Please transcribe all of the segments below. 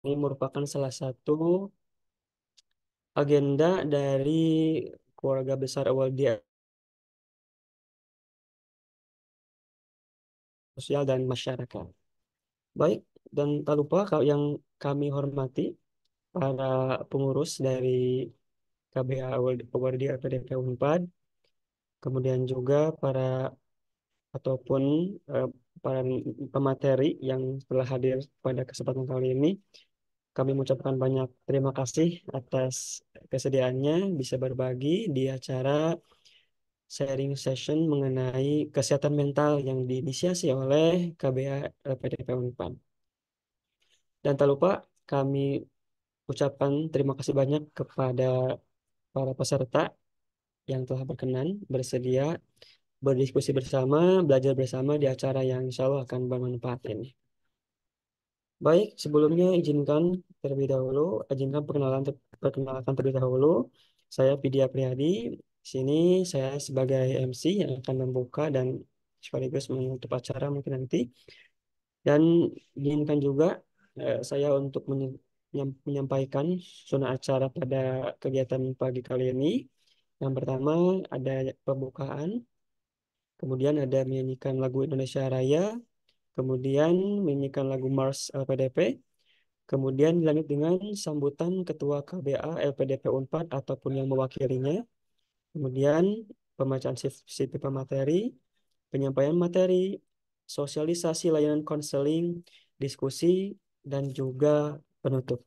Ini merupakan salah satu agenda dari keluarga besar Awaldia Sosial dan Masyarakat. Baik, dan tak lupa kalau yang kami hormati para pengurus dari KBA Awaldia LPDP Unpad, kemudian juga para ataupun eh, para pemateri yang telah hadir pada kesempatan kali ini. Kami mengucapkan banyak terima kasih atas kesediaannya bisa berbagi di acara sharing session mengenai kesehatan mental yang diinisiasi oleh KBA LPDP Unpad. Dan tak lupa kami ucapkan terima kasih banyak kepada para peserta yang telah berkenan bersedia berdiskusi bersama, belajar bersama di acara yang insya Allah akan bermanfaat ini. Baik, sebelumnya izinkan perkenalkan terlebih dahulu. Saya Vidya Priyadi. Di sini saya sebagai MC yang akan membuka dan sekaligus menutup acara mungkin nanti. Dan izinkan juga saya untuk menyampaikan zona acara pada kegiatan pagi kali ini. Yang pertama ada pembukaan, kemudian ada menyanyikan lagu Indonesia Raya, kemudian menyanyikan lagu Mars LPDP, kemudian dilanjut dengan sambutan Ketua KBA LPDP Unpad ataupun yang mewakilinya, kemudian pembacaan CV pemateri, penyampaian materi, sosialisasi layanan konseling, diskusi, dan juga penutup.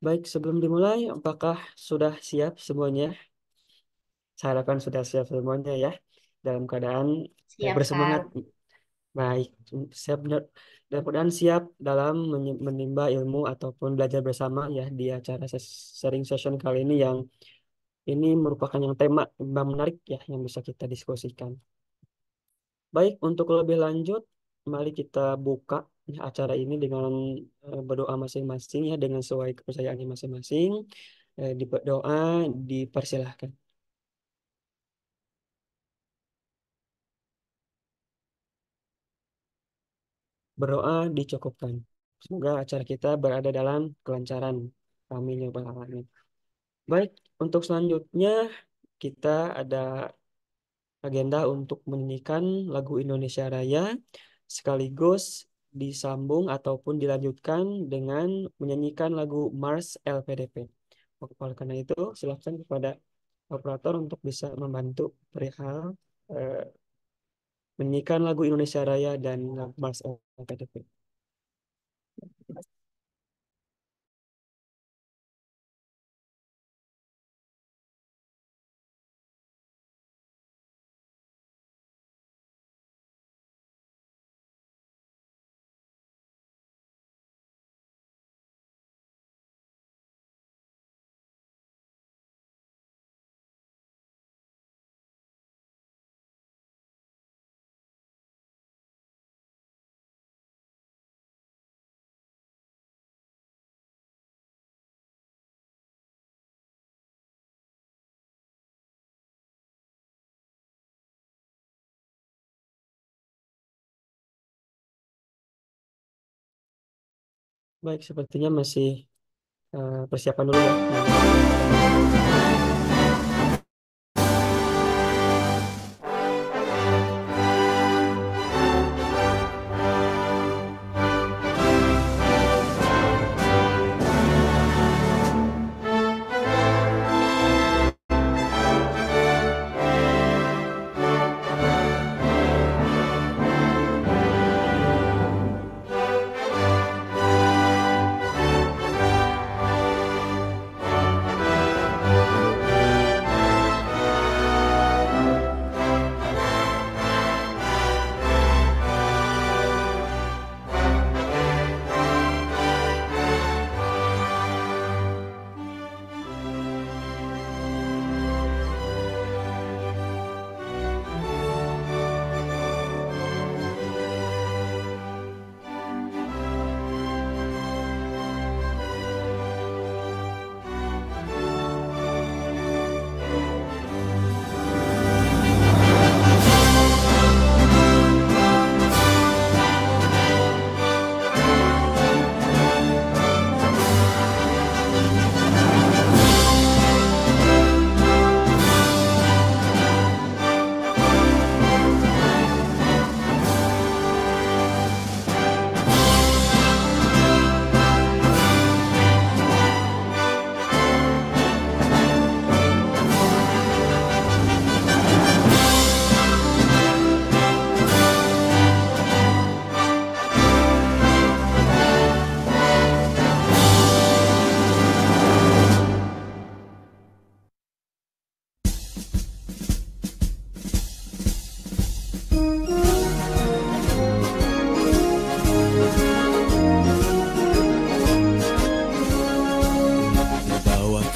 Baik, sebelum dimulai, apakah sudah siap semuanya? Saya harapkan sudah siap semuanya ya, dalam keadaan Siap, bersemangat. Kak. Baik, siap mudah-mudahan siap dalam menimba ilmu ataupun belajar bersama ya di acara sharing session kali ini yang ini merupakan yang tema menarik ya yang bisa kita diskusikan. Baik, untuk lebih lanjut, mari kita buka ya, acara ini dengan berdoa masing-masing ya dengan sesuai kepercayaannya masing-masing. Di doa dipersilahkan. Berdoa dicukupkan. Semoga acara kita berada dalam kelancaran. Amin ya rabbal alamin. Baik, untuk selanjutnya kita ada agenda untuk menyanyikan lagu Indonesia Raya sekaligus disambung ataupun dilanjutkan dengan menyanyikan lagu Mars LPDP. Oleh karena itu, silakan kepada operator untuk bisa membantu perihal eh, menyanyikan lagu Indonesia Raya dan lagu Mars LPDP. Baik, sepertinya masih persiapan dulu ya.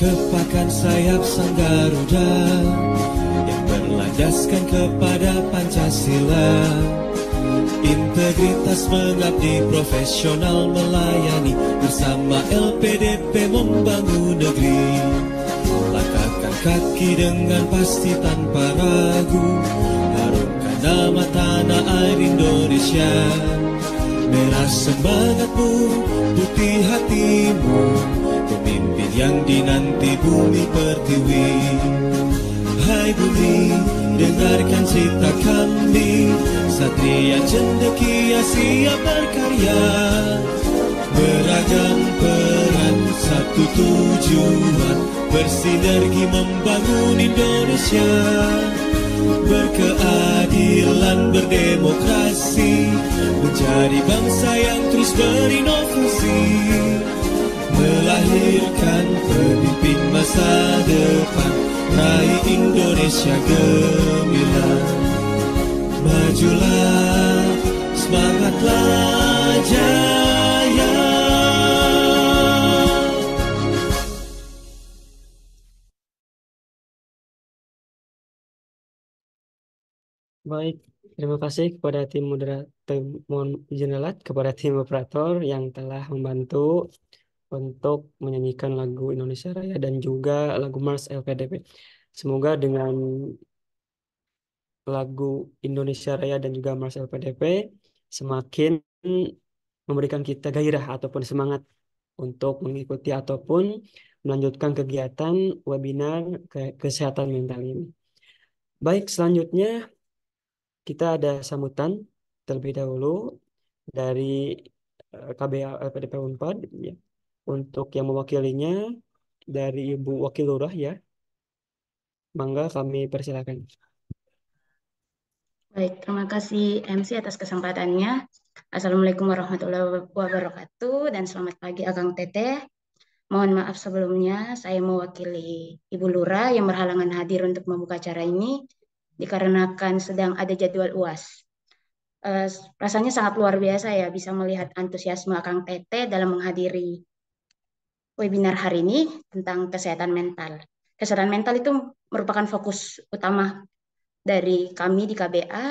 kepakan sayap sang Garuda yang berlandaskan kepada Pancasila. Integritas mengabdi, profesional melayani, bersama LPDP membangun negeri. Langkahkan kaki dengan pasti tanpa ragu, harumkan nama tanah air Indonesia. Merah semangatmu, putih hatimu, pemimpin yang dinanti bumi pertiwi. Hai bumi, dengarkan cerita kami, satria cendekia siap berkarya. Beragam peran, satu tujuan, bersinergi membangun Indonesia. Berkeadilan, berdemokrasi, menjadi bangsa yang terus berinovasi, melahirkan pemimpin masa depan, raih Indonesia gemilang. Majulah, semangatlah jaya. Baik, terima kasih kepada tim moderator, mohon izin alat kepada tim operator yang telah membantu untuk menyanyikan lagu Indonesia Raya dan juga lagu Mars LPDP. Semoga dengan lagu Indonesia Raya dan juga Mars LPDP semakin memberikan kita gairah ataupun semangat untuk mengikuti ataupun melanjutkan kegiatan webinar kesehatan mental ini. Baik, selanjutnya kita ada sambutan terlebih dahulu dari KBA LPDP Unpad ya. Untuk yang mewakilinya dari Ibu Wakil Lurah ya. Mangga kami persilakan. Baik, terima kasih MC atas kesempatannya. Assalamualaikum warahmatullahi wabarakatuh dan selamat pagi Akang Teteh. Mohon maaf sebelumnya, saya mewakili Ibu Lurah yang berhalangan hadir untuk membuka acara ini dikarenakan sedang ada jadwal UAS. Rasanya sangat luar biasa ya bisa melihat antusiasme Akang Teteh dalam menghadiri webinar hari ini tentang kesehatan mental. Kesehatan mental itu merupakan fokus utama dari kami di KBA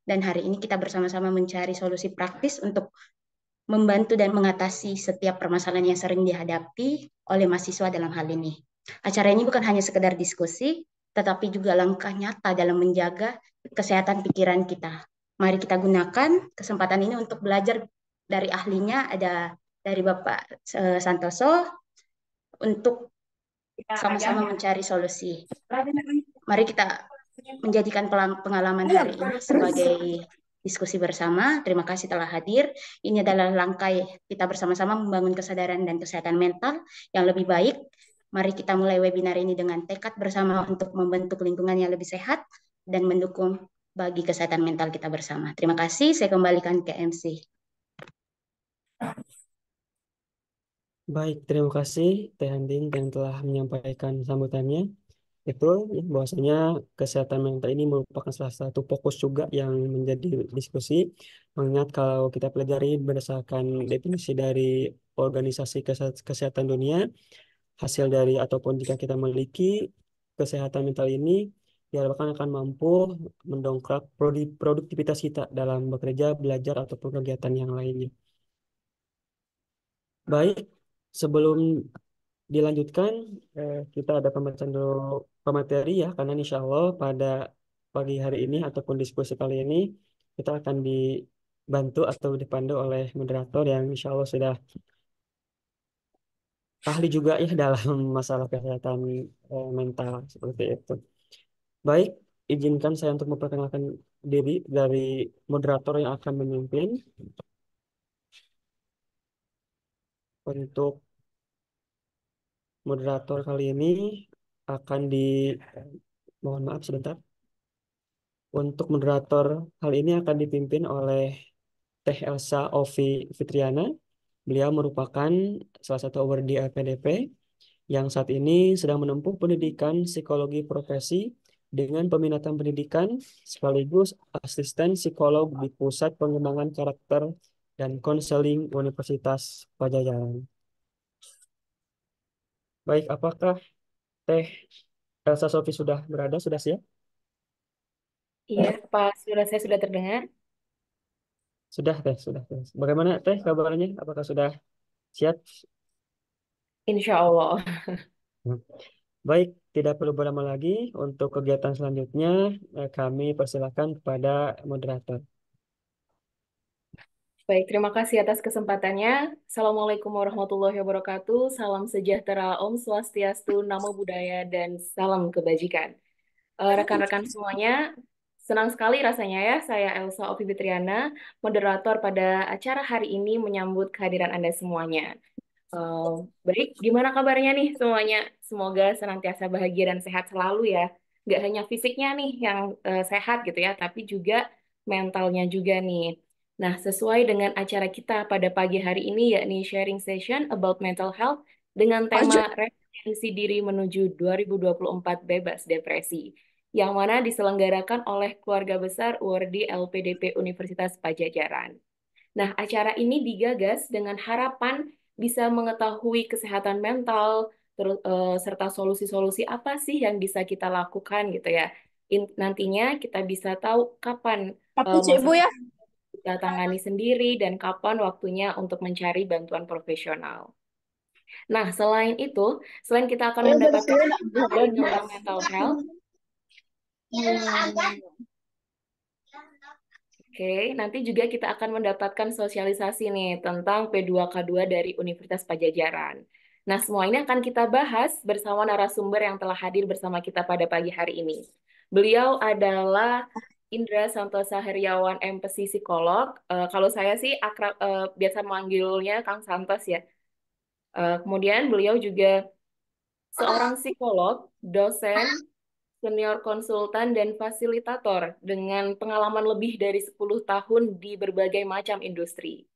dan hari ini kita bersama-sama mencari solusi praktis untuk membantu dan mengatasi setiap permasalahan yang sering dihadapi oleh mahasiswa dalam hal ini. Acara ini bukan hanya sekedar diskusi, tetapi juga langkah nyata dalam menjaga kesehatan pikiran kita. Mari kita gunakan kesempatan ini untuk belajar dari ahlinya, ada dari Bapak Santoso, untuk sama-sama mencari solusi. Mari kita menjadikan pengalaman hari ini sebagai diskusi bersama. Terima kasih telah hadir. Ini adalah langkah kita bersama-sama membangun kesadaran dan kesehatan mental yang lebih baik. Mari kita mulai webinar ini dengan tekad bersama untuk membentuk lingkungan yang lebih sehat dan mendukung bagi kesehatan mental kita bersama. Terima kasih. Saya kembalikan ke MC. Baik, terima kasih Teh Andin yang telah menyampaikan sambutannya. Betul, ya, bahwasanya kesehatan mental ini merupakan salah satu fokus juga yang menjadi diskusi. Mengingat kalau kita pelajari berdasarkan definisi dari Organisasi Kesehatan Dunia, hasil dari ataupun jika kita memiliki kesehatan mental ini, diharapkan akan mampu mendongkrak produktivitas kita dalam bekerja, belajar, ataupun kegiatan yang lainnya. Baik, sebelum dilanjutkan, kita ada pembacaan dulu pemateri ya, karena insya Allah pada pagi hari ini ataupun diskusi kali ini kita akan dibantu atau dipandu oleh moderator yang insya Allah sudah ahli juga ya dalam masalah kesehatan mental seperti itu. Baik, izinkan saya untuk memperkenalkan diri dari moderator yang akan memimpin untuk moderator kali ini akan mohon maaf sebentar. Untuk moderator hal ini akan dipimpin oleh Teh Elsa Ovi Fitriana. Beliau merupakan salah satu award di LPDP yang saat ini sedang menempuh pendidikan psikologi profesi dengan peminatan pendidikan sekaligus asisten psikolog di Pusat Pengembangan Karakter dan Konseling Universitas Pajajaran. Baik, apakah Teh Elsa Sofi sudah berada, sudah siap? Iya, Pak, suara saya sudah terdengar. Sudah, Teh, sudah. Teh. Bagaimana, Teh, kabarnya? Apakah sudah siap? Insya Allah. Hmm. Baik, tidak perlu berlama lagi. Untuk kegiatan selanjutnya, kami persilakan kepada moderator. Baik, terima kasih atas kesempatannya. Assalamualaikum warahmatullahi wabarakatuh. Salam sejahtera, Om Swastiastu, Namo Buddhaya, dan salam kebajikan. Rekan-rekan semuanya, senang sekali rasanya ya, saya Elsa Ovi Fitriana, moderator pada acara hari ini menyambut kehadiran Anda semuanya. Eh, Baik, gimana kabarnya nih semuanya? Semoga senantiasa bahagia dan sehat selalu ya. Nggak hanya fisiknya nih yang sehat gitu ya, tapi juga mentalnya juga nih. Nah, sesuai dengan acara kita pada pagi hari ini, yakni sharing session about mental health dengan tema Resiliensi Diri Menuju 2024 Bebas Depresi, yang mana diselenggarakan oleh keluarga besar URD LPDP Universitas Pajajaran. Nah, acara ini digagas dengan harapan bisa mengetahui kesehatan mental, serta solusi-solusi apa sih yang bisa kita lakukan gitu ya. Nantinya kita bisa tahu kapan Tapi Ibu masalah ya. kita tangani sendiri dan kapan waktunya untuk mencari bantuan profesional. Nah, selain itu, selain kita akan mendapatkan pengetahuan tentang mental health, oke, nanti juga kita akan mendapatkan sosialisasi nih tentang P2K2 dari Universitas Pajajaran. Nah, semua ini akan kita bahas bersama narasumber yang telah hadir bersama kita pada pagi hari ini. Beliau adalah Indra Santosa Heriawan, MPsi Psikolog. Kalau saya sih akrab, biasa manggilnya Kang Santos ya. Kemudian beliau juga seorang psikolog, dosen, senior konsultan dan fasilitator dengan pengalaman lebih dari 10 tahun di berbagai macam industri.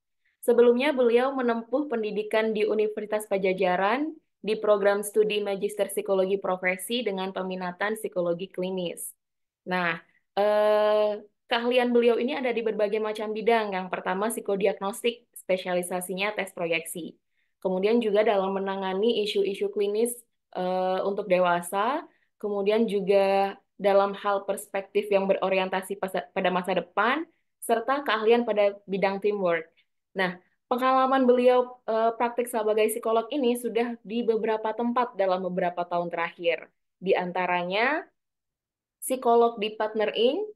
Sebelumnya beliau menempuh pendidikan di Universitas Pajajaran di program studi Magister Psikologi Profesi dengan peminatan psikologi klinis. Nah, keahlian beliau ini ada di berbagai macam bidang. Yang pertama psikodiagnostik, spesialisasinya tes proyeksi. Kemudian juga dalam menangani isu-isu klinis untuk dewasa, kemudian juga dalam hal perspektif yang berorientasi pada masa depan, serta keahlian pada bidang teamwork. Nah, pengalaman beliau praktik sebagai psikolog ini sudah di beberapa tempat dalam beberapa tahun terakhir. Di antaranya psikolog di Partner Inc.,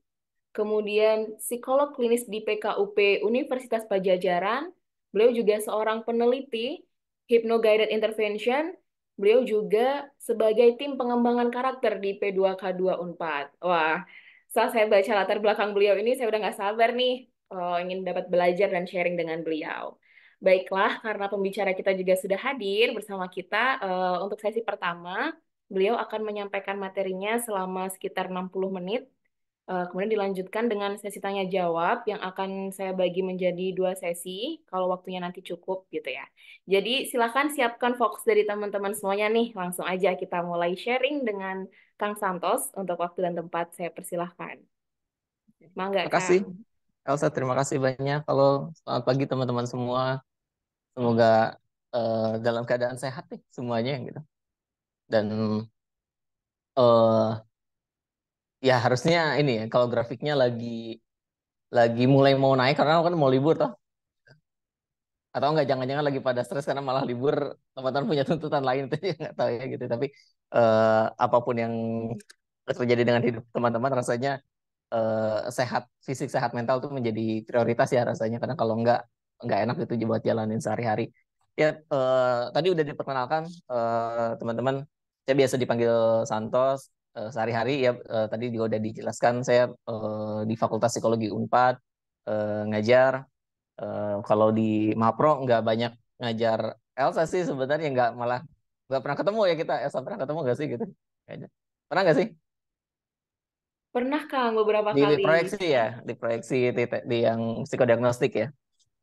kemudian psikolog klinis di PKUP Universitas Pajajaran. Beliau juga seorang peneliti Hypno-Guided Intervention. Beliau juga sebagai tim pengembangan karakter di P2K2 Unpad. Wah, saat saya baca latar belakang beliau ini, saya udah nggak sabar nih ingin dapat belajar dan sharing dengan beliau. Baiklah, karena pembicara kita juga sudah hadir bersama kita untuk sesi pertama, beliau akan menyampaikan materinya selama sekitar 60 menit. Kemudian dilanjutkan dengan sesi tanya jawab yang akan saya bagi menjadi dua sesi kalau waktunya nanti cukup gitu ya. Jadi silakan siapkan fokus dari teman-teman semuanya nih. Langsung aja kita mulai sharing dengan Kang Santos untuk waktu dan tempat saya persilahkan. Mangga Terima kasih, Kang. Elsa. Terima kasih banyak. Kalau selamat pagi teman-teman semua. Semoga dalam keadaan sehat nih semuanya gitu. Dan eh ya harusnya ini ya, kalau grafiknya lagi mulai mau naik karena kan mau libur toh. Atau enggak jangan-jangan lagi pada stres karena malah libur, teman-teman punya tuntutan lain itu ya nggak tahu ya gitu. Tapi apapun yang terjadi dengan hidup teman-teman rasanya sehat fisik sehat mental tuh menjadi prioritas ya rasanya karena kalau nggak enak itu buat jalanin sehari-hari ya. Tadi udah diperkenalkan teman-teman, saya biasa dipanggil Santos. Sehari-hari ya tadi juga udah dijelaskan saya di Fakultas Psikologi Unpad ngajar. Kalau di Mapro nggak banyak ngajar Elsa sih sebenarnya, nggak pernah ketemu ya kita. Elsa pernah ketemu nggak sih gitu kayaknya, pernah nggak sih? Pernah Kang beberapa Di kali. proyeksi ya, di proyeksi di yang psikodiagnostik ya,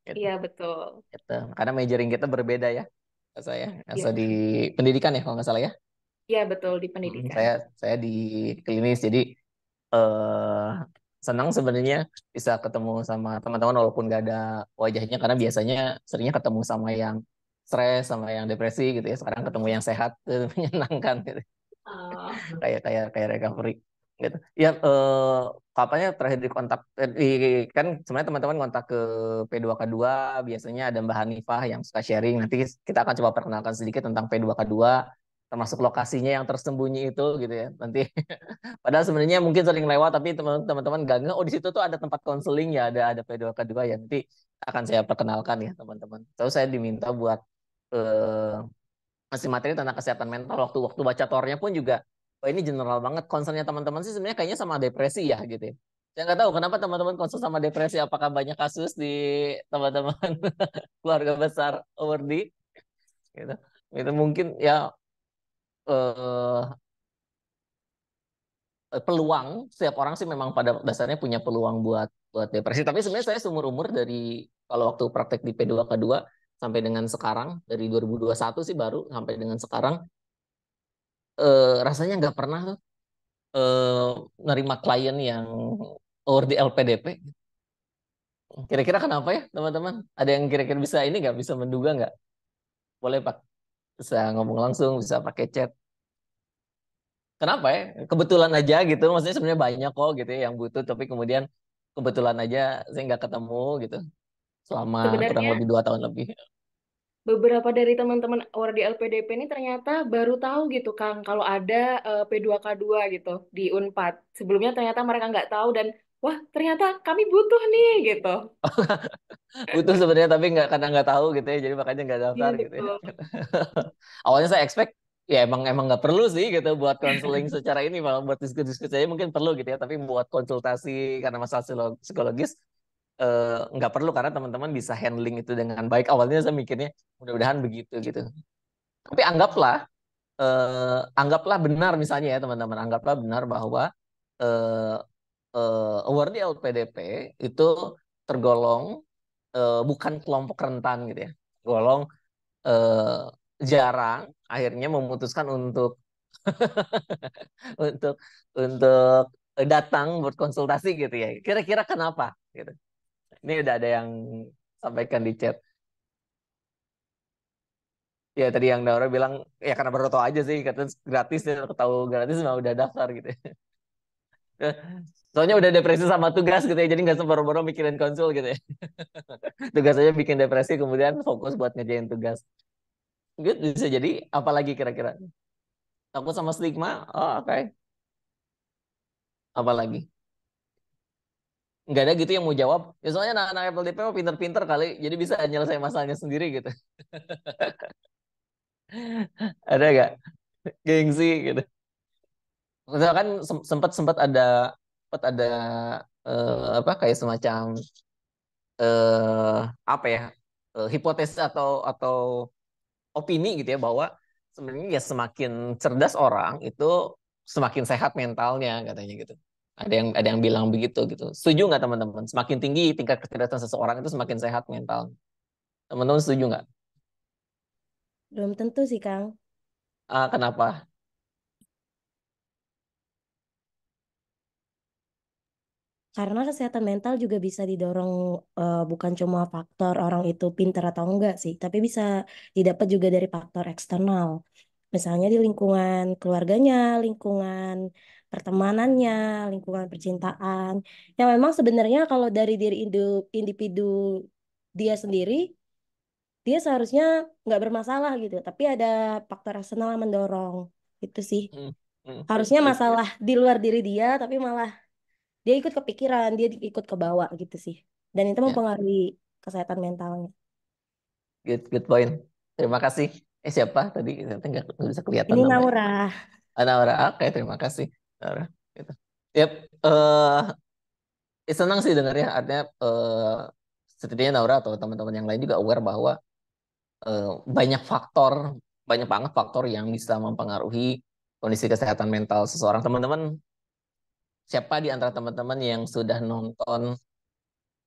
gitu. Iya betul. Gitu. Karena majoring kita berbeda ya, saya Iya, di pendidikan ya kalau nggak salah ya. iya betul di pendidikan. Saya di klinis, jadi eh, senang sebenarnya bisa ketemu sama teman-teman walaupun nggak ada wajahnya karena biasanya seringnya ketemu sama yang stres sama yang depresi gitu ya. Sekarang ketemu yang sehat, menyenangkan gitu. kayak recovery gitu. Ya kapannya terakhir di kontak kan sebenarnya teman-teman kontak ke P2K2 biasanya ada Mbak Hanifah yang suka sharing. Nanti kita akan coba perkenalkan sedikit tentang P2K2 termasuk lokasinya yang tersembunyi itu gitu ya. Nanti padahal sebenarnya mungkin sering lewat tapi teman-teman gak ngeh, oh di situ tuh ada tempat konseling ya, ada P2K2 ya. Nanti akan saya perkenalkan ya teman-teman. Terus saya diminta buat ngasih materi tentang kesehatan mental. Waktu baca tornya pun juga, oh ini general banget. Concernnya teman-teman sih sebenarnya kayaknya sama depresi ya gitu ya. Saya nggak tahu kenapa teman-teman concern sama depresi. Apakah banyak kasus di teman-teman keluarga besar Awardi gitu. Itu mungkin ya eh, peluang setiap orang sih memang pada dasarnya punya peluang buat buat depresi. Tapi sebenarnya saya seumur umur dari kalau waktu praktek di P2K2 sampai dengan sekarang dari 2021 sih baru sampai dengan sekarang rasanya nggak pernah tuh eh, nerima klien yang over di LPDP. Kira-kira kenapa ya teman-teman? Ada yang kira-kira bisa ini nggak bisa menduga nggak? Boleh Pak, bisa ngomong langsung, bisa pakai chat. Kenapa ya? Kebetulan aja gitu. Maksudnya sebenarnya banyak kok gitu ya yang butuh, tapi kemudian kebetulan aja saya nggak ketemu gitu selama kurang Sebenarnya lebih 2 tahun lebih. beberapa dari teman-teman awar di LPDP ini ternyata baru tahu gitu Kang kalau ada P2K2 gitu di Unpad. Sebelumnya ternyata mereka nggak tahu dan wah ternyata kami butuh nih gitu. Butuh sebenarnya tapi nggak karena nggak tahu gitu ya, jadi makanya nggak Iya daftar gitu ya. betul. Awalnya saya expect ya emang nggak perlu sih gitu buat konseling secara ini, malah buat diskusi-diskusi aja mungkin perlu gitu ya, tapi buat konsultasi karena masalah psikologis nggak perlu karena teman-teman bisa handling itu dengan baik. Awalnya saya mikirnya mudah-mudahan begitu gitu. Tapi anggaplah benar misalnya ya teman-teman, anggaplah benar bahwa eh, award di LPDP itu tergolong bukan kelompok rentan gitu ya, golong eh, jarang akhirnya memutuskan untuk untuk untuk datang berkonsultasi gitu ya. Kira-kira kenapa? Gitu. Ini udah ada yang sampaikan di chat. Ya tadi yang Daura bilang ya karena baru tahu aja sih, kata gratis ya, tahu gratis mah udah daftar gitu. Soalnya udah depresi sama tugas gitu ya, jadi nggak semboro-boro mikirin konsul gitu ya. Tugas aja bikin depresi, kemudian fokus buat ngerjain tugas. Gitu bisa jadi apalagi kira-kira? Takut sama stigma? Oh, oke. Apalagi? Nggak ada gitu yang mau jawab. Ya soalnya anak-anak FLDP mah pinter-pinter kali, jadi bisa nyelesain masalahnya sendiri gitu. Ada nggak? Gengsi gitu. Misalkan sempat ada apa kayak semacam apa ya hipotesis atau opini gitu ya bahwa sebenarnya ya semakin cerdas orang itu semakin sehat mentalnya katanya gitu. Ada yang bilang begitu gitu. Setuju nggak teman-teman? Semakin tinggi tingkat kecerdasan seseorang itu semakin sehat mental. Teman-teman setuju nggak? Belum tentu sih, Kang. Kenapa? Karena kesehatan mental juga bisa didorong bukan cuma faktor orang itu pintar atau enggak sih, tapi bisa didapat juga dari faktor eksternal. Misalnya di lingkungan keluarganya, lingkungan pertemanannya, lingkungan percintaan. Yang memang sebenarnya kalau dari diri individu dia sendiri, dia seharusnya nggak bermasalah gitu. Tapi ada faktor eksternal yang mendorong. Itu sih. Hmm, hmm, Harusnya good, masalah di luar diri dia, tapi malah dia ikut kepikiran, dia ikut ke bawah gitu sih. Dan itu ya, mempengaruhi kesehatan mentalnya. good point. Terima kasih. Siapa tadi? Nanti nggak bisa kelihatan Ini namanya. Naura. Naura. Oke, terima kasih. Naura. Gitu. Yap, senang sih dengarnya. Artinya setidaknya Naura atau teman-teman yang lain juga aware bahwa eh, banyak faktor, banyak banget faktor yang bisa mempengaruhi kondisi kesehatan mental seseorang. Teman-teman, siapa di antara teman-teman yang sudah nonton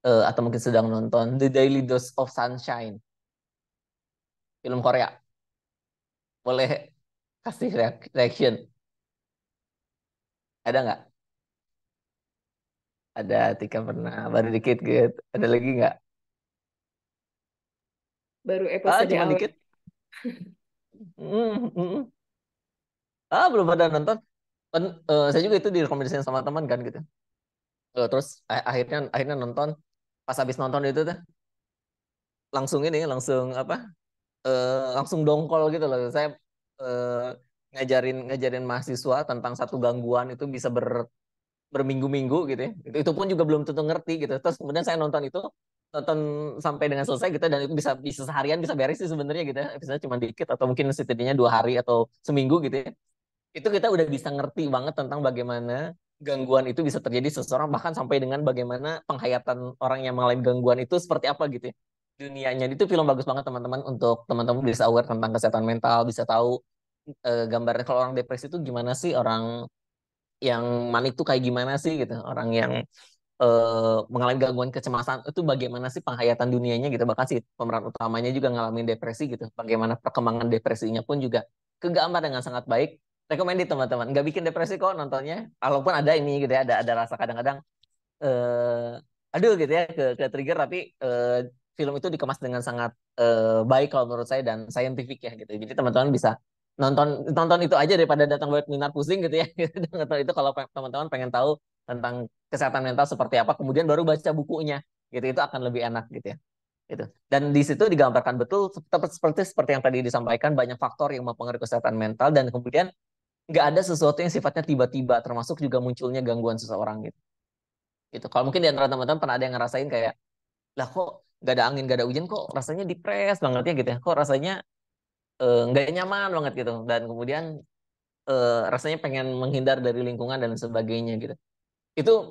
atau mungkin sedang nonton The Daily Dose of Sunshine, film Korea? Boleh kasih reaction? Ada nggak? Ada Tika pernah, baru dikit gitu. Ada lagi nggak? Baru episode Cuma awal. dikit. Mm, mm, mm. Belum pada nonton. Kan saya juga itu direkomendasikan sama teman kan gitu. Terus akhirnya akhirnya nonton, pas habis nonton itu tuh langsung ini langsung apa langsung dongkol gitu loh. Saya eh, ngajarin ngajarin mahasiswa tentang satu gangguan itu bisa berminggu-minggu gitu ya. Itu pun juga belum tentu ngerti gitu. Terus kemudian saya nonton itu, nonton sampai dengan selesai gitu, dan itu bisa bisa seharian bisa beres sih sebenarnya gitu ya. Episode cuma dikit atau mungkin setidaknya 2 hari atau seminggu gitu ya. Itu kita udah bisa ngerti banget tentang bagaimana gangguan itu bisa terjadi seseorang, bahkan sampai dengan bagaimana penghayatan orang yang mengalami gangguan itu seperti apa gitu ya dunianya. Itu film bagus banget teman-teman, untuk teman-teman bisa aware tentang kesehatan mental, bisa tahu gambarnya kalau orang depresi itu gimana sih, orang yang manik itu kayak gimana sih gitu, orang yang mengalami gangguan kecemasan itu bagaimana sih penghayatan dunianya gitu. Bahkan si pemeran utamanya juga ngalamin depresi gitu, bagaimana perkembangan depresinya pun juga kegambar dengan sangat baik. Recommended teman-teman, nggak bikin depresi kok nontonnya, walaupun ada ini gitu ya, ada rasa kadang-kadang aduh gitu ya ke trigger, tapi film itu dikemas dengan sangat baik kalau menurut saya dan scientific ya gitu. Jadi teman-teman bisa nonton nonton itu aja daripada datang buat webinar pusing gitu ya. Nonton itu kalau teman-teman pengen tahu tentang kesehatan mental seperti apa, kemudian baru baca bukunya gitu, itu akan lebih enak gitu ya. Gitu. Dan di situ digambarkan betul seperti yang tadi disampaikan, banyak faktor yang mempengaruhi kesehatan mental, dan kemudian nggak ada sesuatu yang sifatnya tiba-tiba, termasuk juga munculnya gangguan seseorang gitu. Gitu. Kalau mungkin di antara teman-teman pernah ada yang ngerasain kayak, lah kok gak ada angin, gak ada hujan, kok rasanya depres banget ya gitu ya, kok rasanya nggak nyaman banget gitu, dan kemudian rasanya pengen menghindar dari lingkungan dan sebagainya gitu.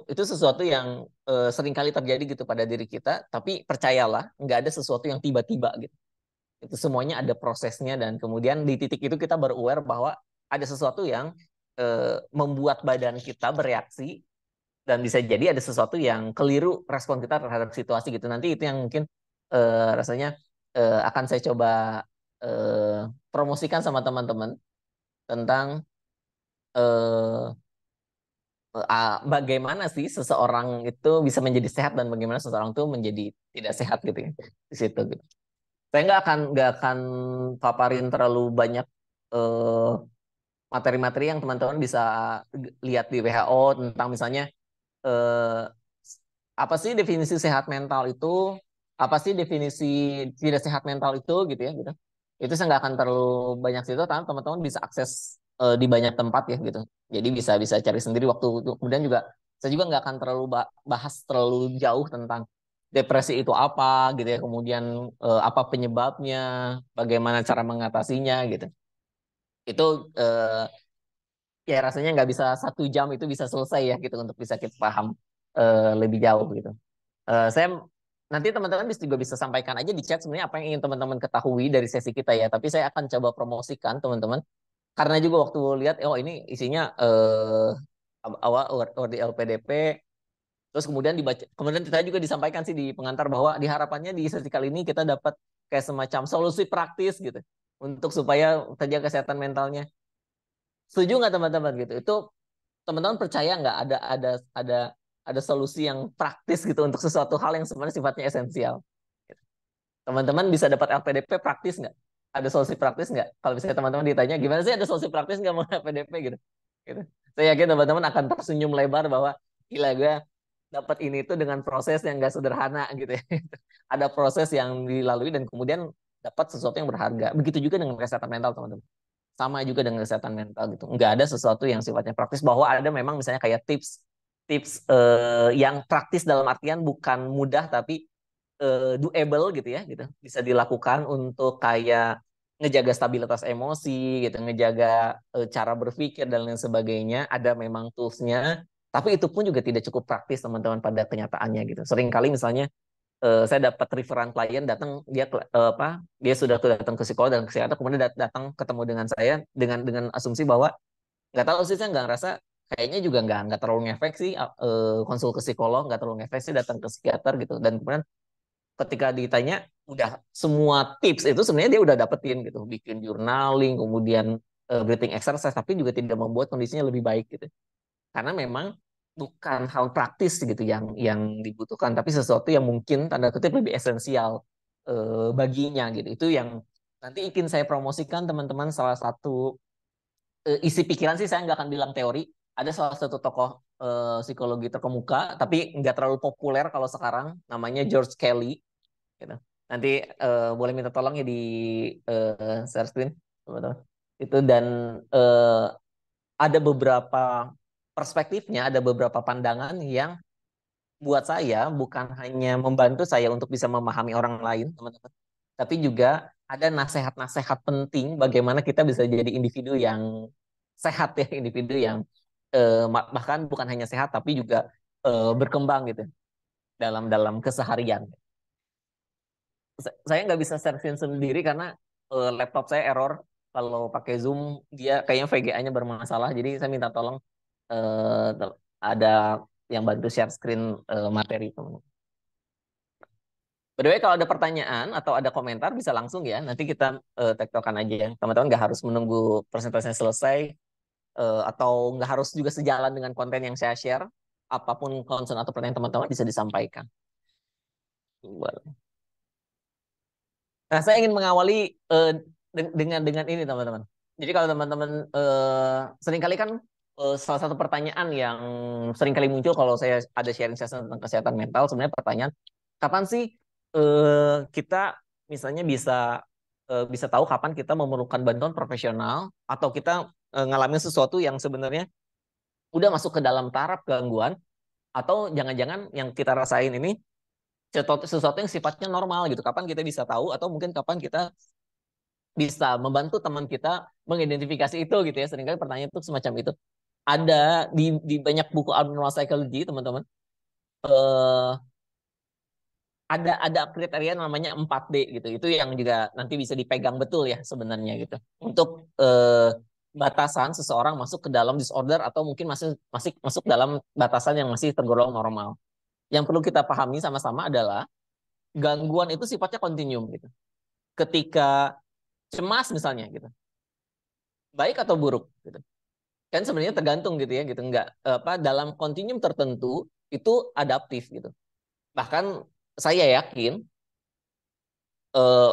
Itu sesuatu yang sering kali terjadi gitu pada diri kita, tapi percayalah nggak ada sesuatu yang tiba-tiba gitu. Itu semuanya ada prosesnya, dan kemudian di titik itu kita baru aware bahwa ada sesuatu yang membuat badan kita bereaksi, dan bisa jadi ada sesuatu yang keliru respon kita terhadap situasi gitu. Nanti itu yang mungkin rasanya akan saya coba promosikan sama teman-teman tentang eh, bagaimana sih seseorang itu bisa menjadi sehat dan bagaimana seseorang itu menjadi tidak sehat gitu ya di situ gitu. Saya nggak akan paparin terlalu banyak eh, materi-materi yang teman-teman bisa lihat di WHO tentang misalnya eh, apa sih definisi sehat mental itu, apa sih definisi tidak sehat mental itu gitu ya gitu. Itu saya nggak akan terlalu banyak situ, tapi teman-teman bisa akses di banyak tempat ya gitu. Jadi bisa bisa cari sendiri waktu itu. Kemudian juga saya juga nggak akan terlalu bahas terlalu jauh tentang depresi itu apa gitu ya. Kemudian apa penyebabnya, bagaimana cara mengatasinya gitu. Itu ya rasanya nggak bisa 1 jam itu bisa selesai ya gitu untuk bisa kita paham lebih jauh gitu. Saya nanti teman-teman juga bisa sampaikan aja di chat sebenarnya apa yang ingin teman-teman ketahui dari sesi kita ya. Tapi saya akan coba promosikan teman-teman, karena juga waktu lihat oh ini isinya awal di LPDP, terus kemudian dibaca, kemudian kita juga disampaikan sih di pengantar bahwa diharapannya di sesi kali ini kita dapat kayak semacam solusi praktis gitu untuk supaya terjaga kesehatan mentalnya. Setuju nggak teman-teman gitu? Itu teman-teman percaya nggak ada ada solusi yang praktis gitu untuk sesuatu hal yang sebenarnya sifatnya esensial? Teman-teman bisa dapat LPDP praktis nggak? Ada solusi praktis nggak? Kalau misalnya teman-teman ditanya gimana sih ada solusi praktis nggak mau LPDP gitu? Gitu. Saya yakin teman-teman akan tersenyum lebar bahwa gila gue dapat ini tuh dengan proses yang nggak sederhana gitu ya. Ada proses yang dilalui dan kemudian dapat sesuatu yang berharga. Begitu juga dengan kesehatan mental teman-teman, sama juga dengan kesehatan mental gitu. Nggak ada sesuatu yang sifatnya praktis, bahwa ada memang misalnya kayak tips tips yang praktis dalam artian bukan mudah tapi doable gitu ya gitu. Bisa dilakukan untuk kayak ngejaga stabilitas emosi gitu, ngejaga cara berpikir dan lain sebagainya. Ada memang toolsnya, tapi itu pun juga tidak cukup praktis teman-teman pada kenyataannya gitu. Seringkali misalnya saya dapat referan klien datang, dia apa dia sudah datang ke psikolog dan psikiater, kemudian datang ketemu dengan saya dengan asumsi bahwa nggak tahu sih, saya nggak ngerasa kayaknya juga nggak terlalu ngefek sih konsul ke psikolog, nggak terlalu ngefek sih datang ke psikiater gitu. Dan kemudian ketika ditanya udah semua tips itu sebenarnya dia udah dapetin gitu, bikin journaling, kemudian breathing exercise, tapi juga tidak membuat kondisinya lebih baik gitu, karena memang bukan hal praktis gitu yang dibutuhkan, tapi sesuatu yang mungkin tanda kutip lebih esensial baginya gitu. Itu yang nanti ingin saya promosikan teman-teman, salah satu isi pikiran sih saya nggak akan bilang teori. Ada salah satu tokoh psikologi terkemuka, tapi nggak terlalu populer kalau sekarang, namanya George Kelly. Gitu. Nanti boleh minta tolong ya di share screen, teman-teman. Itu dan ada beberapa perspektifnya, ada beberapa pandangan yang buat saya bukan hanya membantu saya untuk bisa memahami orang lain, teman-teman, tapi juga ada nasihat-nasihat penting bagaimana kita bisa jadi individu yang sehat ya, individu yang bahkan bukan hanya sehat tapi juga berkembang gitu dalam dalam keseharian. Saya nggak bisa share screen sendiri karena laptop saya error. Kalau pakai Zoom dia kayaknya VGA-nya bermasalah. Jadi saya minta tolong ada yang bantu share screen materi itu. By the way, kalau ada pertanyaan atau ada komentar bisa langsung ya. Nanti kita tektokan aja ya. Teman-teman nggak harus menunggu presentasinya selesai atau nggak harus juga sejalan dengan konten yang saya share. Apapun concern atau pertanyaan teman-teman bisa disampaikan. Nah, saya ingin mengawali dengan ini, teman-teman. Jadi kalau teman-teman seringkali kan salah satu pertanyaan yang seringkali muncul kalau saya ada sharing session tentang kesehatan mental, sebenarnya pertanyaan, kapan sih kita misalnya bisa tahu kapan kita memerlukan bantuan profesional atau kita ngalamin sesuatu yang sebenarnya udah masuk ke dalam taraf gangguan atau jangan-jangan yang kita rasain ini sesuatu yang sifatnya normal gitu. Kapan kita bisa tahu atau mungkin kapan kita bisa membantu teman kita mengidentifikasi itu gitu ya. Seringkali pertanyaan itu semacam itu. Ada di banyak buku abnormal psychology, teman-teman. Ada kriteria namanya 4D gitu. Itu yang juga nanti bisa dipegang betul ya sebenarnya gitu. Untuk batasan seseorang masuk ke dalam disorder atau mungkin masih masuk dalam batasan yang masih tergolong normal. Yang perlu kita pahami sama-sama adalah gangguan itu sifatnya kontinuum gitu. Ketika cemas misalnya gitu, baik atau buruk gitu. Kan sebenarnya tergantung gitu ya gitu, enggak apa dalam kontinuum tertentu itu adaptif gitu. Bahkan saya yakin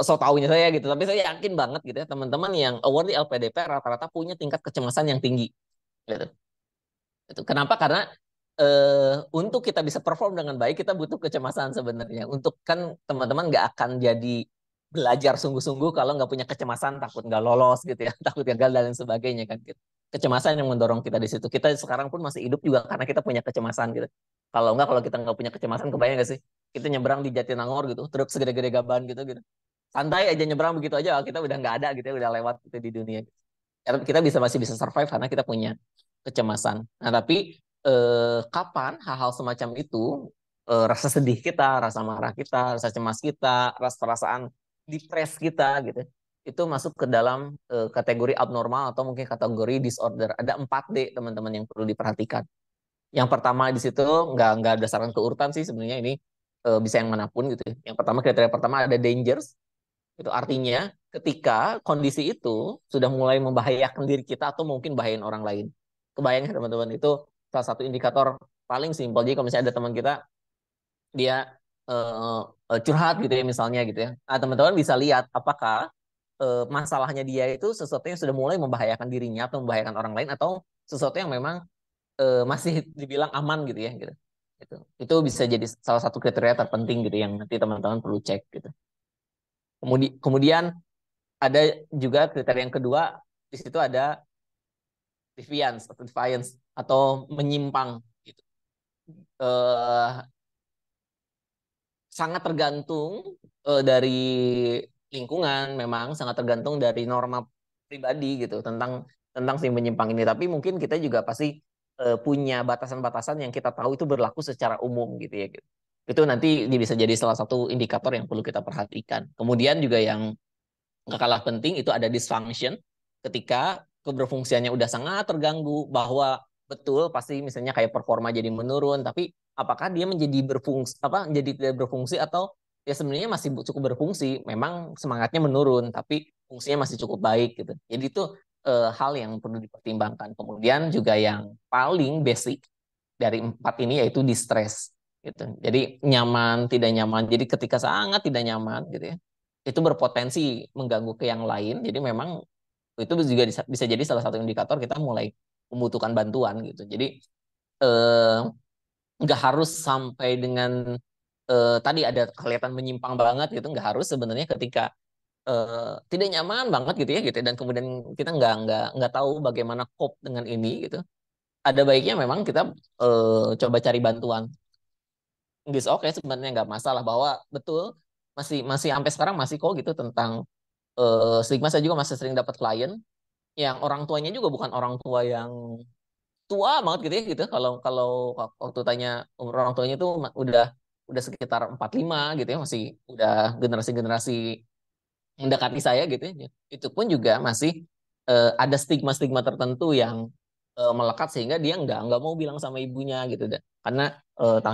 so taunya saya gitu, tapi saya yakin banget gitu ya teman-teman yang award di LPDP rata-rata punya tingkat kecemasan yang tinggi gitu. Itu kenapa? Karena untuk kita bisa perform dengan baik kita butuh kecemasan sebenarnya. Untuk kan teman-teman nggak akan jadi belajar sungguh-sungguh kalau nggak punya kecemasan, takut nggak lolos gitu ya, takut gagal dan lain sebagainya kan gitu. Kecemasan yang mendorong kita di situ. Kita sekarang pun masih hidup juga karena kita punya kecemasan gitu. Kalau kita nggak punya kecemasan, kebayang nggak sih? Kita nyebrang di Jatinangor gitu, truk segede-gede gaban gitu gitu. Santai aja nyebrang begitu aja, kita udah nggak ada gitu ya, udah lewat gitu di dunia. Kita masih bisa survive karena kita punya kecemasan. Nah, tapi kapan hal-hal semacam itu, rasa sedih kita, rasa marah kita, rasa cemas kita, perasaan depres kita gitu, itu masuk ke dalam kategori abnormal atau mungkin kategori disorder. Ada 4D teman-teman yang perlu diperhatikan. Yang pertama di situ nggak berdasarkan keurutan sih sebenarnya ini bisa yang manapun gitu. Yang pertama kriteria pertama ada dangers. Itu artinya ketika kondisi itu sudah mulai membahayakan diri kita atau mungkin bahayain orang lain. Kebayang ya teman-teman, itu salah satu indikator paling simpel. Jadi kalau misalnya ada teman kita, dia curhat gitu ya misalnya gitu ya. Nah, teman-teman bisa lihat apakah masalahnya dia itu sesuatu yang sudah mulai membahayakan dirinya atau membahayakan orang lain atau sesuatu yang memang masih dibilang aman gitu ya gitu. Itu bisa jadi salah satu kriteria terpenting gitu yang nanti teman-teman perlu cek gitu. Kemudian ada juga kriteria yang kedua, di situ ada defiance atau menyimpang gitu. Sangat tergantung dari lingkungan, memang sangat tergantung dari norma pribadi gitu tentang si menyimpang ini. Tapi mungkin kita juga pasti punya batasan-batasan yang kita tahu itu berlaku secara umum gitu ya gitu. Itu nanti bisa jadi salah satu indikator yang perlu kita perhatikan. Kemudian juga yang nggak kalah penting itu ada dysfunction, ketika keberfungsiannya udah sangat terganggu, bahwa betul pasti misalnya kayak performa jadi menurun, tapi apakah dia menjadi menjadi tidak berfungsi atau ya sebenarnya masih cukup berfungsi, memang semangatnya menurun tapi fungsinya masih cukup baik gitu. Jadi itu hal yang perlu dipertimbangkan. Kemudian juga yang paling basic dari 4 ini yaitu distress gitu. Jadi nyaman tidak nyaman. Jadi ketika sangat tidak nyaman gitu ya, itu berpotensi mengganggu ke yang lain. Jadi memang itu juga bisa jadi salah satu indikator kita mulai membutuhkan bantuan gitu. Jadi eh, nggak harus sampai dengan tadi ada kelihatan menyimpang banget gitu, nggak harus sebenarnya ketika tidak nyaman banget gitu ya gitu, dan kemudian kita nggak tahu bagaimana cope dengan ini gitu. Ada baiknya memang kita coba cari bantuan. Nggak oke sebenarnya nggak masalah, bahwa betul masih masih sampai sekarang masih kok gitu tentang stigma. Saya juga masih sering dapat klien yang orang tuanya juga bukan orang tua yang tua banget gitu ya gitu. Kalau kalau waktu tanya umur orang tuanya itu udah sekitar 45 gitu ya, masih udah generasi-generasi mendekati saya gitu ya. Itu pun juga masih ada stigma-stigma tertentu yang melekat sehingga dia nggak mau bilang sama ibunya gitu deh. Karena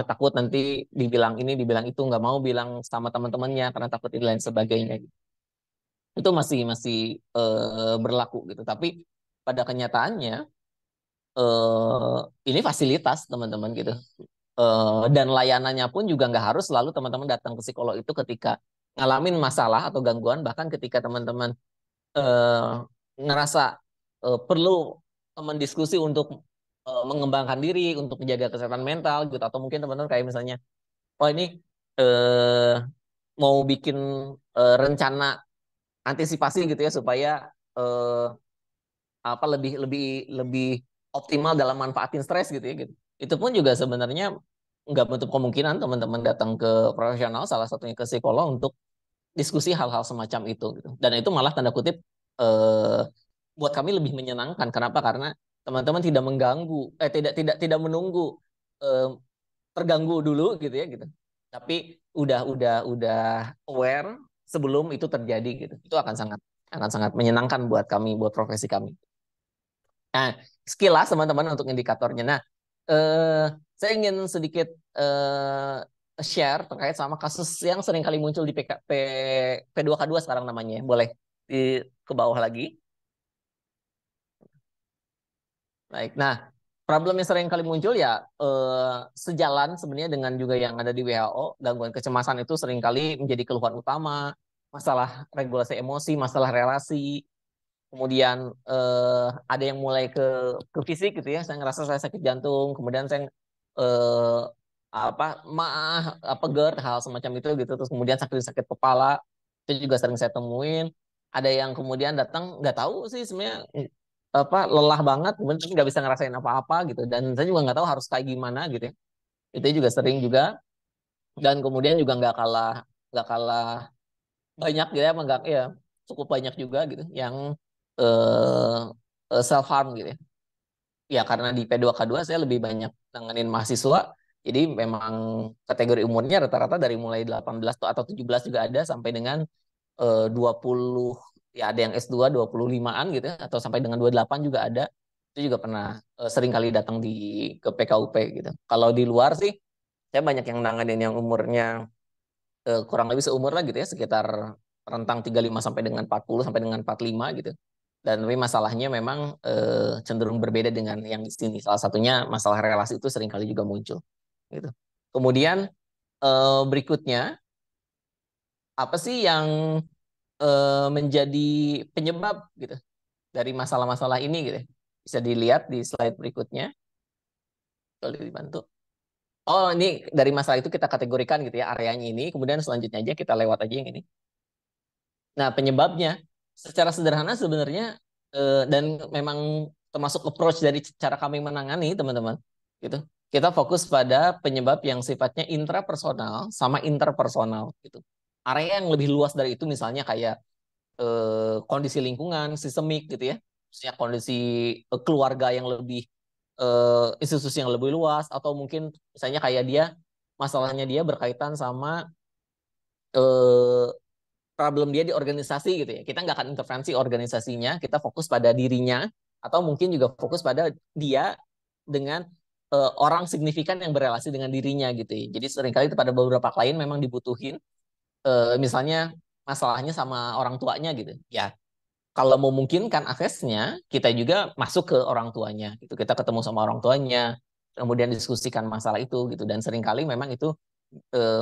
takut nanti dibilang ini, dibilang itu, nggak mau bilang sama teman-temannya karena takut ini lain sebagainya. Itu masih masih berlaku gitu. Tapi pada kenyataannya ini fasilitas teman-teman gitu. Dan layanannya pun juga nggak harus selalu teman-teman datang ke psikolog itu ketika ngalamin masalah atau gangguan, bahkan ketika teman-teman eh, ngerasa perlu mendiskusi untuk mengembangkan diri, untuk menjaga kesehatan mental gitu, atau mungkin teman-teman kayak misalnya, oh ini eh, mau bikin rencana antisipasi gitu ya supaya eh, apa lebih lebih lebih optimal dalam manfaatin stres gitu ya gitu. Itu pun juga sebenarnya nggak menutup kemungkinan teman-teman datang ke profesional, salah satunya ke psikolog, untuk diskusi hal-hal semacam itu gitu. Dan itu malah tanda kutip eh, buat kami lebih menyenangkan. Kenapa? Karena teman-teman tidak mengganggu, tidak menunggu eh, terganggu dulu gitu ya gitu. Tapi udah aware sebelum itu terjadi gitu. Itu akan sangat menyenangkan buat kami, buat profesi kami. Nah, sekilas teman-teman untuk indikatornya. Nah, eh, saya ingin sedikit share terkait sama kasus yang sering kali muncul di P2K2 sekarang namanya. Boleh ke bawah lagi. Baik. Nah, problem yang sering kali muncul ya sejalan sebenarnya dengan juga yang ada di WHO. Gangguan kecemasan itu sering kali menjadi keluhan utama, masalah regulasi emosi, masalah relasi. Kemudian ada yang mulai ke fisik gitu ya. Saya ngerasa saya sakit jantung, kemudian saya eh, apa apa GERD, hal semacam itu gitu. Terus kemudian sakit-sakit kepala itu juga sering saya temuin. Ada yang kemudian datang nggak tahu sih sebenarnya apa lelah banget, kemudian tapi nggak bisa ngerasain apa-apa gitu. Dan saya juga nggak tahu harus kayak gimana gitu ya. Itu juga sering juga. Dan kemudian juga nggak kalah banyak gitu ya, nggak ya cukup banyak juga gitu yang self harm gitu ya. Ya karena di P2K2 saya lebih banyak nanganin mahasiswa, jadi memang kategori umurnya rata-rata dari mulai 18 atau 17 juga ada sampai dengan 20, ya ada yang S2 25-an gitu ya, atau sampai dengan 28 juga ada. Itu juga pernah sering kali datang ke PKUP gitu. Kalau di luar sih saya banyak yang nanganin yang umurnya kurang lebih seumur lah gitu ya, sekitar rentang 35 sampai dengan 40 sampai dengan 45 gitu. Dan tapi masalahnya memang cenderung berbeda dengan yang di sini. Salah satunya masalah relasi itu sering kali juga muncul gitu. Kemudian berikutnya, apa sih yang menjadi penyebab gitu dari masalah-masalah ini gitu. Bisa dilihat di slide berikutnya. Boleh dibantu. Oh, ini dari masalah itu kita kategorikan gitu ya areanya ini, kemudian selanjutnya aja kita lewat aja yang ini. Nah, penyebabnya secara sederhana sebenarnya dan memang termasuk approach dari cara kami menangani teman-teman gitu. Kita fokus pada penyebab yang sifatnya intrapersonal sama interpersonal gitu. Area yang lebih luas dari itu misalnya kayak kondisi lingkungan, sistemik gitu ya. Misalnya kondisi keluarga yang lebih institusi yang lebih luas, atau mungkin misalnya kayak masalahnya dia berkaitan sama eh, problem dia di organisasi gitu ya. Kita nggak akan intervensi organisasinya, kita fokus pada dirinya, atau mungkin juga fokus pada dia dengan orang signifikan yang berrelasi dengan dirinya gitu ya. Jadi seringkali pada beberapa klien memang dibutuhin misalnya masalahnya sama orang tuanya gitu. Ya, kalau memungkinkan aksesnya, kita juga masuk ke orang tuanya gitu. Kita ketemu sama orang tuanya, kemudian diskusikan masalah itu gitu. Dan seringkali memang itu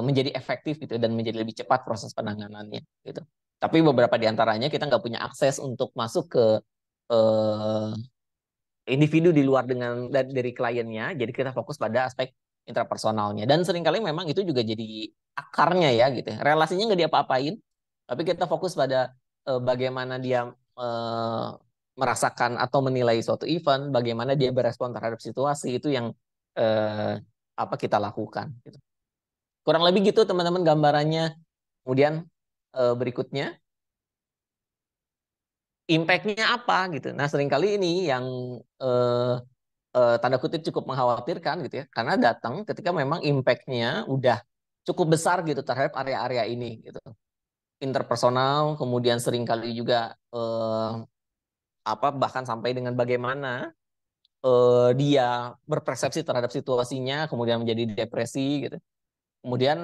menjadi efektif gitu dan menjadi lebih cepat proses penanganannya gitu. Tapi beberapa di antaranya kita nggak punya akses untuk masuk ke eh, individu di luar dari kliennya, jadi kita fokus pada aspek intrapersonalnya. Dan seringkali memang itu juga jadi akarnya ya gitu. Relasinya nggak diapa-apain, tapi kita fokus pada bagaimana dia eh, merasakan atau menilai suatu event, bagaimana dia berespon terhadap situasi itu yang eh, apa kita lakukan. Gitu. Kurang lebih gitu teman-teman gambarannya. Kemudian berikutnya impact-nya apa gitu. Nah seringkali ini yang eh, tanda kutip cukup mengkhawatirkan gitu ya, karena datang ketika memang impact-nya udah cukup besar gitu terhadap area-area ini gitu. Interpersonal, kemudian seringkali juga apa bahkan sampai dengan bagaimana dia berpersepsi terhadap situasinya, kemudian menjadi depresi gitu. Kemudian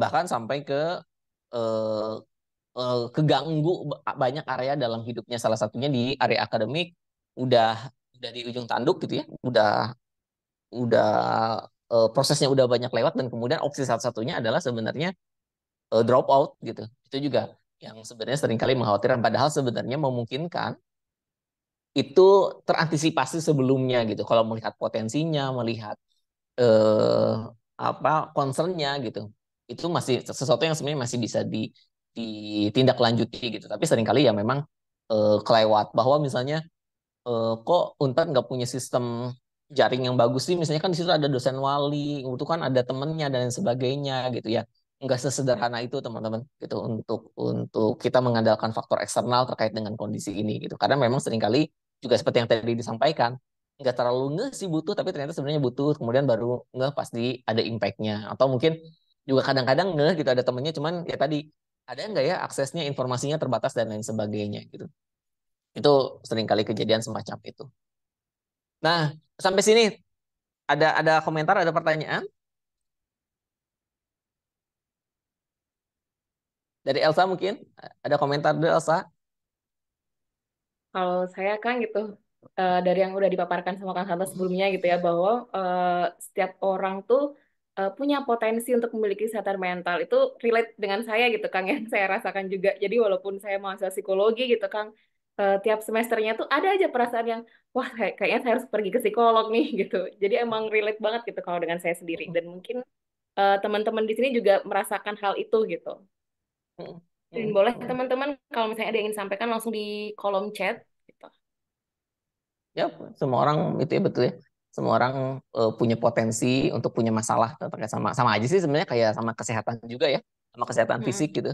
bahkan sampai ke eh, keganggu banyak area dalam hidupnya, salah satunya di area akademik udah di ujung tanduk gitu ya, udah prosesnya udah banyak lewat dan kemudian opsi satu-satunya adalah sebenarnya drop out gitu. Itu juga yang sebenarnya seringkali mengkhawatirkan, padahal sebenarnya memungkinkan itu terantisipasi sebelumnya gitu. Kalau melihat potensinya, melihat eh, apa concernnya gitu, itu masih sesuatu yang sebenarnya masih bisa ditindaklanjuti gitu. Tapi seringkali ya memang kelewat bahwa misalnya kok Unpad nggak punya sistem jaring yang bagus sih, misalnya kan di situ ada dosen wali, itu kan ada temennya dan lain sebagainya gitu ya. Nggak sesederhana itu teman-teman gitu untuk kita mengandalkan faktor eksternal terkait dengan kondisi ini gitu. Karena memang seringkali juga seperti yang tadi disampaikan, nggak terlalu ngeh sih butuh, tapi ternyata sebenarnya butuh, kemudian baru ngeh pasti ada impact-nya. Atau mungkin juga kadang-kadang ngeh gitu ada temennya, cuman ya tadi ada nggak ya aksesnya, informasinya terbatas dan lain sebagainya gitu. Itu seringkali kejadian semacam itu. Nah, sampai sini ada komentar, ada pertanyaan dari Elsa mungkin? Ada komentar dari Elsa? Kalau saya kan gitu, dari yang udah dipaparkan sama Kang Santo sebelumnya gitu ya, bahwa setiap orang tuh punya potensi untuk memiliki kesehatan mental. Itu relate dengan saya gitu Kang, yang saya rasakan juga. Jadi walaupun saya mahasiswa psikologi gitu Kang, tiap semesternya tuh ada aja perasaan yang, wah kayaknya saya harus pergi ke psikolog nih gitu. Jadi emang relate banget gitu kalau dengan saya sendiri. Dan mungkin teman-teman di sini juga merasakan hal itu gitu. Dan boleh teman-teman kalau misalnya ada yang ingin sampaikan langsung di kolom chat gitu. Ya, semua orang itu ya betul ya. Semua orang punya potensi untuk punya masalah terkait sama sama aja sih sebenarnya kayak sama kesehatan juga ya, sama kesehatan fisik Mm-mm. gitu.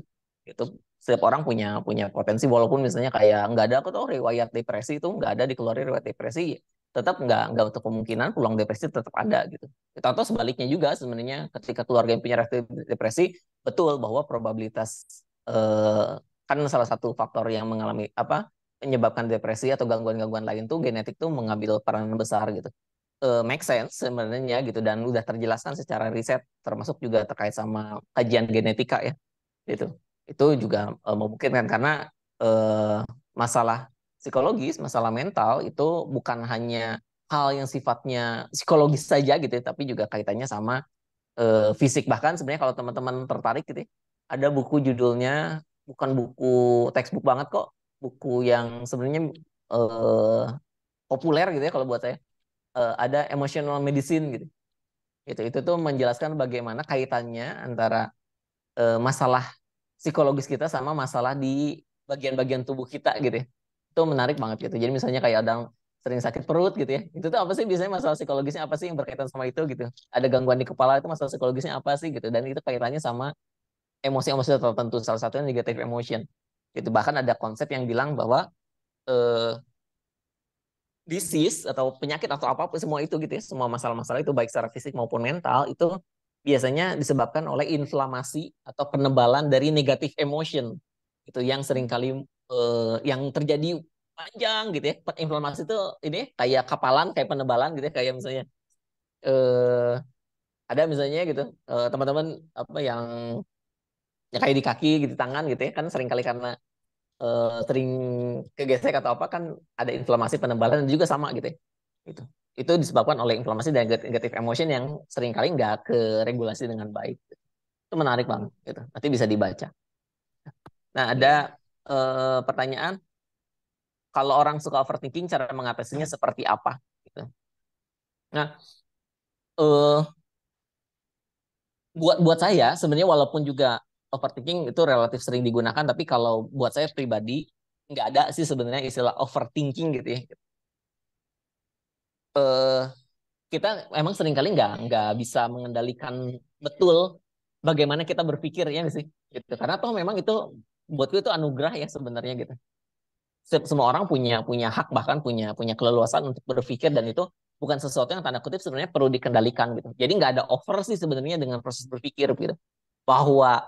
Itu setiap orang punya punya potensi walaupun misalnya kayak nggak ada aku tuh riwayat depresi itu nggak ada dikeluarin riwayat depresi, tetap nggak untuk kemungkinan peluang depresi tetap ada gitu. Kita atau sebaliknya juga sebenarnya ketika keluarga yang punya depresi betul bahwa probabilitas kan salah satu faktor yang mengalami apa menyebabkan depresi atau gangguan-gangguan lain tuh genetik tuh mengambil peranan besar gitu. Make sense sebenarnya gitu dan udah terjelaskan secara riset termasuk juga terkait sama kajian genetika ya gitu. Itu juga memungkinkan karena eh, masalah psikologis, masalah mental itu bukan hanya hal yang sifatnya psikologis saja gitu ya, tapi juga kaitannya sama fisik. Bahkan sebenarnya kalau teman-teman tertarik gitu ya, ada buku judulnya bukan buku textbook banget kok, buku yang sebenarnya eh, populer gitu ya kalau buat saya. Ada emotional medicine gitu. Itu tuh menjelaskan bagaimana kaitannya antara masalah psikologis kita sama masalah di bagian-bagian tubuh kita gitu ya. Itu menarik banget gitu. Jadi misalnya kayak ada sering sakit perut gitu ya. Itu tuh apa sih biasanya masalah psikologisnya apa sih yang berkaitan sama itu gitu. Ada gangguan di kepala itu masalah psikologisnya apa sih gitu. Dan itu kaitannya sama emosi-emosi tertentu. Salah satunya negative emotion. Gitu. Bahkan ada konsep yang bilang bahwa eh, disease atau penyakit atau apapun semua itu gitu ya, semua masalah-masalah itu baik secara fisik maupun mental itu biasanya disebabkan oleh inflamasi atau penebalan dari negatif emotion itu yang seringkali yang terjadi panjang gitu ya. Inflamasi itu ini kayak kapalan, kayak penebalan gitu ya, kayak misalnya eh, ada misalnya gitu teman-teman apa yang ya kayak di kaki gitu, tangan gitu ya, kan seringkali karena sering kegesek atau apa kan ada inflamasi penebalan dan juga sama gitu ya. Itu. Itu disebabkan oleh inflamasi dan negatif emotion yang seringkali nggak keregulasi dengan baik. Itu menarik banget gitu. Nanti bisa dibaca. Nah, ada pertanyaan, kalau orang suka overthinking, cara mengatasinya seperti apa? Gitu. Nah, eh, buat saya sebenarnya walaupun juga overthinking itu relatif sering digunakan, tapi kalau buat saya pribadi nggak ada sih sebenarnya istilah overthinking gitu ya. Eh, kita emang seringkali nggak bisa mengendalikan betul bagaimana kita berpikir ya nggak sih gitu, karena toh memang itu buatku itu anugerah ya sebenarnya gitu. Semua orang punya punya hak, bahkan punya punya keleluasan untuk berpikir, dan itu bukan sesuatu yang tanda kutip sebenarnya perlu dikendalikan gitu. Jadi nggak ada over sih sebenarnya dengan proses berpikir gitu, bahwa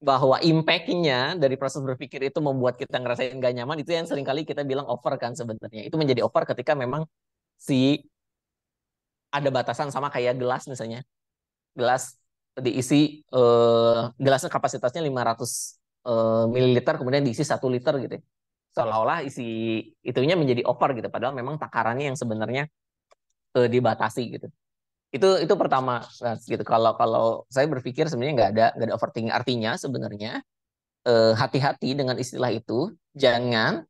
bahwa impact-nya dari proses berpikir itu membuat kita ngerasain gak nyaman, itu yang seringkali kita bilang over kan sebenarnya. Itu menjadi over ketika memang si ada batasan, sama kayak gelas misalnya. Gelas diisi, gelasnya kapasitasnya 500 mililiter, kemudian diisi 1 liter gitu. Seolah-olah isi itunya menjadi over gitu, padahal memang takarannya yang sebenarnya dibatasi gitu. Itu pertama gitu. Kalau kalau saya berpikir sebenarnya nggak ada overthinking, artinya sebenarnya hati-hati dengan istilah itu, jangan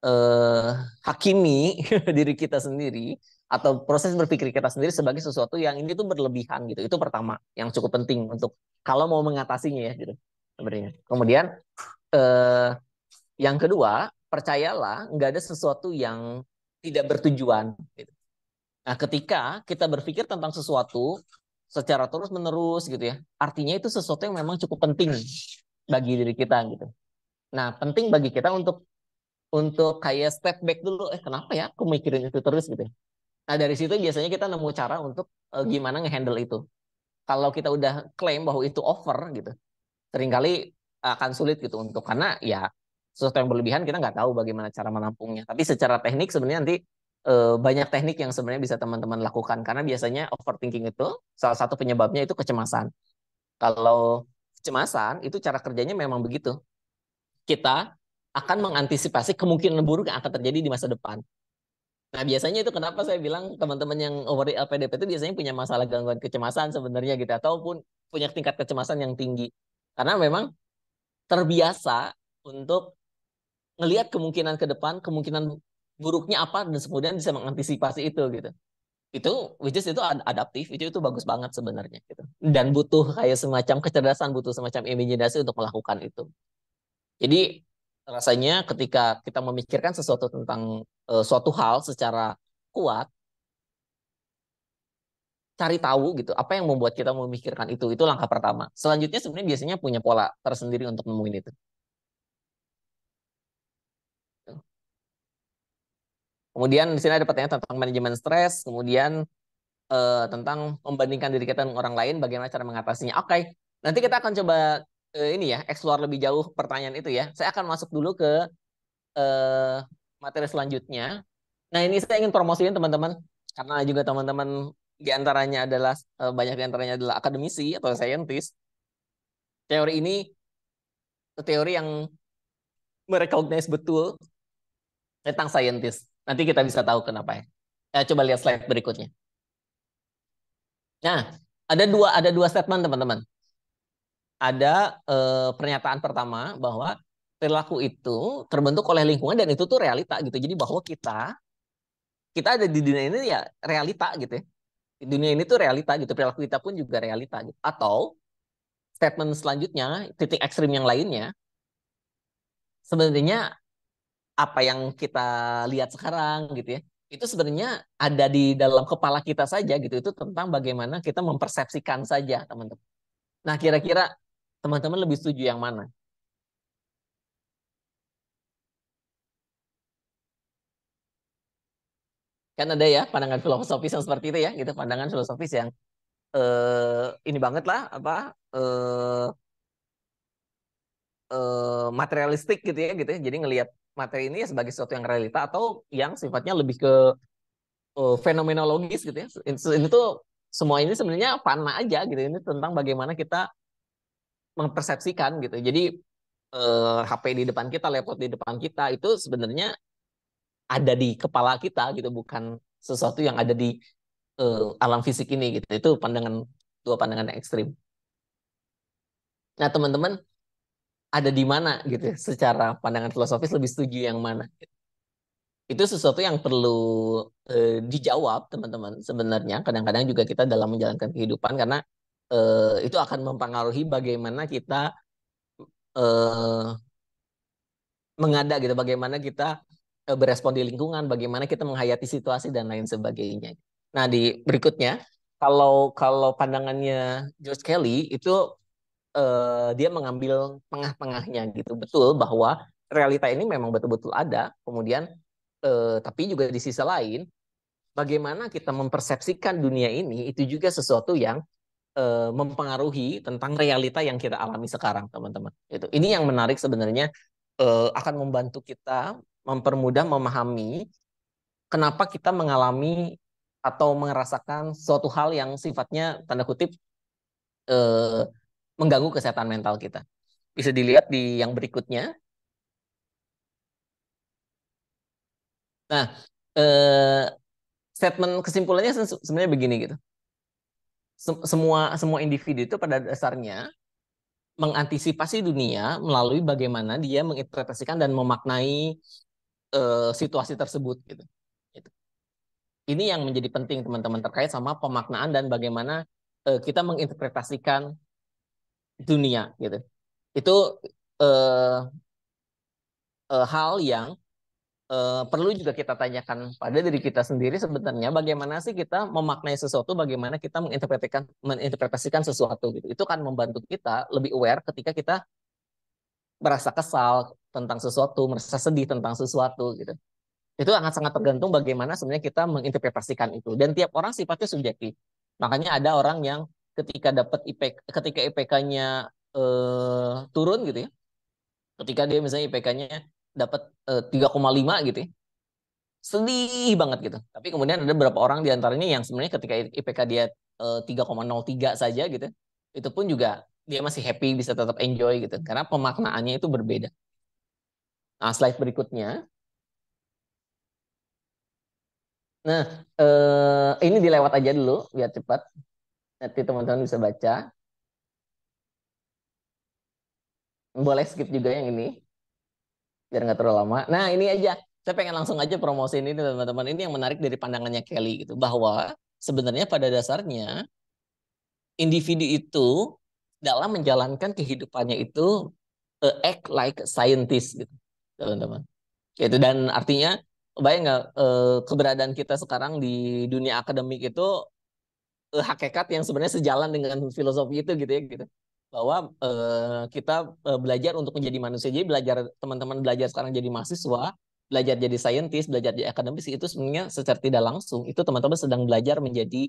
eh, hakimi diri kita sendiri atau proses berpikir kita sendiri sebagai sesuatu yang ini tuh berlebihan gitu. Itu pertama yang cukup penting untuk kalau mau mengatasinya ya gitu sebenarnya. Kemudian eh, yang kedua, percayalah nggak ada sesuatu yang tidak bertujuan gitu. Nah, ketika kita berpikir tentang sesuatu secara terus-menerus gitu ya, artinya itu sesuatu yang memang cukup penting bagi diri kita gitu. Nah, penting bagi kita untuk kayak step back dulu, kenapa ya aku mikirin itu terus gitu. Nah, dari situ biasanya kita nemu cara untuk gimana ngehandle itu. Kalau kita udah klaim bahwa itu over gitu, seringkali akan sulit gitu untuk, karena ya sesuatu yang berlebihan kita nggak tahu bagaimana cara menampungnya. Tapi secara teknik sebenarnya nanti banyak teknik yang sebenarnya bisa teman-teman lakukan, karena biasanya overthinking itu salah satu penyebabnya itu kecemasan. Kalau kecemasan itu cara kerjanya memang begitu. Kita akan mengantisipasi kemungkinan buruk yang akan terjadi di masa depan. Nah, biasanya itu kenapa saya bilang teman-teman yang over LPDP itu biasanya punya masalah gangguan kecemasan sebenarnya gitu, ataupun punya tingkat kecemasan yang tinggi. Karena memang terbiasa untuk ngelihat kemungkinan ke depan, kemungkinan buruknya apa, dan kemudian bisa mengantisipasi itu gitu. Itu which is itu adaptif, itu bagus banget sebenarnya gitu. Dan butuh kayak semacam kecerdasan, butuh semacam imajinasi untuk melakukan itu. Jadi rasanya ketika kita memikirkan sesuatu tentang suatu hal secara kuat, cari tahu gitu apa yang membuat kita memikirkan itu langkah pertama. Selanjutnya sebenarnya biasanya punya pola tersendiri untuk nemuin itu. Kemudian di sini ada pertanyaan tentang manajemen stres, kemudian tentang membandingkan diri kita dengan orang lain, bagaimana cara mengatasinya. Oke, nanti kita akan coba ini ya, explore lebih jauh pertanyaan itu ya. Saya akan masuk dulu ke eh, materi selanjutnya. Nah, ini saya ingin promosiin teman-teman, karena juga teman-teman di antaranya adalah banyak di antaranya adalah akademisi atau saintis. Teori ini teori yang merecognize betul tentang saintis. Nanti kita bisa tahu kenapa ya. Coba lihat slide berikutnya. Nah, ada dua statement teman-teman. Ada pernyataan pertama bahwa perilaku itu terbentuk oleh lingkungan dan itu tuh realita gitu. Jadi bahwa kita ada di dunia ini ya realita gitu ya. Di dunia ini tuh realita gitu. Perilaku kita pun juga realita gitu. Atau statement selanjutnya, titik ekstrim yang lainnya, sebenarnya apa yang kita lihat sekarang gitu ya, itu sebenarnya ada di dalam kepala kita saja gitu. Itu tentang bagaimana kita mempersepsikan saja, teman-teman. Nah, kira-kira teman-teman lebih setuju yang mana? Kan ada ya pandangan filosofis yang seperti itu ya, gitu, pandangan filosofis yang ini banget lah, apa eh materialistik gitu ya. Jadi ngelihat materi ini ya sebagai sesuatu yang realita, atau yang sifatnya lebih ke fenomenologis gitu ya. Ini tuh semua ini sebenarnya fana aja gitu. Ini tentang bagaimana kita mempersepsikan gitu. Jadi HP di depan kita, laptop di depan kita itu sebenarnya ada di kepala kita gitu, bukan sesuatu yang ada di alam fisik ini gitu. Itu dua pandangan yang ekstrim. Nah, teman-teman, ada di mana gitu ya, secara pandangan filosofis lebih setuju yang mana. Itu sesuatu yang perlu dijawab teman-teman sebenarnya. Kadang-kadang juga kita dalam menjalankan kehidupan karena itu akan mempengaruhi bagaimana kita eh, mengada gitu, bagaimana kita berespon di lingkungan, bagaimana kita menghayati situasi dan lain sebagainya. Nah, di berikutnya kalau kalau pandangannya George Kelly itu dia mengambil tengah-tengahnya gitu. Betul bahwa realita ini memang betul-betul ada, kemudian tapi juga di sisi lain bagaimana kita mempersepsikan dunia ini itu juga sesuatu yang mempengaruhi tentang realita yang kita alami sekarang, teman-teman. Itu. Ini yang menarik sebenarnya, akan membantu kita mempermudah memahami kenapa kita mengalami atau merasakan suatu hal yang sifatnya tanda kutip eh, mengganggu kesehatan mental kita. Bisa dilihat di yang berikutnya. Nah, eh, statement kesimpulannya sebenarnya begini gitu. Semua semua individu itu pada dasarnya mengantisipasi dunia melalui bagaimana dia menginterpretasikan dan memaknai situasi tersebut gitu. Gitu. Ini yang menjadi penting teman-teman terkait sama pemaknaan dan bagaimana kita menginterpretasikan dunia gitu. Itu eh, hal yang perlu juga kita tanyakan pada diri kita sendiri sebenarnya bagaimana sih kita memaknai sesuatu, bagaimana kita menginterpretasikan sesuatu gitu. Itu kan membantu kita lebih aware ketika kita merasa kesal tentang sesuatu, merasa sedih tentang sesuatu gitu. Itu sangat-sangat tergantung bagaimana sebenarnya kita menginterpretasikan itu. Dan tiap orang sifatnya subjektif. Makanya ada orang yang ketika dapat ketika IPK-nya turun gitu ya, ketika dia misalnya IPK-nya dapat 3,5 gitu ya, sedih banget gitu. Tapi kemudian ada beberapa orang di antaranya yang sebenarnya ketika IPK dia 3,03 saja gitu, itu pun juga dia masih happy, bisa tetap enjoy gitu. Karena pemaknaannya itu berbeda. Nah, slide berikutnya. Nah, ini dilewat aja dulu biar cepat. Nanti teman-teman bisa baca. Boleh skip juga yang ini biar nggak terlalu lama. Nah, ini aja. Saya pengen langsung aja promosiin ini teman-teman. Ini yang menarik dari pandangannya Kelly gitu, bahwa sebenarnya pada dasarnya individu itu dalam menjalankan kehidupannya itu act like scientist gitu, teman-teman. Gitu, dan artinya bayang nggak keberadaan kita sekarang di dunia akademik itu hakikat yang sebenarnya sejalan dengan filosofi itu gitu ya gitu. Bahwa kita belajar untuk menjadi manusia. Jadi belajar teman-teman belajar sekarang jadi mahasiswa, belajar jadi saintis, belajar jadi akademis itu sebenarnya secara tidak langsung itu teman-teman sedang belajar menjadi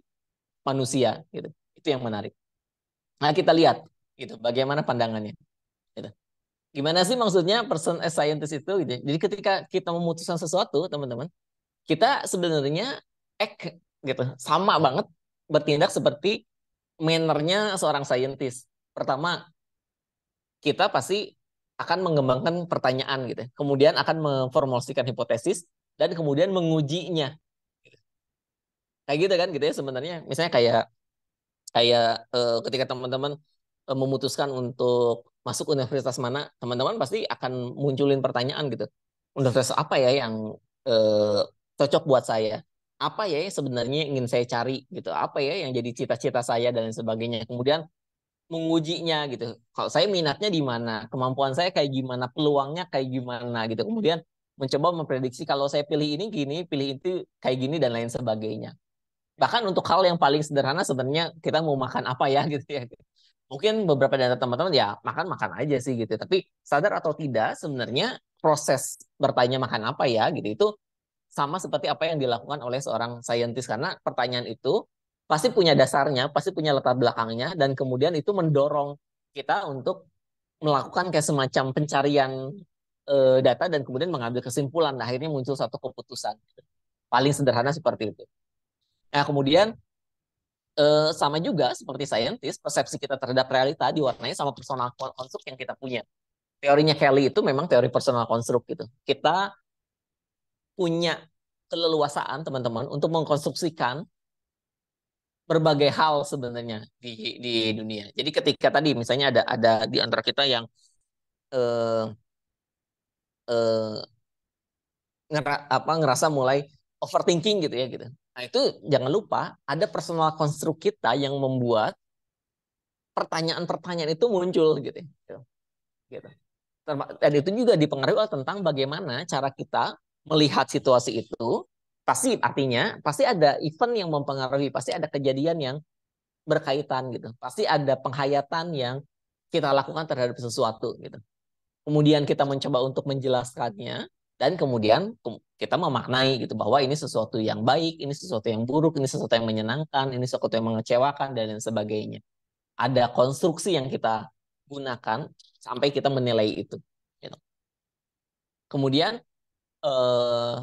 manusia gitu. Itu yang menarik. Nah, kita lihat gitu bagaimana pandangannya. Gitu. Gimana sih maksudnya person as scientist itu gitu. Jadi ketika kita memutuskan sesuatu, teman-teman, kita sebenarnya gitu, sama banget bertindak seperti mannernya seorang saintis. Pertama, kita pasti akan mengembangkan pertanyaan gitu. Kemudian akan memformulasikan hipotesis dan kemudian mengujinya. Kayak gitu ya sebenarnya. Misalnya kayak kayak ketika teman-teman memutuskan untuk masuk universitas mana, teman-teman pasti akan munculin pertanyaan gitu. Universitas apa ya yang cocok buat saya? Apa ya yang sebenarnya ingin saya cari gitu? Apa ya yang jadi cita-cita saya dan lain sebagainya. Kemudian mengujinya gitu. Kalau saya minatnya di mana, kemampuan saya kayak gimana, peluangnya kayak gimana gitu. Kemudian mencoba memprediksi kalau saya pilih ini gini, pilih itu kayak gini dan lain sebagainya. Bahkan untuk hal yang paling sederhana sebenarnya kita mau makan apa ya gitu ya. Mungkin beberapa dari teman-teman ya makan-makan aja sih gitu. Tapi sadar atau tidak sebenarnya proses bertanya makan apa ya gitu itu sama seperti apa yang dilakukan oleh seorang saintis karena pertanyaan itu pasti punya dasarnya, pasti punya latar belakangnya dan kemudian itu mendorong kita untuk melakukan kayak semacam pencarian data dan kemudian mengambil kesimpulan. Nah, akhirnya muncul satu keputusan. Paling sederhana seperti itu. Nah, kemudian sama juga seperti saintis, persepsi kita terhadap realita diwarnai sama personal construct yang kita punya. Teorinya Kelly itu memang teori personal construct gitu. Kita punya keleluasaan teman-teman untuk mengkonstruksikan berbagai hal sebenarnya di dunia. Jadi ketika tadi misalnya ada di antara kita yang eh, eh, ngerasa mulai overthinking gitu ya gitu. Nah itu jangan lupa ada personal construct kita yang membuat pertanyaan-pertanyaan itu muncul gitu. Gitu. Dan itu juga dipengaruhi tentang bagaimana cara kita melihat situasi itu. Pasti artinya pasti ada event yang mempengaruhi, pasti ada kejadian yang berkaitan gitu. Pasti ada penghayatan yang kita lakukan terhadap sesuatu gitu. Kemudian kita mencoba untuk menjelaskannya dan kemudian kita memaknai gitu bahwa ini sesuatu yang baik, ini sesuatu yang buruk, ini sesuatu yang menyenangkan, ini sesuatu yang mengecewakan dan lain sebagainya. Ada konstruksi yang kita gunakan sampai kita menilai itu. Gitu. Kemudian eh,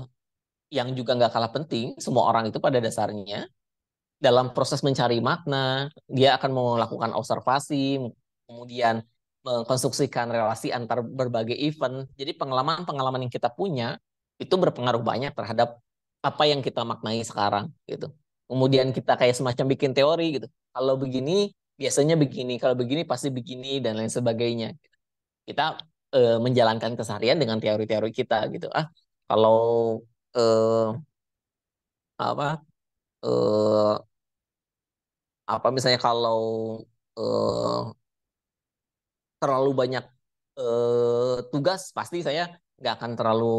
yang juga nggak kalah penting, semua orang itu pada dasarnya dalam proses mencari makna, dia akan melakukan observasi, kemudian mengkonstruksikan relasi antar berbagai event. Jadi pengalaman-pengalaman yang kita punya itu berpengaruh banyak terhadap apa yang kita maknai sekarang gitu. Kemudian kita kayak semacam bikin teori gitu. Kalau begini biasanya begini, kalau begini pasti begini dan lain sebagainya. Kita menjalankan keseharian dengan teori-teori kita gitu. Kalau eh, apa eh, misalnya kalau eh, terlalu banyak tugas pasti saya nggak akan terlalu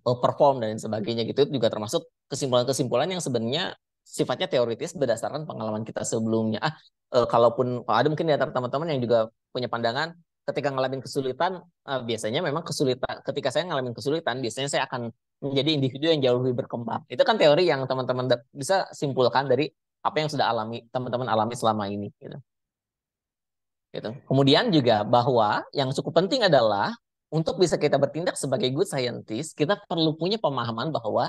perform dan sebagainya gitu. Itu juga termasuk kesimpulan-kesimpulan yang sebenarnya sifatnya teoritis berdasarkan pengalaman kita sebelumnya. Kalaupun ada mungkin di antara teman-teman yang juga punya pandangan ketika ngalamin kesulitan, biasanya memang kesulitan ketika saya ngalamin kesulitan biasanya saya akan menjadi individu yang jauh lebih berkembang. Itu kan teori yang teman-teman bisa simpulkan dari apa yang sudah teman-teman alami selama ini gitu. Gitu. Kemudian juga bahwa yang cukup penting adalah untuk bisa kita bertindak sebagai good scientist, kita perlu punya pemahaman bahwa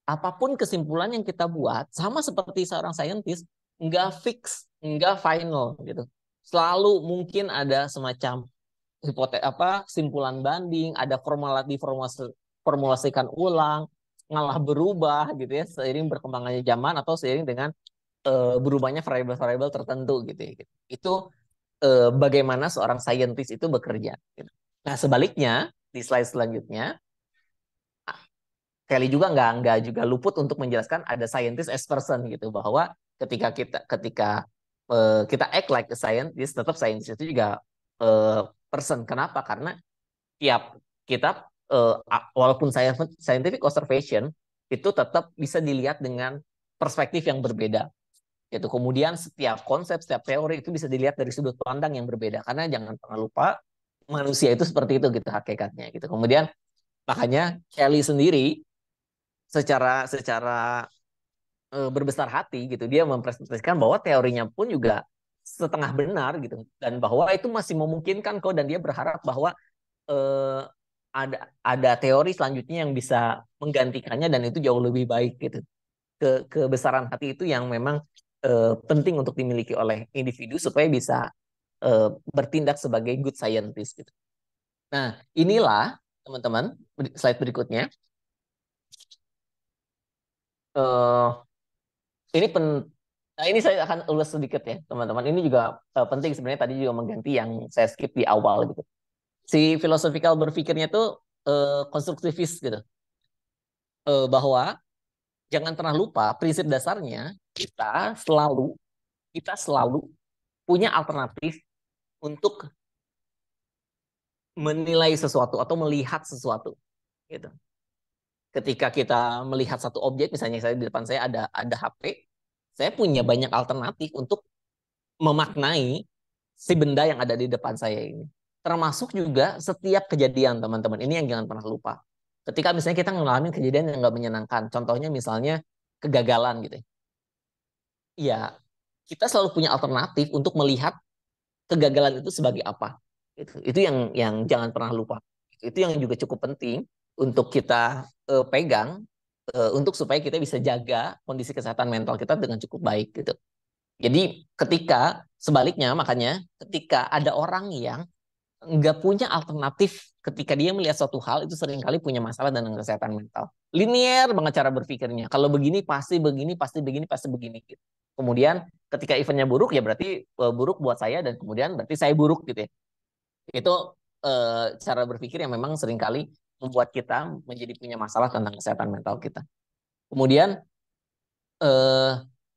apapun kesimpulan yang kita buat, sama seperti seorang scientist, nggak fix, nggak final gitu. Selalu mungkin ada semacam kesimpulan banding, ada formulasikan ulang, ngalah berubah gitu ya, seiring berkembangannya zaman atau seiring dengan berubahnya variabel-variabel tertentu gitu ya. Itu bagaimana seorang saintis itu bekerja. Gitu. Nah sebaliknya di slide selanjutnya, Kelly juga nggak juga luput untuk menjelaskan ada scientist as person gitu bahwa ketika kita act like a scientist, tetap scientist itu juga person. Kenapa? Karena tiap kita walaupun scientific observation itu tetap bisa dilihat dengan perspektif yang berbeda. Gitu. Kemudian setiap konsep, setiap teori itu bisa dilihat dari sudut pandang yang berbeda. Karena jangan pernah lupa manusia itu seperti itu gitu hakikatnya. Gitu. Kemudian makanya Kelly sendiri secara secara berbesar hati gitu dia mempresentasikan bahwa teorinya pun juga setengah benar gitu dan bahwa itu masih memungkinkan kok dan dia berharap bahwa eh, ada teori selanjutnya yang bisa menggantikannya dan itu jauh lebih baik gitu. Kebesaran hati itu yang memang penting untuk dimiliki oleh individu supaya bisa bertindak sebagai good scientist gitu. Nah, inilah teman-teman slide berikutnya. Uh, ini Nah, ini saya akan ulas sedikit ya, teman-teman. Ini juga penting sebenarnya tadi juga mengganti yang saya skip di awal gitu. Si philosophical berpikirnya tuh konstruktivis gitu. Bahwa jangan pernah lupa prinsip dasarnya kita selalu punya alternatif untuk menilai sesuatu atau melihat sesuatu gitu. Ketika kita melihat satu objek, misalnya saya di depan saya ada HP, saya punya banyak alternatif untuk memaknai si benda yang ada di depan saya ini. Termasuk juga setiap kejadian, teman-teman. Ini yang jangan pernah lupa. Ketika misalnya kita ngalamin kejadian yang nggak menyenangkan, contohnya misalnya kegagalan gitu. Ya, kita selalu punya alternatif untuk melihat kegagalan itu sebagai apa. Itu yang jangan pernah lupa. Itu yang juga cukup penting untuk kita pegang untuk supaya kita bisa jaga kondisi kesehatan mental kita dengan cukup baik gitu. Jadi ketika sebaliknya makanya ketika ada orang yang nggak punya alternatif ketika dia melihat suatu hal itu seringkali punya masalah dengan kesehatan mental. Linear banget cara berpikirnya. Kalau begini pasti begini, pasti begini, pasti begini. Gitu. Kemudian ketika eventnya buruk ya berarti buruk buat saya dan kemudian berarti saya buruk gitu ya. Itu cara berpikir yang memang seringkali membuat kita menjadi punya masalah tentang kesehatan mental kita. Kemudian eh,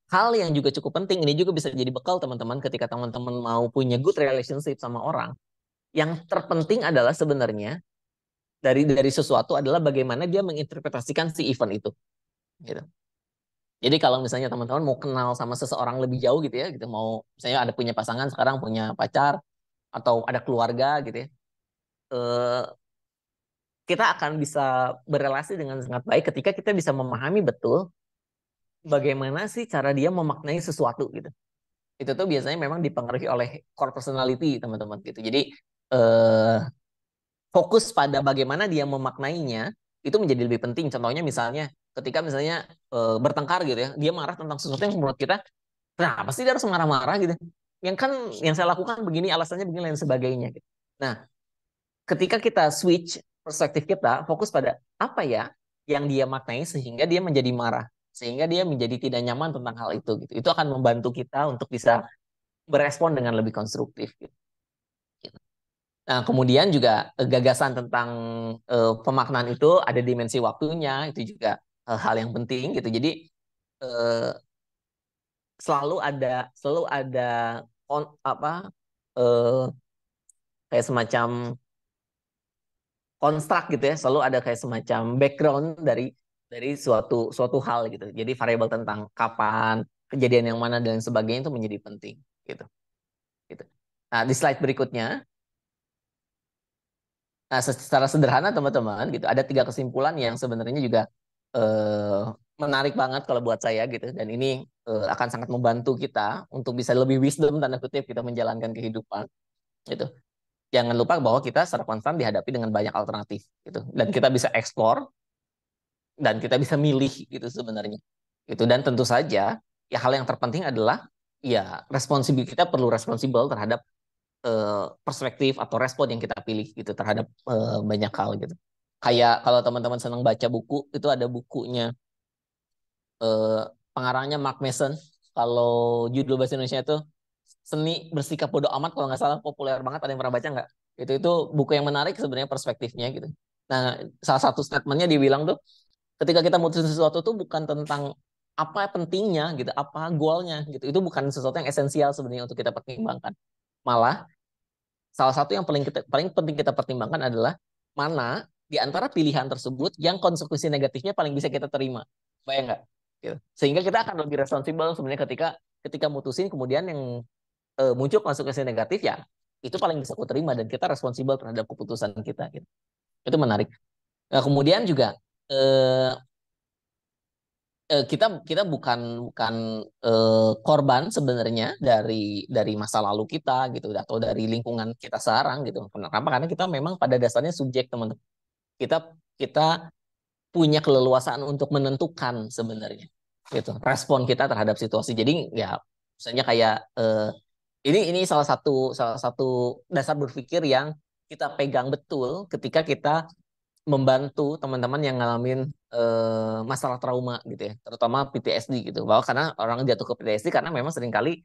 hal yang juga cukup penting, ini juga bisa jadi bekal teman-teman ketika teman-teman mau punya good relationship sama orang. Yang terpenting adalah sebenarnya dari sesuatu adalah bagaimana dia menginterpretasikan si event itu. Gitu. Jadi kalau misalnya teman-teman mau kenal sama seseorang lebih jauh gitu ya, gitu mau misalnya ada punya pasangan sekarang punya pacar atau ada keluarga gitu ya, eh, kita akan bisa berelasi dengan sangat baik ketika kita bisa memahami betul bagaimana sih cara dia memaknai sesuatu gitu. Itu tuh biasanya memang dipengaruhi oleh core personality teman-teman gitu. Jadi eh, fokus pada bagaimana dia memaknainya itu menjadi lebih penting. Contohnya misalnya ketika misalnya bertengkar gitu ya, dia marah tentang sesuatu yang menurut kita, kenapa sih dia harus marah-marah gitu? Yang kan yang saya lakukan begini, alasannya begini dan sebagainya. Gitu. Nah, ketika kita switch perspektif kita, fokus pada apa ya yang dia maknai sehingga dia menjadi marah, sehingga dia menjadi tidak nyaman tentang hal itu. Gitu. Itu akan membantu kita untuk bisa berespon dengan lebih konstruktif. Gitu. Nah, kemudian juga gagasan tentang pemaknaan itu ada dimensi waktunya, itu juga hal yang penting gitu. Jadi eh, selalu ada apa eh, kayak semacam konstruk gitu ya, selalu ada kayak semacam background dari suatu suatu hal gitu. Jadi variabel tentang kapan, kejadian yang mana dan sebagainya itu menjadi penting gitu. Gitu. Nah, di slide berikutnya, nah secara sederhana teman-teman gitu, ada 3 kesimpulan yang sebenarnya juga eh, menarik banget kalau buat saya gitu. Dan ini akan sangat membantu kita untuk bisa lebih wisdom tanda kutip kita menjalankan kehidupan gitu. Jangan lupa bahwa kita secara konstan dihadapi dengan banyak alternatif gitu. Dan kita bisa explore dan kita bisa milih gitu sebenarnya. Itu dan tentu saja ya hal yang terpenting adalah ya responsibil kita perlu responsibel terhadap perspektif atau respon yang kita pilih gitu terhadap banyak hal gitu. Kayak kalau teman-teman senang baca buku itu ada bukunya eh, pengarangnya Mark Mason. Kalau judul bahasa Indonesia itu Seni Bersikap Bodoh Amat kalau nggak salah populer banget. Ada yang pernah baca nggak? Itu buku yang menarik sebenarnya perspektifnya gitu. Nah, salah satu statementnya dibilang tuh ketika kita mutusin sesuatu tuh bukan tentang apa pentingnya gitu, apa goalnya gitu. Itu bukan sesuatu yang esensial sebenarnya untuk kita pertimbangkan. Malah salah satu yang paling penting kita pertimbangkan adalah mana di antara pilihan tersebut yang konsekuensi negatifnya paling bisa kita terima. Bayang nggak? Gitu. Sehingga kita akan lebih responsibel sebenarnya ketika ketika mutusin kemudian yang muncul konsekuensi negatif ya itu paling bisa aku terima dan kita responsibel terhadap keputusan kita. Gitu. Itu menarik. Nah, kemudian juga eh, kita kita bukan korban sebenarnya dari masa lalu kita gitu atau dari lingkungan kita sekarang gitu. Kenapa? Karena kita memang pada dasarnya subjek teman-teman. Kita kita punya keleluasaan untuk menentukan sebenarnya gitu respon kita terhadap situasi. Jadi ya misalnya kayak ini salah satu dasar berpikir yang kita pegang betul ketika kita membantu teman-teman yang ngalamin masalah trauma gitu ya, terutama PTSD gitu. Bahwa karena orang jatuh ke PTSD karena memang seringkali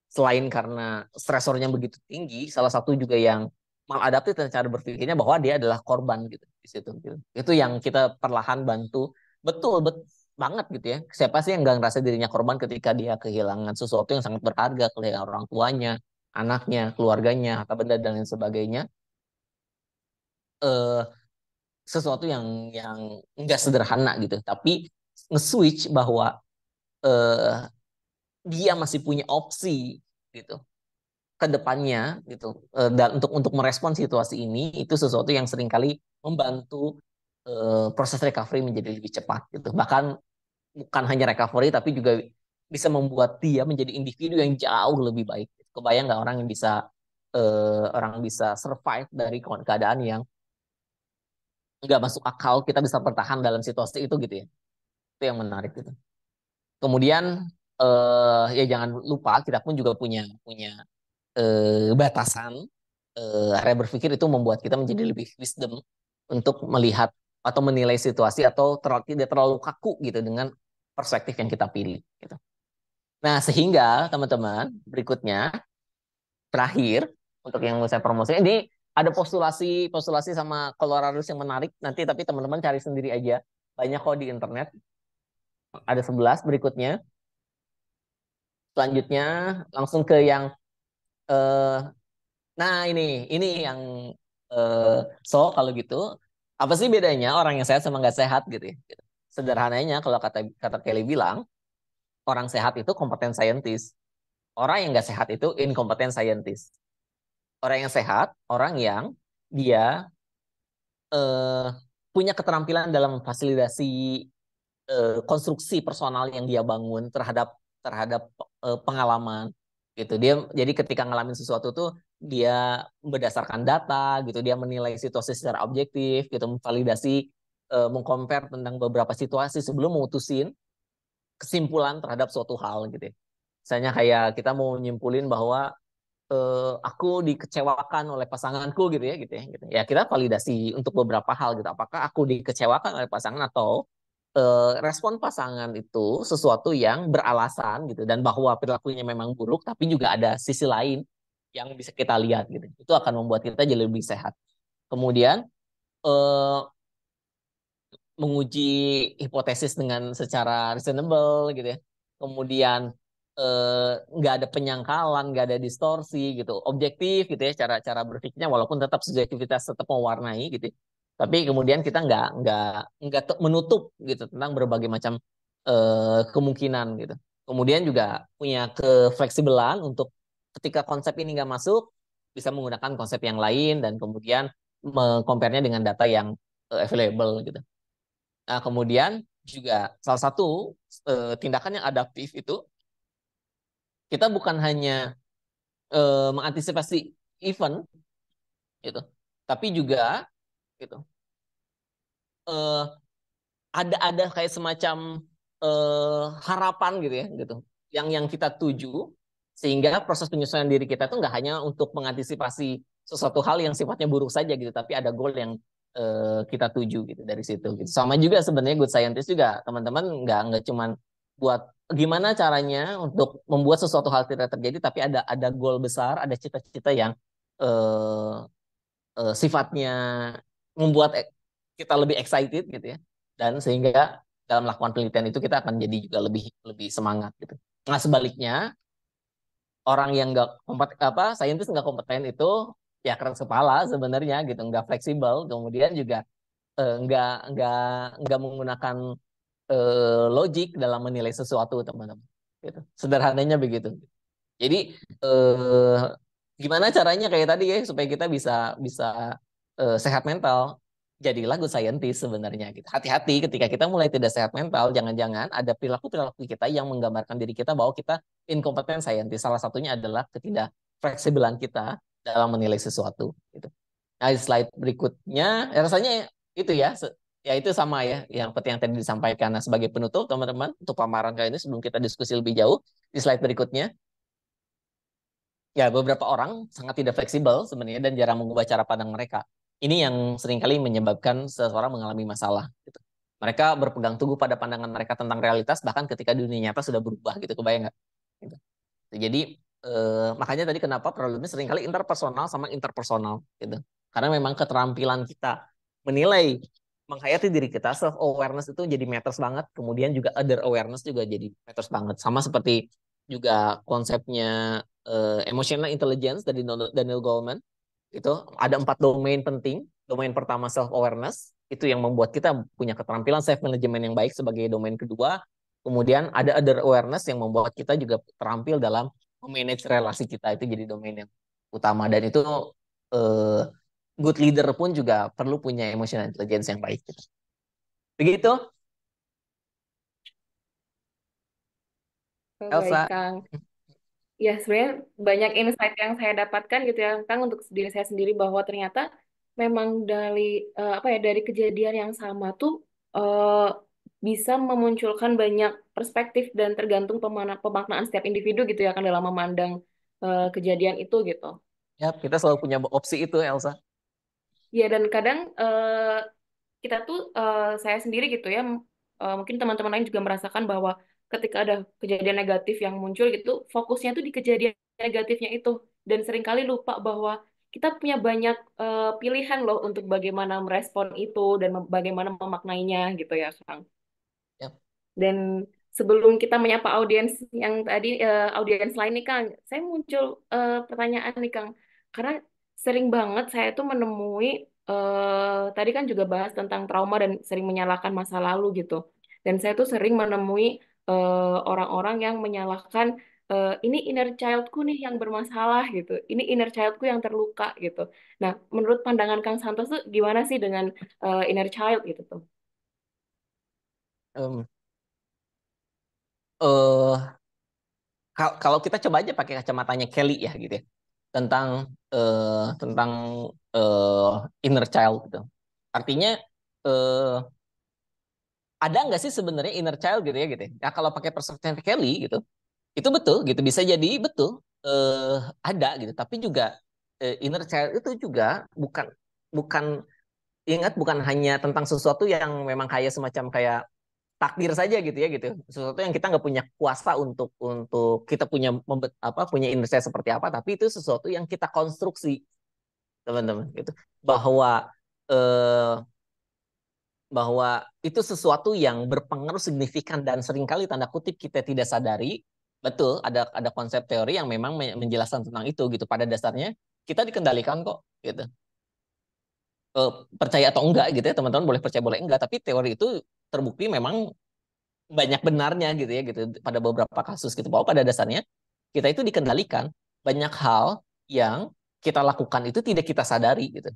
selain karena stresornya begitu tinggi, salah satu juga yang maladaptif dan cara berpikirnya bahwa dia adalah korban gitu di situ. Gitu. Itu yang kita perlahan bantu betul banget gitu ya. Siapa sih yang nggak ngerasa dirinya korban ketika dia kehilangan sesuatu yang sangat berharga, kehilangan orang tuanya, anaknya, keluarganya, atau benda dan lain sebagainya. Eh, sesuatu yang enggak sederhana gitu tapi nge-switch bahwa eh, dia masih punya opsi gitu ke depannya gitu dan untuk merespon situasi ini itu sesuatu yang seringkali membantu proses recovery menjadi lebih cepat gitu bahkan bukan hanya recovery tapi juga bisa membuat dia menjadi individu yang jauh lebih baik kebayang nggak orang bisa survive dari keadaan yang nggak masuk akal kita bisa bertahan dalam situasi itu gitu ya itu yang menarik gitu kemudian ya jangan lupa kita pun juga punya punya batasan area berpikir itu membuat kita menjadi lebih wisdom untuk melihat atau menilai situasi atau tidak terlalu kaku gitu dengan perspektif yang kita pilih gitu. Nah sehingga teman-teman berikutnya terakhir untuk yang saya promosikan ini ada postulasi sama Colorado yang menarik nanti, tapi teman-teman cari sendiri aja. Banyak kok di internet. Ada 11 berikutnya. Selanjutnya langsung ke yang eh nah ini yang eh kalau gitu apa sih bedanya orang yang sehat sama nggak sehat gitu ya. Sederhananya kalau kata kata Kelly bilang, orang sehat itu kompeten saintis. Orang yang nggak sehat itu inkompeten saintis. Orang yang sehat, orang yang dia eh, punya keterampilan dalam fasilitasi konstruksi personal yang dia bangun terhadap terhadap pengalaman gitu. Dia jadi ketika ngalamin sesuatu tuh dia berdasarkan data gitu, dia menilai situasi secara objektif gitu, memvalidasi, mengcompare tentang beberapa situasi sebelum memutusin kesimpulan terhadap suatu hal gitu ya. Misalnya kayak kita mau nyimpulin bahwa aku dikecewakan oleh pasanganku gitu ya gitu. Ya kita validasi untuk beberapa hal gitu. Apakah aku dikecewakan oleh pasangan atau respon pasangan itu sesuatu yang beralasan gitu dan bahwa perilakunya memang buruk tapi juga ada sisi lain yang bisa kita lihat gitu. Itu akan membuat kita jadi lebih sehat. Kemudian eh, menguji hipotesis dengan secara reasonable gitu ya. Kemudian nggak ada penyangkalan, nggak ada distorsi gitu, objektif gitu ya cara berpikirnya walaupun tetap subjektivitas tetap mewarnai gitu. Ya. Tapi kemudian kita nggak menutup gitu tentang berbagai macam kemungkinan gitu. Kemudian juga punya kefleksibelan untuk ketika konsep ini nggak masuk bisa menggunakan konsep yang lain dan kemudian mengkomparnya dengan data yang available gitu. Nah, kemudian juga salah satu tindakan yang adaptif itu kita bukan hanya mengantisipasi event gitu, tapi juga gitu eh, ada kayak semacam harapan gitu ya gitu yang kita tuju sehingga proses penyesuaian diri kita itu nggak hanya untuk mengantisipasi sesuatu hal yang sifatnya buruk saja gitu, tapi ada goal yang kita tuju gitu dari situ gitu. Sama juga sebenarnya good scientist juga teman-teman nggak cuman buat gimana caranya untuk membuat sesuatu hal tidak terjadi, tapi ada goal besar, ada cita-cita yang eh, sifatnya membuat kita lebih excited gitu ya, dan sehingga dalam melakukan penelitian itu kita akan jadi juga lebih lebih semangat gitu. Nah sebaliknya orang yang nggak kompeten apa saintis nggak kompeten itu ya keras kepala sebenarnya gitu, nggak fleksibel, kemudian juga nggak nggak menggunakan logik dalam menilai sesuatu teman-teman. Gitu. Sederhananya begitu. Jadi eh, gimana caranya kayak tadi ya supaya kita bisa bisa sehat mental? Jadilah good scientist sebenarnya gitu. Hati-hati ketika kita mulai tidak sehat mental, jangan-jangan ada perilaku-perilaku kita yang menggambarkan diri kita bahwa kita inkompeten scientist. Salah satunya adalah ketidakfleksibelan kita dalam menilai sesuatu gitu. Nah, di slide berikutnya ya rasanya itu ya ya itu sama ya yang seperti yang tadi disampaikan. Nah, sebagai penutup teman-teman untuk paparan kali ini sebelum kita diskusi lebih jauh di slide berikutnya ya beberapa orang sangat tidak fleksibel sebenarnya dan jarang mengubah cara pandang mereka. Ini yang seringkali menyebabkan seseorang mengalami masalah. Gitu. Mereka berpegang teguh pada pandangan mereka tentang realitas bahkan ketika dunia nyata sudah berubah gitu, kebayang nggak? Gitu. Jadi makanya tadi kenapa problemnya seringkali interpersonal sama interpersonal gitu. Karena memang keterampilan kita menilai, menghayati diri kita, self awareness itu jadi matters banget. Kemudian juga other awareness juga jadi matters banget. Sama seperti juga konsepnya emotional intelligence dari Daniel Goleman itu ada 4 domain penting. Domain pertama self awareness itu yang membuat kita punya keterampilan self management yang baik sebagai domain kedua. Kemudian ada other awareness yang membuat kita juga terampil dalam memanage relasi kita, itu jadi domain yang utama dan itu eh, good leader pun juga perlu punya emotional intelligence yang baik gitu. Begitu Oh, baik, Elsa. Kang. Ya, sebenarnya banyak insight yang saya dapatkan gitu ya, Kang, untuk diri saya sendiri bahwa ternyata memang dari apa ya dari kejadian yang sama tuh eh, bisa memunculkan banyak perspektif dan tergantung pemaknaan setiap individu gitu ya kan dalam memandang kejadian itu gitu. Ya, kita selalu punya opsi itu Elsa. Ya, dan kadang kita tuh saya sendiri gitu ya mungkin teman-teman lain juga merasakan bahwa ketika ada kejadian negatif yang muncul gitu fokusnya tuh di kejadian negatifnya itu dan seringkali lupa bahwa kita punya banyak pilihan loh untuk bagaimana merespon itu dan bagaimana memaknainya gitu ya, Kang. Ya. Dan sebelum kita menyapa audiens yang tadi, audiens lain nih Kang, saya muncul pertanyaan nih Kang, karena sering banget saya tuh menemui, tadi kan juga bahas tentang trauma dan sering menyalahkan masa lalu gitu. Dan saya tuh sering menemui orang-orang yang menyalahkan, ini inner childku nih yang bermasalah gitu, ini inner childku yang terluka gitu. Nah, menurut pandangan Kang Santos tuh gimana sih dengan inner child gitu tuh? Em, eh kalau kita coba aja pakai kacamatanya Kelly ya gitu ya, tentang tentang inner child gitu. Artinya eh, ada nggak sih sebenarnya inner child gitu ya gitu ya. Nah, kalau pakai perspektif Kelly gitu, itu betul gitu, bisa jadi betul ada gitu. Tapi juga inner child itu juga bukan bukan ingat, bukan hanya tentang sesuatu yang memang kayak semacam kayak takdir saja gitu ya gitu. Sesuatu yang kita nggak punya kuasa untuk kita punya punya inner child seperti apa, tapi itu sesuatu yang kita konstruksi, teman-teman gitu. Bahwa eh, bahwa itu sesuatu yang berpengaruh signifikan dan seringkali tanda kutip kita tidak sadari. Betul, ada konsep teori yang memang menjelaskan tentang itu gitu. Pada dasarnya kita dikendalikan kok gitu. Percaya atau enggak gitu ya, teman-teman boleh percaya boleh enggak, tapi teori itu terbukti memang banyak benarnya gitu ya gitu pada beberapa kasus gitu, bahwa pada dasarnya kita itu dikendalikan. Banyak hal yang kita lakukan itu tidak kita sadari gitu.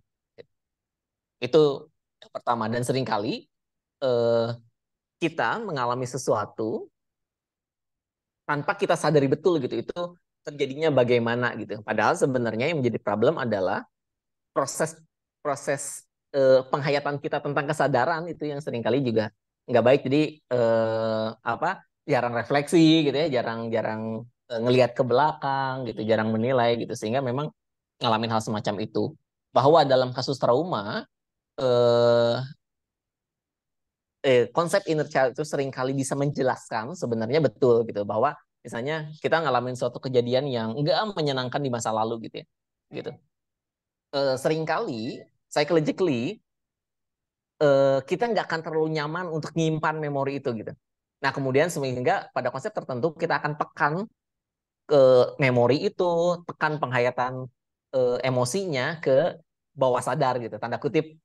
Itu yang pertama, dan seringkali eh, kita mengalami sesuatu tanpa kita sadari betul gitu itu terjadinya bagaimana gitu. Padahal sebenarnya yang menjadi problem adalah proses proses penghayatan kita tentang kesadaran itu yang seringkali juga nggak baik. Jadi jarang refleksi gitu ya, jarang-jarang ngelihat ke belakang gitu, jarang menilai gitu, sehingga memang ngalamin hal semacam itu. Bahwa dalam kasus trauma eh, konsep inner child itu seringkali bisa menjelaskan sebenarnya betul gitu, bahwa misalnya kita ngalamin suatu kejadian yang enggak menyenangkan di masa lalu gitu ya gitu. Seringkali psychologically kita nggak akan terlalu nyaman untuk nyimpan memori itu gitu. Nah kemudian sehingga pada konsep tertentu kita akan tekan ke memori itu, tekan penghayatan emosinya ke bawah sadar gitu, tanda kutip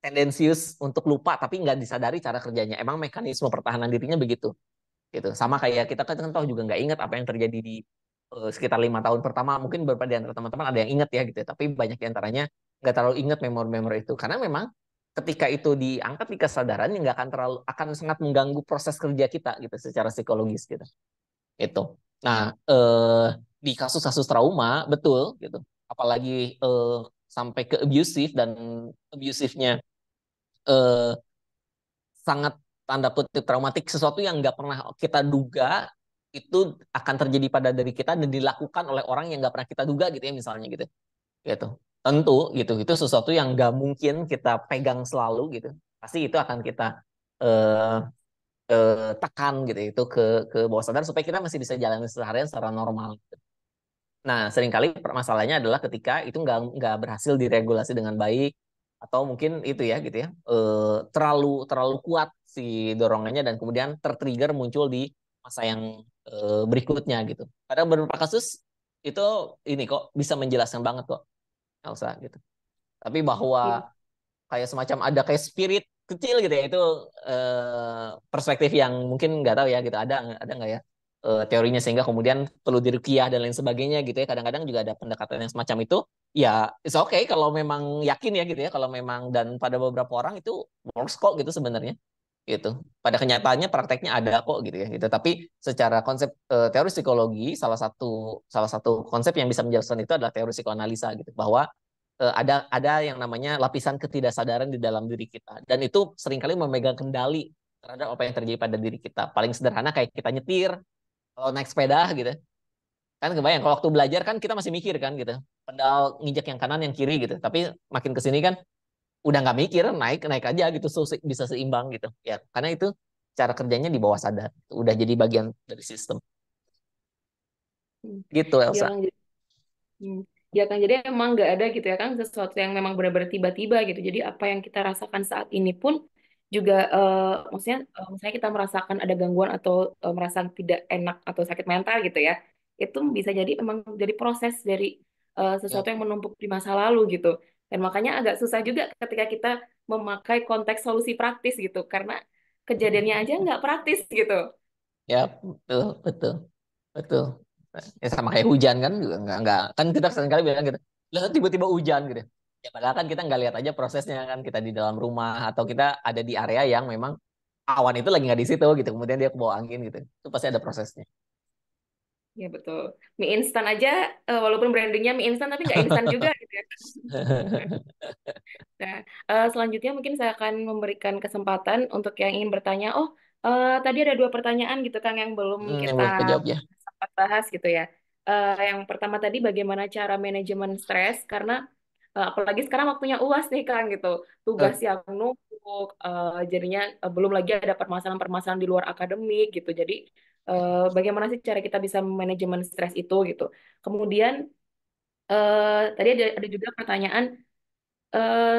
tendensius untuk lupa tapi nggak disadari cara kerjanya. Emang mekanisme pertahanan dirinya begitu gitu. Sama kayak kita kan tahu juga nggak ingat apa yang terjadi di sekitar 5 tahun pertama. Mungkin beberapa di antara teman-teman ada yang ingat ya gitu, tapi banyak di antaranya nggak terlalu ingat memori-memori itu, karena memang ketika itu diangkat di kesadaran nggak akan terlalu, akan sangat mengganggu proses kerja kita gitu secara psikologis gitu. Itu. Nah, di kasus-kasus trauma betul gitu. Apalagi sampai ke abusive, dan abusifnya eh, sangat tanda kutip traumatik, sesuatu yang nggak pernah kita duga itu akan terjadi pada diri kita dan dilakukan oleh orang yang nggak pernah kita duga gitu ya, misalnya gitu gitu. Tentu gitu, itu sesuatu yang nggak mungkin kita pegang selalu gitu, pasti itu akan kita eh, tekan gitu itu ke bawah sadar supaya kita masih bisa jalan seharian secara normal gitu. Nah, seringkali permasalahannya adalah ketika itu nggak berhasil diregulasi dengan baik, atau mungkin itu ya gitu ya, terlalu terlalu kuat si dorongannya dan kemudian tertrigger muncul di masa yang berikutnya gitu. Pada beberapa kasus itu ini kok bisa menjelaskan banget kok, Elsa gitu. Tapi bahwa kayak semacam ada kayak spirit kecil gitu ya, itu perspektif yang mungkin nggak tahu ya gitu, ada nggak ya teorinya sehingga kemudian perlu diruqyah dan lain sebagainya gitu ya. Kadang-kadang juga ada pendekatan yang semacam itu. Ya it's okay kalau memang yakin ya gitu ya, kalau memang, dan pada beberapa orang itu works kok gitu sebenarnya gitu. Pada kenyataannya prakteknya ada kok gitu ya gitu. Tapi secara konsep teori psikologi, salah satu konsep yang bisa menjelaskan itu adalah teori psikoanalisa gitu, bahwa ada yang namanya lapisan ketidaksadaran di dalam diri kita, dan itu seringkali memegang kendali terhadap apa yang terjadi pada diri kita. Paling sederhana kayak kita nyetir, kalau naik sepeda gitu kan, kebayang kalau waktu belajar kan kita masih mikir kan gitu, pedal nginjek yang kanan yang kiri gitu, tapi makin kesini kan udah nggak mikir, naik naik aja gitu, so bisa seimbang gitu ya, karena itu cara kerjanya di bawah sadar, udah jadi bagian dari sistem Hmm. gitu Iya, Elsa. Kang. Hmm. Ya kan, jadi emang nggak ada gitu ya kan sesuatu yang memang benar-benar tiba-tiba gitu. Jadi apa yang kita rasakan saat ini pun juga maksudnya misalnya kita merasakan ada gangguan atau merasa tidak enak atau sakit mental gitu ya, itu bisa jadi emang jadi proses dari Ya. sesuatu yang menumpuk di masa lalu gitu. Dan makanya agak susah juga ketika kita memakai konteks solusi praktis gitu, karena kejadiannya aja nggak praktis gitu. Ya, betul, betul, betul. Ya sama kayak hujan kan juga nggak kan kita seringkali bilang gitu. Lah tiba-tiba hujan gitu. Ya padahal kan kita nggak lihat aja prosesnya kan kita di dalam rumah atau kita ada di area yang memang awan itu lagi nggak di situ gitu. Kemudian dia ke bawah angin gitu. Itu pasti ada prosesnya. Ya betul. Mie instan aja, walaupun brandingnya mie instan tapi nggak instan juga gitu ya. Nah, selanjutnya mungkin saya akan memberikan kesempatan untuk yang ingin bertanya. Oh, tadi ada dua pertanyaan gitu Kang yang belum Yang kita belum kejawab ya. sempat bahas gitu ya. Yang pertama tadi bagaimana cara manajemen stres karena apalagi sekarang waktunya UAS nih Kang gitu. Tugas Eh, yang numpuk, jadinya belum lagi ada permasalahan-permasalahan di luar akademik gitu. Jadi bagaimana sih cara kita bisa manajemen stres itu gitu. Kemudian tadi ada juga pertanyaan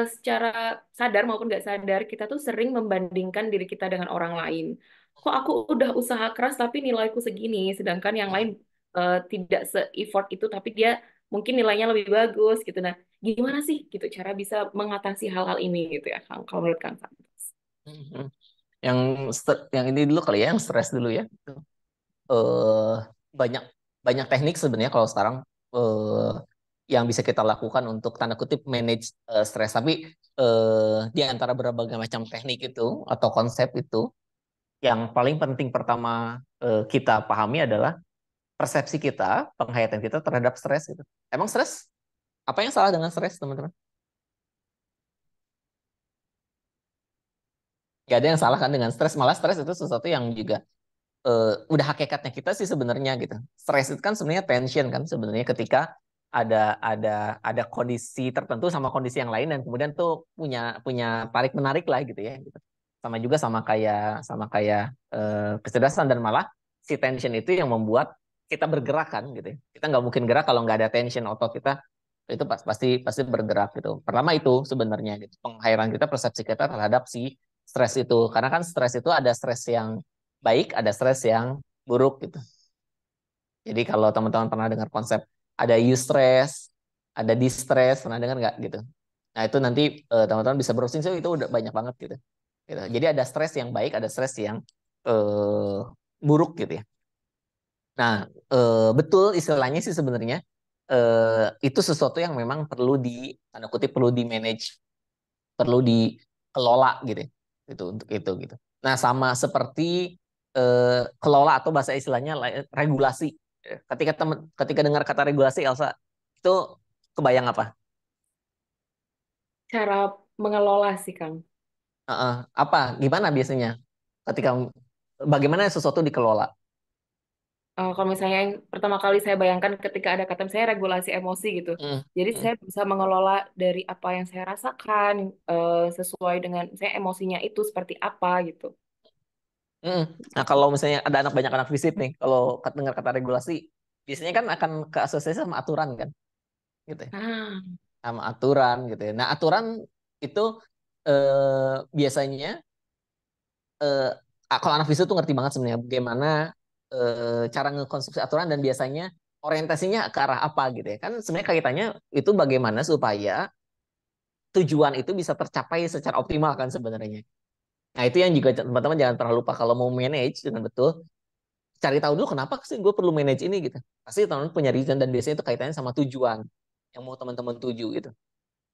secara sadar maupun nggak sadar, kita tuh sering membandingkan diri kita dengan orang lain. Kok aku udah usaha keras tapi nilaiku segini, sedangkan yang lain tidak se-effort itu, tapi dia mungkin nilainya lebih bagus gitu. Nah, gimana sih gitu cara bisa mengatasi hal-hal ini gitu ya, Kang? Kalau menurut Kang Santos. yang yang ini dulu kali ya, yang stres dulu ya. eh banyak banyak teknik sebenarnya kalau sekarang eh yang bisa kita lakukan untuk tanda kutip manage stres. Tapi di antara berbagai macam teknik itu atau konsep itu, yang paling penting pertama kita pahami adalah persepsi kita, penghayatan kita terhadap stres gitu. Emang stres? Apa yang salah dengan stres, teman-teman? Gak ada yang salah kan dengan stres. Malah stres itu sesuatu yang juga udah hakikatnya kita sih sebenarnya gitu. Stres itu kan sebenarnya tension kan sebenarnya ketika ada kondisi tertentu sama kondisi yang lain dan kemudian tuh punya punya tarik menarik lah gitu ya gitu. Sama kayak kecerdasan dan malah si tension itu yang membuat kita bergerak kan gitu ya. Kita nggak mungkin gerak kalau nggak ada tension otot kita itu pasti pasti bergerak gitu. Pertama itu sebenarnya gitu. Penghayatan kita, persepsi kita terhadap si stres itu. Karena kan stres itu ada stres yang baik, ada stres yang buruk gitu. Jadi kalau teman-teman pernah dengar konsep ada eustress, ada distress, pernah dengar nggak gitu? Nah itu nanti teman-teman bisa browsing, so itu udah banyak banget gitu. Gitu. Jadi ada stres yang baik, ada stres yang eh, buruk gitu ya. Nah betul istilahnya sih sebenarnya itu sesuatu yang memang perlu di tanda kutip perlu di manage, perlu dikelola gitu ya. Itu untuk itu gitu. Nah sama seperti kelola atau bahasa istilahnya regulasi. Ketika dengar kata regulasi, Elsa, itu kebayang apa? Cara mengelola sih, Kang. Apa? Gimana biasanya? Ketika bagaimana sesuatu dikelola? Kalau misalnya yang pertama kali saya bayangkan ketika ada kata misalnya regulasi emosi gitu. Hmm, Jadi hmm, saya bisa mengelola dari apa yang saya rasakan sesuai dengan saya emosinya itu seperti apa gitu. hmm. Nah, kalau misalnya ada banyak anak fisik nih, kalau dengar kata regulasi, biasanya kan akan keasosiasi sama aturan kan, gitu ya. Ah, Sama aturan gitu ya. Nah, aturan itu biasanya eh, kalau anak fisik tuh ngerti banget sebenarnya bagaimana cara ngekonstruksi aturan dan biasanya orientasinya ke arah apa gitu ya. Kan sebenarnya kaitannya itu bagaimana supaya tujuan itu bisa tercapai secara optimal kan sebenarnya. Nah, itu yang juga teman-teman jangan terlalu lupa kalau mau manage dengan betul, cari tahu dulu kenapa sih gue perlu manage ini gitu. Pasti teman-teman punya reason dan biasanya itu kaitannya sama tujuan yang mau teman-teman tuju gitu.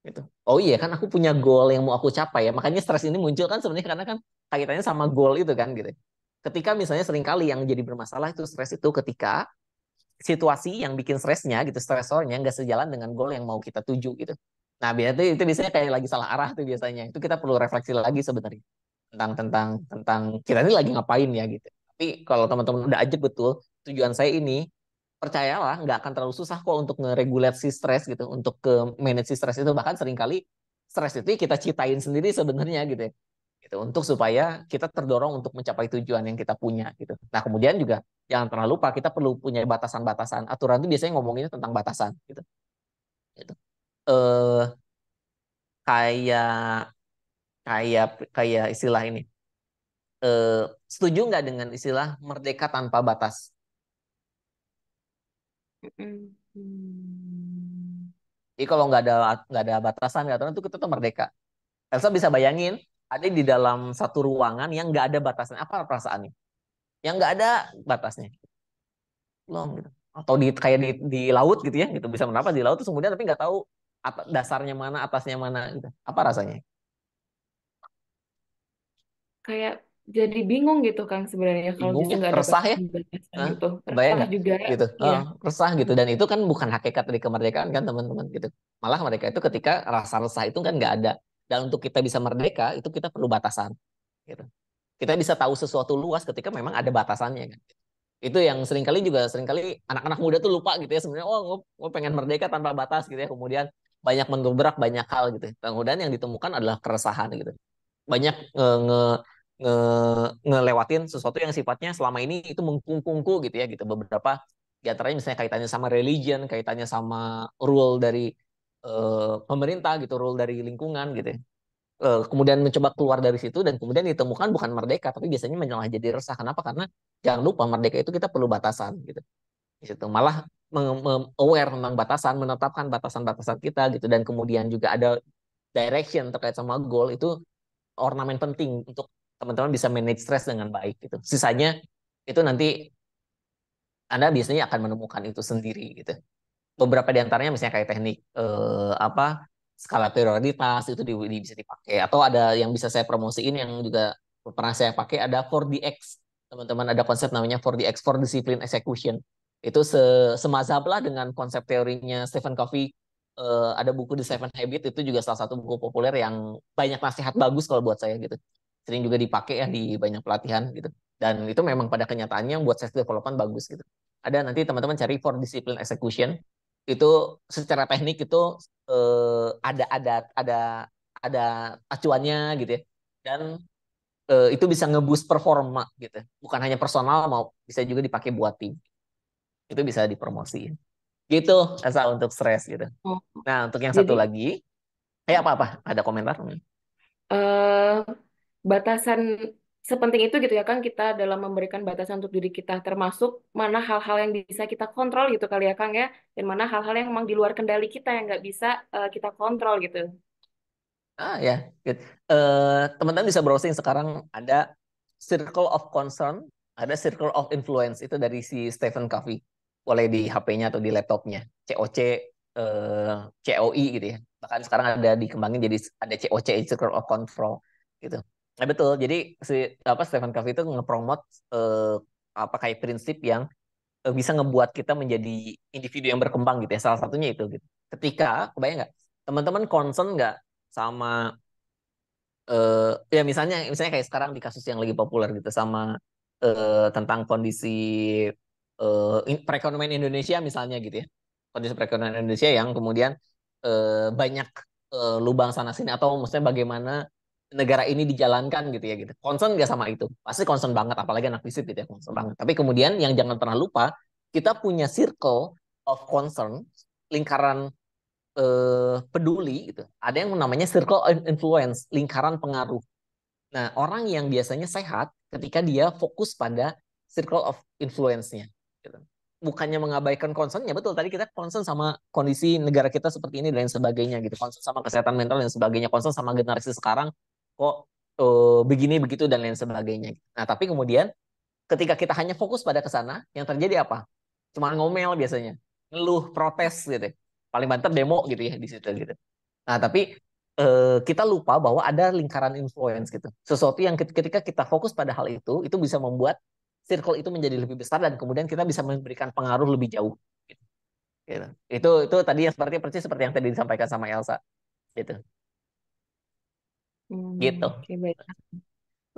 Gitu. Oh iya kan aku punya goal yang mau aku capai ya. Makanya stres ini muncul kan sebenarnya karena kan kaitannya sama goal itu kan gitu. Ketika misalnya seringkali yang jadi bermasalah itu stres itu ketika situasi yang bikin stresnya gitu, stresornya nggak sejalan dengan goal yang mau kita tuju gitu. Nah, biasanya itu biasanya kayak lagi salah arah tuh biasanya. Itu kita perlu refleksi lagi sebenarnya tentang tentang tentang kita ini lagi ngapain ya gitu. Tapi kalau teman-teman udah aja betul tujuan saya ini, percayalah nggak akan terlalu susah kok untuk ngeregulasi stres gitu, untuk ke manage si stres itu bahkan seringkali stres itu kita ciptain sendiri sebenarnya gitu ya. Gitu untuk supaya kita terdorong untuk mencapai tujuan yang kita punya gitu. Nah, kemudian juga jangan pernah lupa kita perlu punya batasan-batasan. Aturan itu biasanya ngomonginnya tentang batasan gitu. gitu. Eh kayak kayak kayak istilah ini. Setuju nggak dengan istilah merdeka tanpa batas? Mm-mm. Hmm. Jadi kalau nggak ada batasan, nggak aturan itu kita tuh merdeka. Elsa bisa bayangin ada di dalam satu ruangan yang nggak ada batasan, apa perasaannya? Yang nggak ada batasnya, long gitu. Atau kayak di laut gitu ya, gitu bisa menapas di laut terus kemudian tapi nggak tahu dasarnya mana, atasnya mana gitu. Apa rasanya? Kayak jadi bingung gitu kan sebenarnya kalau Bingung justru ya, nggak ada resah ya. batasan-batasan Hah? gitu. Kebayang Resah nggak? juga, Gitu. ya. Resah gitu. Dan itu kan bukan hakikat dari kemerdekaan kan teman-teman gitu. Malah mereka itu ketika rasa resah itu kan nggak ada. Dan untuk kita bisa merdeka itu kita perlu batasan. Gitu. Kita bisa tahu sesuatu luas ketika memang ada batasannya kan. Itu yang seringkali anak-anak muda tuh lupa gitu ya sebenarnya. Oh, gue pengen merdeka tanpa batas gitu ya. Kemudian banyak mendobrak banyak hal gitu. Kemudian yang ditemukan adalah keresahan gitu. Banyak ngelewatin sesuatu yang sifatnya selama ini itu mengkungkungku gitu ya gitu. Beberapa di antaranya misalnya kaitannya sama religion, kaitannya sama rule dari pemerintah gitu, rule dari lingkungan gitu ya. Kemudian mencoba keluar dari situ dan kemudian ditemukan bukan merdeka tapi biasanya malah jadi resah. Kenapa? Karena jangan lupa merdeka itu kita perlu batasan gitu. Di situ malah aware tentang batasan, menetapkan batasan-batasan kita gitu dan kemudian juga ada direction terkait sama goal itu ornamen penting untuk teman-teman bisa manage stress dengan baik gitu. Sisanya itu nanti Anda biasanya akan menemukan itu sendiri gitu. Beberapa di antaranya misalnya kayak teknik apa skala prioritas itu bisa dipakai atau ada yang bisa saya promosiin yang juga pernah saya pakai ada 4DX. Teman-teman ada konsep namanya 4DX, for discipline execution. Itu semazhab lah dengan konsep teorinya Stephen Covey. Ada buku The Seven Habits itu juga salah satu buku populer yang banyak nasihat bagus kalau buat saya gitu. Sering juga dipakai ya di banyak pelatihan gitu. Dan itu memang pada kenyataannya buat self development bagus gitu. Ada nanti teman-teman cari for discipline execution itu secara teknik itu ada acuannya gitu ya dan itu bisa ngeboost performa gitu bukan hanya personal mau bisa juga dipakai buat tim itu bisa dipromosiin gitu asal untuk stres gitu. Oh, Nah untuk yang satu jadi lagi apa ada komentar. eh, batasan sepenting itu gitu ya kan kita dalam memberikan batasan untuk diri kita termasuk mana hal-hal yang bisa kita kontrol gitu kali ya Kang ya dan mana hal-hal yang memang di luar kendali kita yang nggak bisa kita kontrol gitu. Ya good. Teman-teman bisa browsing sekarang ada circle of concern ada circle of influence itu dari si Stephen Covey boleh di HP-nya atau di laptopnya COC COI gitu ya bahkan sekarang ada dikembangin jadi ada COC circle of control gitu. Nah betul jadi si Stephen Covey itu ngepromot apa kayak prinsip yang bisa ngebuat kita menjadi individu yang berkembang gitu ya salah satunya itu gitu ketika kebayang nggak teman-teman concern nggak sama ya misalnya kayak sekarang di kasus yang lagi populer gitu sama tentang kondisi perekonomian Indonesia misalnya gitu ya kondisi perekonomian Indonesia yang kemudian banyak lubang sana sini atau maksudnya bagaimana negara ini dijalankan gitu ya gitu concern nggak sama itu pasti concern banget apalagi anak fisip gitu ya concern banget tapi kemudian yang jangan pernah lupa kita punya circle of concern lingkaran peduli gitu. Ada yang namanya circle of influence, lingkaran pengaruh. Nah, orang yang biasanya sehat ketika dia fokus pada circle of influence-nya. Gitu. Bukannya mengabaikan concern-nya, betul. Tadi kita concern sama kondisi negara kita seperti ini dan lain sebagainya. Gitu. Concern sama kesehatan mental dan sebagainya. Concern sama generasi sekarang, kok begini, begitu, dan lain sebagainya. Nah, tapi kemudian ketika kita hanya fokus pada kesana, yang terjadi apa? Cuma ngomel biasanya. Ngeluh, protes gitu. Paling banter demo gitu ya di situ gitu. Nah, tapi kita lupa bahwa ada lingkaran influence gitu. Sesuatu yang ketika kita fokus pada hal itu bisa membuat circle itu menjadi lebih besar dan kemudian kita bisa memberikan pengaruh lebih jauh. Gitu. Gitu. Itu tadi yang persis seperti yang tadi disampaikan sama Elsa. Gitu. Gitu. Oke, baik.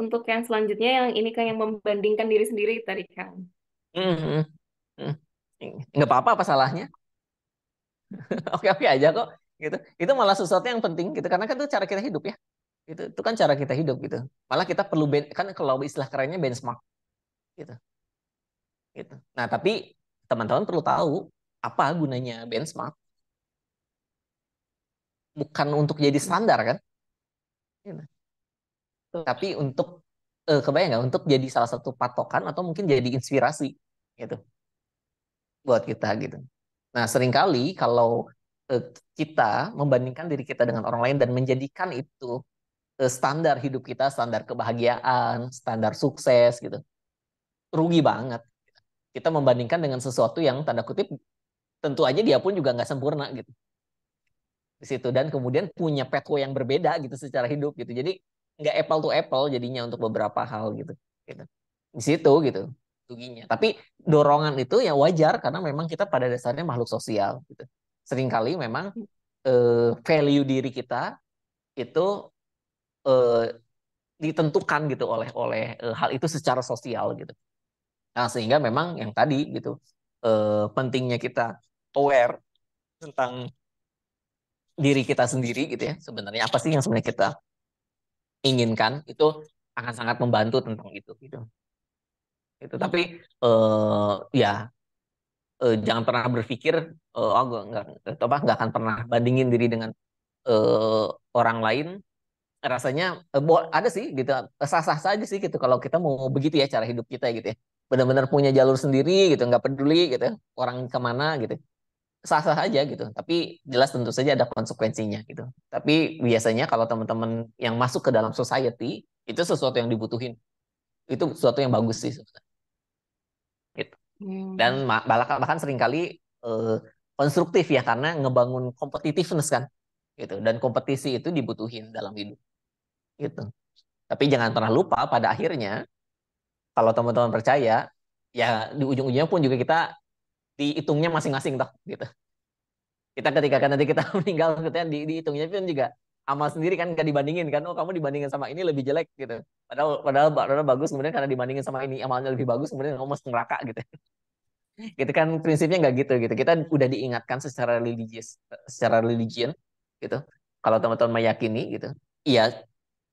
Untuk yang selanjutnya yang ini kan yang membandingkan diri sendiri tadi Kang. Hmm, hmm, hmm. Nggak apa-apa apa salahnya. Oke-oke aja kok. Gitu. Itu malah sesuatu yang penting gitu karena kan itu cara kita hidup ya. Itu kan cara kita hidup gitu. Malah kita perlu kan kalau istilah kerennya benchmark gitu. Gitu. Nah, tapi teman-teman perlu tahu apa gunanya benchmark. bukan untuk jadi standar kan, gitu. Tuh. Tapi untuk kebayang nggak untuk jadi salah satu patokan atau mungkin jadi inspirasi gitu buat kita gitu. Nah, seringkali kalau eh, kita membandingkan diri kita dengan orang lain dan menjadikan itu standar hidup kita, standar kebahagiaan, standar sukses gitu, rugi banget. Kita membandingkan dengan sesuatu yang tanda kutip tentu aja dia pun juga nggak sempurna gitu di situ, dan kemudian punya pathway yang berbeda gitu secara hidup gitu. Jadi nggak apple to apple jadinya untuk beberapa hal gitu. Gitu. Di situ gitu ruginya. Tapi dorongan itu ya wajar karena memang kita pada dasarnya makhluk sosial gitu. Seringkali memang value diri kita itu eh, ditentukan gitu oleh oleh hal itu secara sosial gitu. Nah, sehingga memang yang tadi gitu pentingnya kita aware tentang diri kita sendiri gitu ya. Sebenarnya apa sih yang sebenarnya kita inginkan itu akan sangat membantu tentang itu gitu. Itu tapi ya jangan pernah berpikir oh gue nggak akan pernah bandingin diri dengan eh, orang lain. Rasanya ada sih gitu, sah-sah saja sih gitu kalau kita mau begitu ya cara hidup kita gitu ya, benar-benar punya jalur sendiri gitu, nggak peduli gitu ya, orang kemana gitu, sah-sah aja gitu, tapi jelas tentu saja ada konsekuensinya gitu. Tapi biasanya kalau teman-teman yang masuk ke dalam society itu sesuatu yang dibutuhin, itu sesuatu yang bagus sih sebenarnya gitu. Dan Hmm. bahkan seringkali eh, konstruktif ya karena ngebangun competitiveness kan gitu, dan kompetisi itu dibutuhin dalam hidup gitu. Tapi jangan pernah lupa pada akhirnya kalau teman-teman percaya ya di ujung-ujungnya pun juga kita dihitungnya masing-masing toh gitu. Kita ketika kan nanti kita meninggal kita dihitungnya pun juga amal sendiri kan gak dibandingin kan, oh kamu dibandingin sama ini lebih jelek gitu. Padahal bagus, kemudian karena dibandingin sama ini amalnya lebih bagus kemudian kamu masuk neraka gitu. Gitu kan prinsipnya nggak gitu gitu. Kita udah diingatkan secara religius, secara religion gitu. Kalau teman-teman meyakini gitu, iya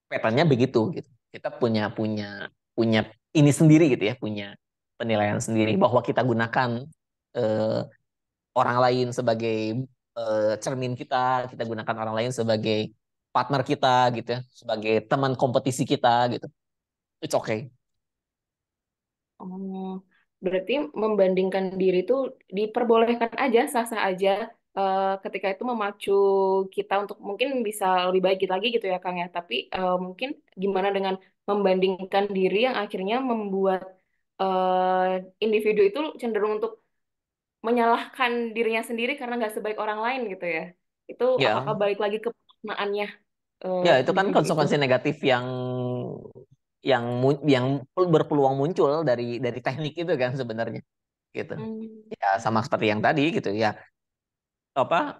petanya begitu gitu. Kita punya punya punya ini sendiri gitu ya, punya penilaian sendiri bahwa kita gunakan eh, orang lain sebagai cermin kita, kita gunakan orang lain sebagai partner kita gitu ya, sebagai teman kompetisi kita gitu. It's okay. Oh, berarti membandingkan diri itu diperbolehkan aja, sah-sah aja, ketika itu memacu kita untuk mungkin bisa lebih baik lagi gitu ya, Kang ya. Tapi mungkin gimana dengan membandingkan diri yang akhirnya membuat individu itu cenderung untuk menyalahkan dirinya sendiri karena nggak sebaik orang lain gitu ya. Itu Ya, apakah balik lagi ke pemaknaannya ya itu kan individu itu? konsekuensi negatif yang berpeluang muncul dari teknik itu kan sebenarnya gitu. Hmm. Ya sama seperti yang tadi gitu ya, apa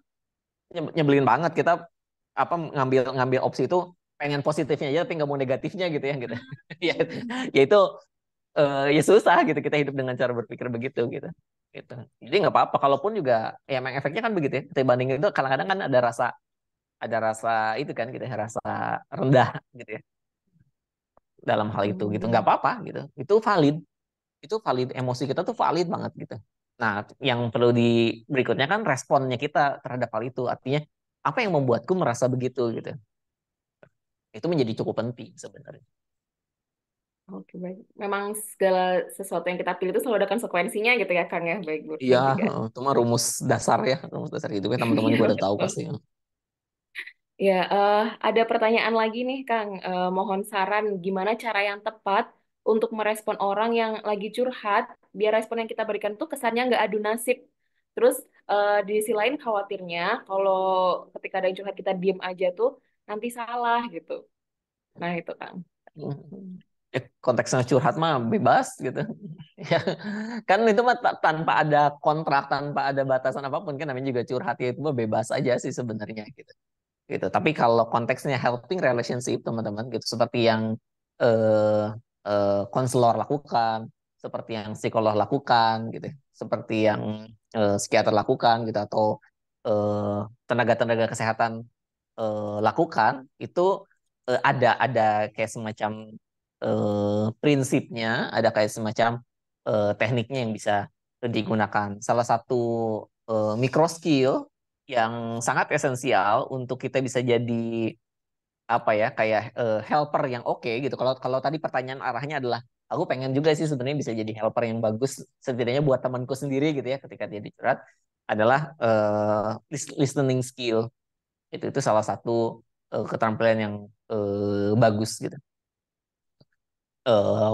nyebelin banget kita apa ngambil ngambil opsi itu pengen positifnya aja tapi nggak mau negatifnya gitu ya gitu. Ya, ya itu ya susah gitu kita hidup dengan cara berpikir begitu gitu. Gitu. Jadi nggak apa-apa kalaupun juga ya emang efeknya kan begitu ya. Kita bandingin itu kadang-kadang kan ada rasa itu kan gitu ya, rasa rendah gitu ya dalam hal itu gitu. Nggak Hmm. apa-apa gitu. Itu valid emosi kita tuh valid banget gitu. Nah, yang perlu di berikutnya kan responnya kita terhadap hal itu. Artinya apa yang membuatku merasa begitu gitu. Itu menjadi cukup penting sebenarnya. Oke, baik. Memang segala sesuatu yang kita pilih itu selalu ada konsekuensinya gitu ya, Kang ya. Baik, Bu. Iya, Baik juga. itu mah rumus dasar ya, rumus dasar hidupnya teman-teman Iya, juga udah tahu betul. pasti. Ya, ada pertanyaan lagi nih, Kang. Mohon saran gimana cara yang tepat untuk merespon orang yang lagi curhat, biar respon yang kita berikan tuh kesannya nggak adu nasib. Terus di sisi lain khawatirnya kalau ketika ada yang curhat kita diem aja tuh nanti salah gitu. Nah itu, Kang. Hmm. Konteksnya curhat mah bebas gitu. Ya, kan itu mah tanpa ada kontrak, tanpa ada batasan apapun kan namanya juga curhat ya itu mah bebas aja sih sebenarnya gitu. Gitu. Tapi kalau konteksnya helping relationship teman-teman gitu seperti yang eh konselor lakukan, seperti yang psikolog lakukan gitu, seperti yang psikiater lakukan gitu atau eh, tenaga-tenaga kesehatan lakukan itu ada kayak semacam prinsipnya, ada kayak semacam tekniknya yang bisa digunakan. Salah satu micro skill yang sangat esensial untuk kita bisa jadi apa ya kayak helper yang oke gitu. Kalau kalau tadi pertanyaan arahnya adalah aku pengen juga sih sebenarnya bisa jadi helper yang bagus setidaknya buat temanku sendiri gitu ya ketika dia curhat adalah listening skill. Itu salah satu keterampilan yang bagus gitu. Eh,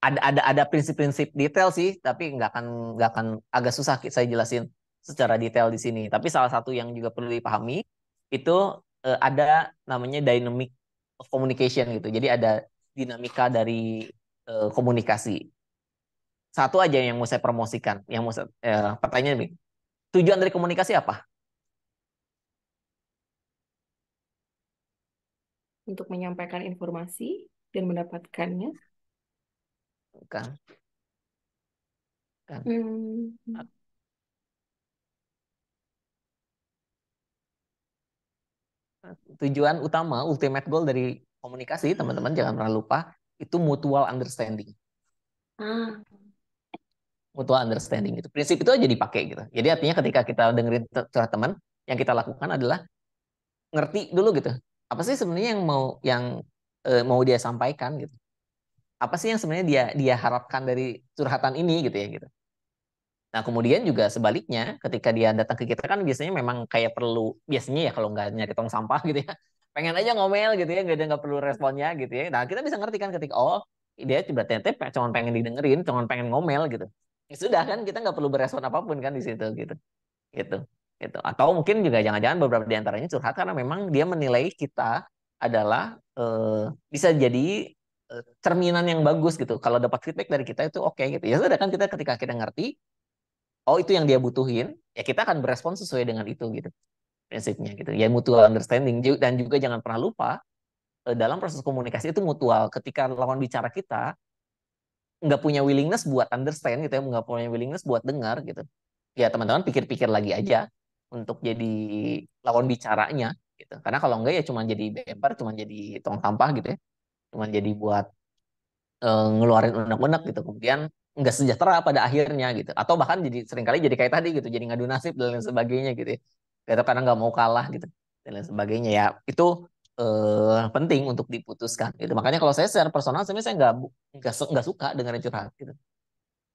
ada prinsip-prinsip detail sih, tapi nggak akan agak susah saya jelasin secara detail di sini. Tapi salah satu yang juga perlu dipahami itu ada namanya dynamic of communication gitu. Jadi ada dinamika dari komunikasi. Satu aja yang mau saya promosikan, yang mau pertanyaan nih, tujuan dari komunikasi apa? Untuk menyampaikan informasi dan mendapatkannya. Kan, kan. Hmm. Tujuan utama, ultimate goal dari komunikasi, teman-teman jangan pernah lupa, itu mutual understanding. Ah, Mutual understanding itu. Prinsip itu aja dipakai gitu. Jadi artinya ketika kita dengerin curhat teman, yang kita lakukan adalah ngerti dulu gitu. Apa sih sebenarnya yang mau dia sampaikan gitu. Apa sih yang sebenarnya dia dia harapkan dari curhatan ini gitu ya gitu. Nah, kemudian juga sebaliknya, ketika dia datang ke kita kan biasanya memang kayak perlu, biasanya ya kalau nggak nyari tong sampah gitu ya, pengen aja ngomel gitu ya, nggak perlu responnya gitu ya. Nah, kita bisa ngerti kan ketika, oh, dia tiba-tiba cuma pengen didengerin, cuma pengen ngomel gitu. Ya sudah kan, kita nggak perlu berespon apapun kan di situ gitu. Gitu. Gitu. Atau mungkin juga jangan-jangan beberapa di antaranya curhat karena memang dia menilai kita adalah bisa jadi cerminan yang bagus gitu. Kalau dapat feedback dari kita itu oke gitu. Ya sudah kan kita ketika kita ngerti oh itu yang dia butuhin, ya kita akan berespon sesuai dengan itu gitu prinsipnya gitu. Ya mutual understanding dan juga jangan pernah lupa dalam proses komunikasi itu mutual. Ketika lawan bicara kita nggak punya willingness buat understand gitu ya, nggak punya willingness buat dengar gitu. Ya teman-teman pikir-pikir lagi aja untuk jadi lawan bicaranya gitu. Karena kalau enggak ya cuma jadi bemper, cuma jadi tong sampah gitu ya. Cuma jadi buat ngeluarin unek-unek gitu kemudian nggak sejahtera pada akhirnya gitu atau bahkan jadi seringkali jadi kayak tadi gitu jadi ngadu nasib dan lain sebagainya gitu ya atau kadang nggak mau kalah gitu dan lain sebagainya ya itu penting untuk diputuskan gitu makanya kalau saya secara personal sebenarnya saya nggak suka dengerin curhat gitu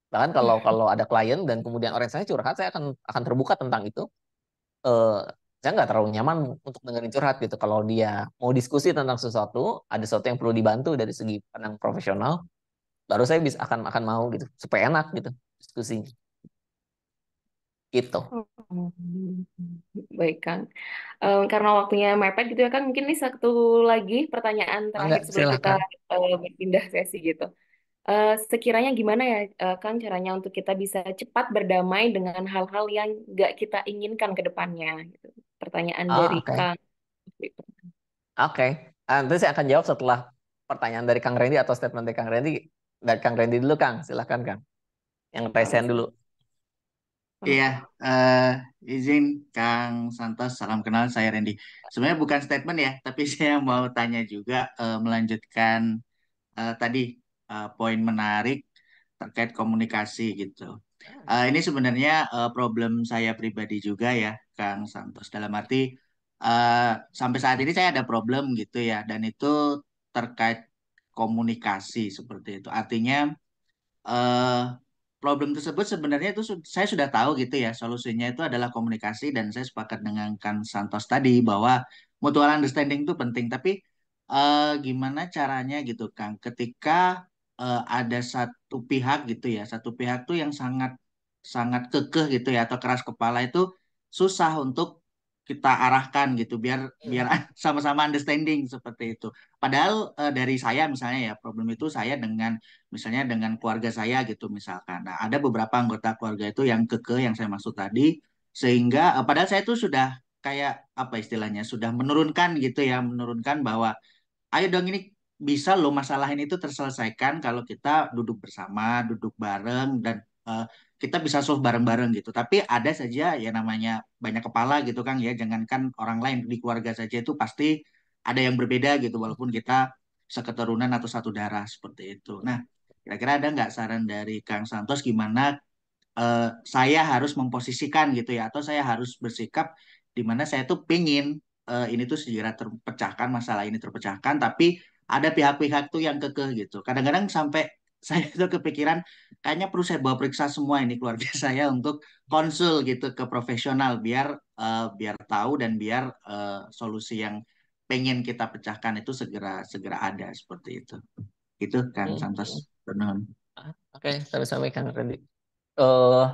bahkan kalau kalau ada klien dan kemudian orang saya curhat saya akan terbuka tentang itu eh, saya nggak terlalu nyaman untuk dengerin curhat gitu kalau dia mau diskusi tentang sesuatu ada sesuatu yang perlu dibantu dari segi pandang profesional baru saya bisa akan mau gitu supaya enak gitu diskusinya gitu. baik Kang. Karena waktunya mepet gitu ya Kang, mungkin ini satu lagi pertanyaan terakhir Enggak, sebelum kita silakan. berpindah sesi gitu. Sekiranya gimana ya Kang caranya untuk kita bisa cepat berdamai dengan hal-hal yang nggak kita inginkan ke depannya gitu. Pertanyaan dari Oke. Kang. Oke. Nanti saya akan jawab setelah pertanyaan dari Kang Randy atau statement dari Kang Randy. Dari Kang Randy dulu Kang, silakan Kang. Yang Boleh present sih. dulu. Iya, eh, izin Kang Santos, salam kenal, saya Randy. Sebenarnya bukan statement ya, tapi saya mau tanya juga, melanjutkan tadi poin menarik terkait komunikasi gitu. Ini sebenarnya problem saya pribadi juga ya, Kang Santos. Dalam arti eh, sampai saat ini saya ada problem gitu ya, dan itu terkait komunikasi seperti itu. Artinya eh problem tersebut sebenarnya itu saya sudah tahu gitu ya solusinya itu adalah komunikasi dan saya sepakat dengan Kang Santos tadi bahwa mutual understanding itu penting tapi gimana caranya gitu Kang ketika ada satu pihak gitu ya satu pihak tuh yang sangat sangat kekeh gitu ya atau keras kepala itu susah untuk kita arahkan gitu biar biar sama-sama understanding seperti itu. Padahal dari saya misalnya ya problem itu saya dengan misalnya dengan keluarga saya gitu misalkan. Nah, ada beberapa anggota keluarga itu yang kekeh yang saya maksud tadi sehingga padahal saya tuh sudah kayak apa istilahnya sudah menurunkan gitu ya, menurunkan bahwa ayo dong ini bisa loh masalah ini tuh terselesaikan kalau kita duduk bersama, duduk bareng dan eh, kita bisa solve bareng-bareng gitu. Tapi ada saja ya namanya banyak kepala gitu Kang ya, jangankan orang lain di keluarga saja itu pasti ada yang berbeda gitu walaupun kita seketurunan atau satu darah seperti itu. Nah, kira-kira ada nggak saran dari Kang Santos gimana saya harus memposisikan gitu ya, atau saya harus bersikap di mana saya tuh pingin ini tuh segera terpecahkan, masalah ini terpecahkan, tapi ada pihak-pihak tuh yang kekeh gitu. Kadang-kadang sampai saya tuh kepikiran kayaknya perlu saya bawa periksa semua ini keluarga saya untuk konsul gitu ke profesional biar biar tahu dan biar solusi yang pengen kita pecahkan itu segera segera ada seperti itu. Itu Kang Santos. Hmm. Benar. Oke, sampai Kang Randy. Eh,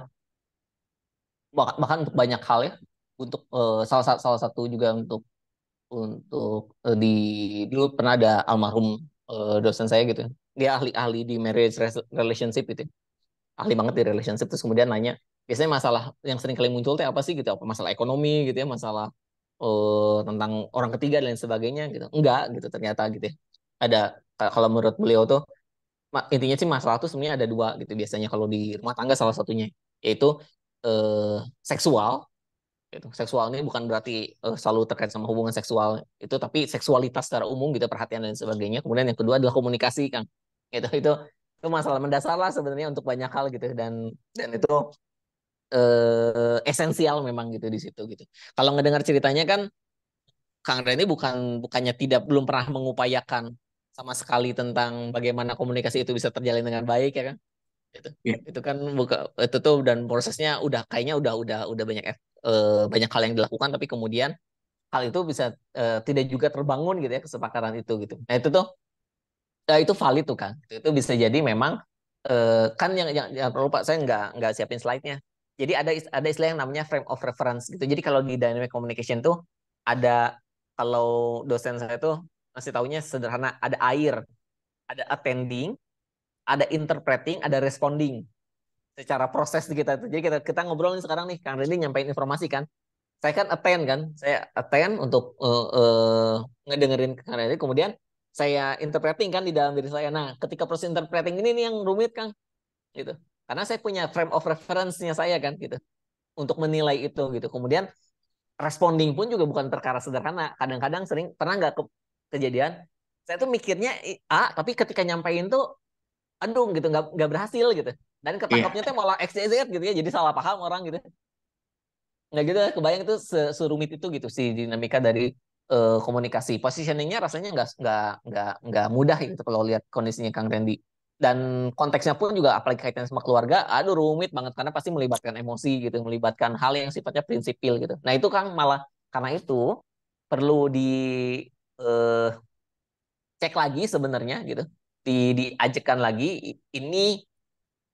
bahkan untuk banyak hal ya, untuk salah satu juga untuk di dulu pernah ada almarhum dosen saya gitu. Dia ahli di marriage relationship gitu. Ahli banget di relationship terus kemudian nanya, biasanya masalah yang sering kali muncul teh apa sih gitu? Apa masalah ekonomi gitu ya, masalah tentang orang ketiga dan lain sebagainya gitu. Enggak gitu ternyata gitu ya. Ada kalau menurut beliau tuh intinya sih masalah tuh sebenarnya ada dua gitu biasanya kalau di rumah tangga salah satunya yaitu seksual gitu. Seksual ini bukan berarti selalu terkait sama hubungan seksual itu, tapi seksualitas secara umum gitu, perhatian dan sebagainya. Kemudian yang kedua adalah komunikasi, Kang. Itu masalah mendasar lah sebenarnya untuk banyak hal gitu, dan itu esensial memang gitu di situ gitu. Kalau ngedengar ceritanya kan Kang Reni bukannya tidak belum pernah mengupayakan sama sekali tentang bagaimana komunikasi itu bisa terjalin dengan baik ya kan? itu Ya, itu kan itu tuh dan prosesnya udah kayaknya udah banyak hal yang dilakukan, tapi kemudian hal itu bisa tidak juga terbangun gitu ya, kesepakatan itu gitu. Nah itu tuh itu valid tuh kan, itu bisa jadi memang kan yang jangan perlu Pak, saya nggak siapin slide-nya. Jadi ada istilah yang namanya frame of reference gitu. Jadi kalau di dynamic communication tuh ada, kalau dosen saya tuh masih taunya sederhana, ada air, ada attending, ada interpreting, ada responding secara proses kita itu. Jadi kita ngobrol nih sekarang nih, Kang Reni nyampein informasi kan. Saya kan attend kan, saya attend untuk ngedengerin Kang Reni, kemudian saya interpreting kan di dalam diri saya. Nah, ketika proses interpreting ini nih yang rumit Kang, gitu. Karena saya punya frame of reference-nya saya kan, gitu, untuk menilai itu gitu. Kemudian responding pun juga bukan perkara sederhana. Kadang-kadang sering pernah nggak kejadian, saya tuh mikirnya A, tapi ketika nyampein tuh aduh gitu nggak berhasil gitu, dan iya, ketangkapnya tuh malah XYZ gitu ya, jadi salah paham orang gitu nggak gitu ya. Kebayang itu serumit itu gitu si dinamika dari komunikasi. Positioningnya rasanya nggak mudah gitu kalau lihat kondisinya Kang Randy, dan konteksnya pun juga apalagi kaitannya sama keluarga, aduh rumit banget karena pasti melibatkan emosi gitu, melibatkan hal yang sifatnya prinsipil gitu. Nah itu Kang malah karena itu perlu eh, cek lagi sebenarnya gitu, diajekan lagi ini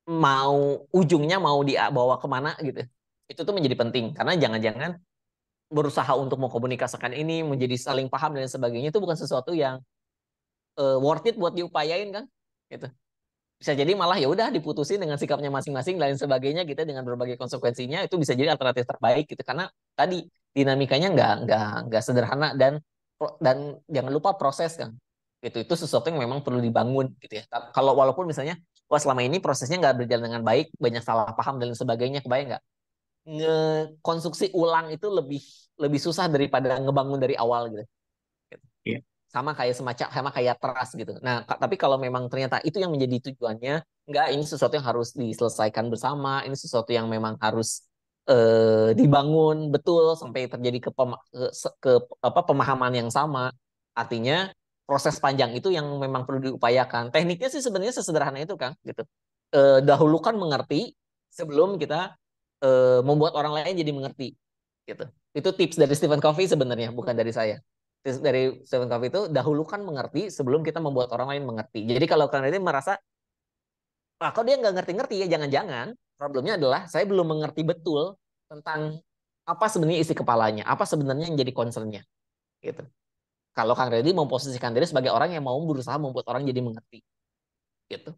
mau ujungnya mau dibawa kemana gitu. Itu tuh menjadi penting karena jangan-jangan berusaha untuk mengkomunikasikan ini menjadi saling paham dan sebagainya itu bukan sesuatu yang worth it buat diupayain kan gitu. Bisa jadi malah ya udah diputusin dengan sikapnya masing-masing dan lain sebagainya gitu, dengan berbagai konsekuensinya itu bisa jadi alternatif terbaik gitu, karena tadi dinamikanya nggak sederhana, dan jangan lupa proses kan, itu sesuatu yang memang perlu dibangun gitu ya. Kalau walaupun misalnya wah selama ini prosesnya nggak berjalan dengan baik, banyak salah paham dan sebagainya, kebayang nggak, ngekonstruksi ulang itu lebih lebih susah daripada ngebangun dari awal gitu. iya, Sama kayak trust gitu. Nah, tapi kalau memang ternyata itu yang menjadi tujuannya, enggak, ini sesuatu yang harus diselesaikan bersama, ini sesuatu yang memang harus dibangun betul sampai terjadi apa pemahaman yang sama. Artinya proses panjang itu yang memang perlu diupayakan. Tekniknya sih sebenarnya sesederhana itu, Kang, gitu. Dahulukan mengerti sebelum kita membuat orang lain jadi mengerti, gitu. Itu tips dari Stephen Covey sebenarnya, bukan dari saya. Tips dari Stephen Covey itu dahulukan mengerti sebelum kita membuat orang lain mengerti. Jadi kalau kalian ini merasa, ah kok dia nggak ngerti-ngerti ya, jangan-jangan problemnya adalah saya belum mengerti betul tentang apa sebenarnya isi kepalanya, apa sebenarnya yang jadi concernnya, gitu. Kalau Kang Reddy memposisikan diri sebagai orang yang mau berusaha membuat orang jadi mengerti, gitu,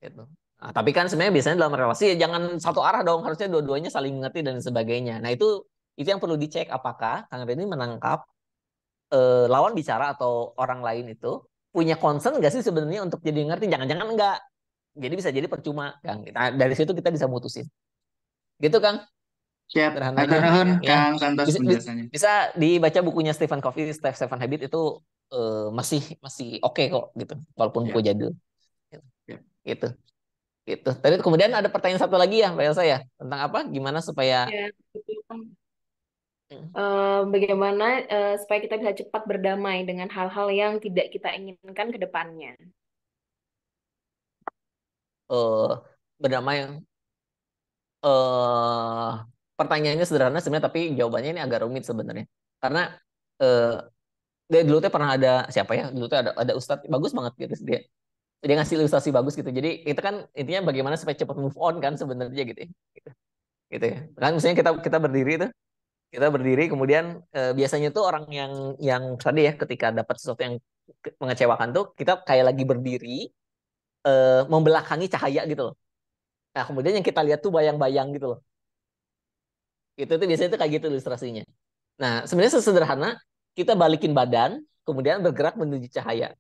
gitu. Nah, tapi kan sebenarnya biasanya dalam relasi ya jangan satu arah dong, harusnya dua-duanya saling mengerti dan sebagainya. Nah itu yang perlu dicek, apakah Kang Reddy menangkap lawan bicara atau orang lain itu punya concern nggak sih sebenarnya untuk jadi ngerti? Jangan-jangan enggak. Jadi bisa jadi percuma, Kang. Dari situ kita bisa mutusin. Gitu, Kang. siap. Sederhananya, Atur nuhun ya. Kang Santos Bisa, penjelasannya. bisa dibaca bukunya Stephen Covey, Seven Habits itu masih masih oke kok gitu, walaupun buku Siap, jadul. siap. Gitu. Gitu. Tadi kemudian ada pertanyaan satu lagi ya, Mbak Elsa ya, tentang apa? Gimana supaya Ya, betul, Kang. Bagaimana supaya kita bisa cepat berdamai dengan hal-hal yang tidak kita inginkan ke depannya. eh berdamai eh pertanyaannya sederhana sebenarnya tapi jawabannya ini agak rumit sebenarnya. Karena eh dia dulu tuh pernah ada siapa ya? Dulu tuh ada ustadz bagus banget gitu dia. Dia ngasih ilustrasi bagus gitu. Jadi itu kan intinya bagaimana supaya cepat move on kan sebenarnya gitu ya. Gitu, gitu ya. Kan misalnya kita berdiri tuh, kita berdiri kemudian biasanya tuh orang yang tadi ya ketika dapat sesuatu yang mengecewakan tuh kita kayak lagi berdiri membelakangi cahaya gitu loh. Nah, kemudian yang kita lihat tuh bayang-bayang gitu loh. Itu tuh biasanya tuh kayak gitu ilustrasinya. Nah, sebenarnya sesederhana kita balikin badan, kemudian bergerak menuju cahaya.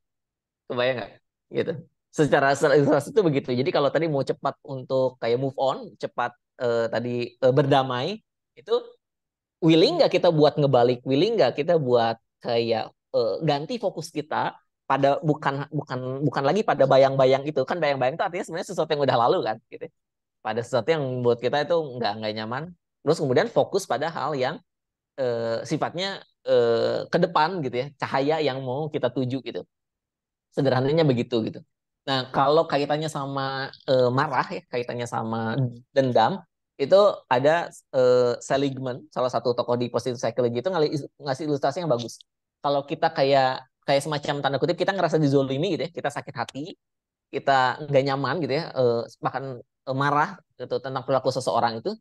Kebayang nggak? Gitu. Secara ilustrasi itu begitu. Jadi kalau tadi mau cepat untuk kayak move on, cepat tadi berdamai, itu willing nggak kita buat ngebalik, willing nggak kita buat kayak ganti fokus kita pada bukan bukan bukan lagi pada bayang-bayang itu kan bayang-bayang itu artinya sebenarnya sesuatu yang udah lalu kan gitu pada sesuatu yang buat kita itu nggak nyaman terus kemudian fokus pada hal yang sifatnya ke depan gitu ya cahaya yang mau kita tuju gitu sederhananya begitu gitu nah kalau kaitannya sama marah ya kaitannya sama dendam itu ada Seligman salah satu tokoh di positive psychology itu ngasih ilustrasi yang bagus kalau kita kayak kayak semacam tanda kutip kita ngerasa dizolimi gitu ya kita sakit hati kita nggak nyaman gitu ya bahkan marah gitu tentang perilaku seseorang itu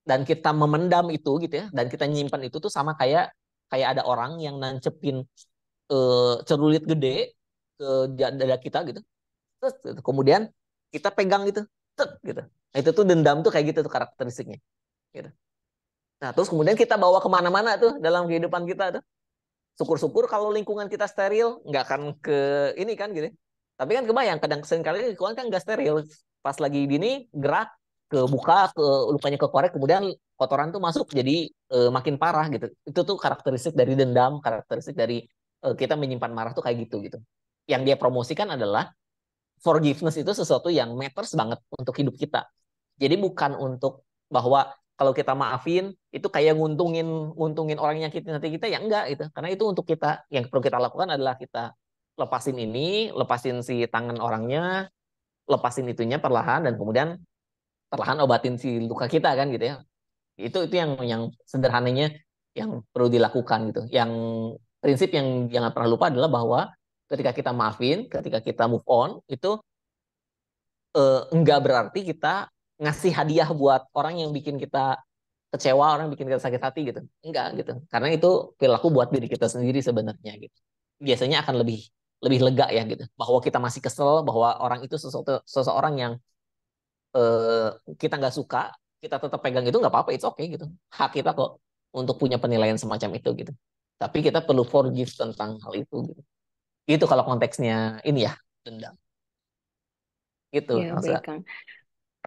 dan kita memendam itu gitu ya dan kita nyimpan itu tuh sama kayak kayak ada orang yang nancepin celurit gede ke dada kita gitu terus gitu. Kemudian kita pegang gitu gitu nah, itu tuh dendam tuh kayak gitu tuh karakteristiknya gitu nah terus kemudian kita bawa kemana-mana tuh dalam kehidupan kita tuh syukur-syukur kalau lingkungan kita steril nggak akan ke ini kan gitu tapi kan kebayang kadang seringkali lingkungan kan nggak steril pas lagi gini gerak ke buka ke lukanya ke korek kemudian kotoran tuh masuk jadi makin parah gitu itu tuh karakteristik dari dendam karakteristik dari kita menyimpan marah tuh kayak gitu gitu yang dia promosikan adalah forgiveness itu sesuatu yang matters banget untuk hidup kita jadi bukan untuk bahwa kalau kita maafin itu kayak nguntungin nguntungin orang yang nyakitin hati kita ya enggak itu karena itu untuk kita yang perlu kita lakukan adalah kita lepasin ini lepasin si tangan orangnya lepasin itunya perlahan dan kemudian perlahan obatin si luka kita kan gitu ya itu yang sederhananya yang perlu dilakukan gitu yang prinsip yang jangan pernah lupa adalah bahwa ketika kita maafin ketika kita move on itu enggak berarti kita ngasih hadiah buat orang yang bikin kita kecewa, orang yang bikin kita sakit hati gitu. Enggak gitu. Karena itu perilaku buat diri kita sendiri sebenarnya gitu. Biasanya akan lebih lebih lega ya gitu. Bahwa kita masih kesel bahwa orang itu seseorang yang eh, kita nggak suka, kita tetap pegang itu nggak apa-apa, it's okay gitu. Hak kita kok untuk punya penilaian semacam itu gitu. Tapi kita perlu forgive tentang hal itu gitu. Itu kalau konteksnya ini ya dendam. Gitu, Ya, Elsa. baik, Kang.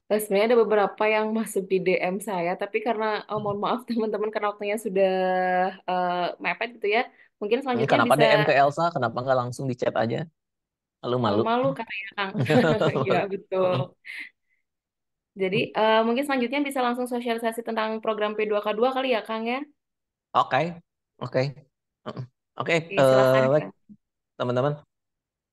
Sebenarnya ada beberapa yang masuk di DM saya, tapi karena mohon maaf teman-teman karena waktunya sudah mepet gitu ya. Mungkin selanjutnya Kenapa bisa DM ke Elsa? Kenapa nggak langsung di chat aja? Malu-malu. malu katanya Kang. Ya, betul. Jadi mungkin selanjutnya bisa langsung sosialisasi tentang program P2K2 kali ya Kang ya. Oke, oke, oke. Oke, silakan Baik, Kang. teman-teman.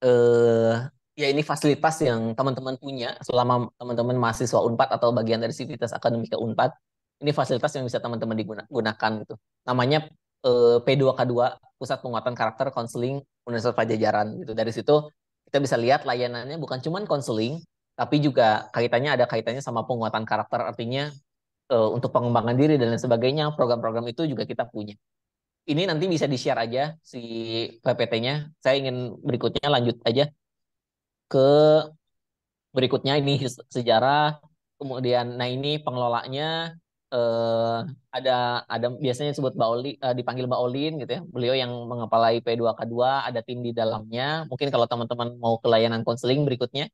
eh Ya ini fasilitas yang teman-teman punya selama teman-teman mahasiswa Unpad atau bagian dari Sivitas Akademika Unpad. Ini fasilitas yang bisa teman-teman digunakan gitu. Namanya P2K2, Pusat Penguatan Karakter Konseling Universitas Pajajaran gitu. Dari situ kita bisa lihat layanannya bukan cuma konseling, tapi juga ada kaitannya sama penguatan karakter artinya untuk pengembangan diri dan lain sebagainya. Program-program itu juga kita punya. Ini nanti bisa di-share aja si PPT-nya. Saya ingin berikutnya lanjut aja ke berikutnya ini sejarah. Kemudian, nah ini pengelolanya eh, ada ada biasanya disebut Mbak Oli, dipanggil Mbak Olin gitu ya. Beliau yang mengepalai P2K2, ada tim di dalamnya. Mungkin kalau teman-teman mau ke layanan konseling berikutnya,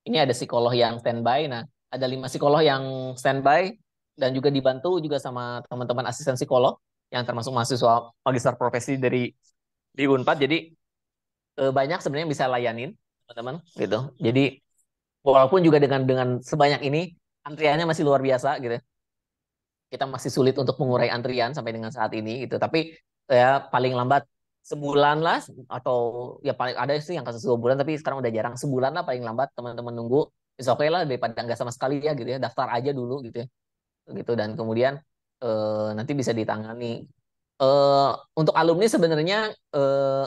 ini ada psikolog yang standby. Nah, ada 5 psikolog yang standby dan juga dibantu juga sama teman-teman asisten psikolog yang termasuk mahasiswa magister profesi di Unpad. Jadi banyak sebenarnya bisa layanin teman-teman gitu. Jadi Walaupun juga dengan sebanyak ini antriannya masih luar biasa gitu. Kita masih sulit untuk mengurai antrian sampai dengan saat ini gitu. Tapi ya paling lambat sebulan lah, atau ya paling ada sih yang kasus 2 bulan, tapi sekarang udah jarang. Sebulan lah paling lambat teman-teman nunggu. Is oke lah, daripada nggak sama sekali ya gitu ya. Daftar aja dulu gitu ya. Gitu, dan kemudian nanti bisa ditangani. Untuk alumni sebenarnya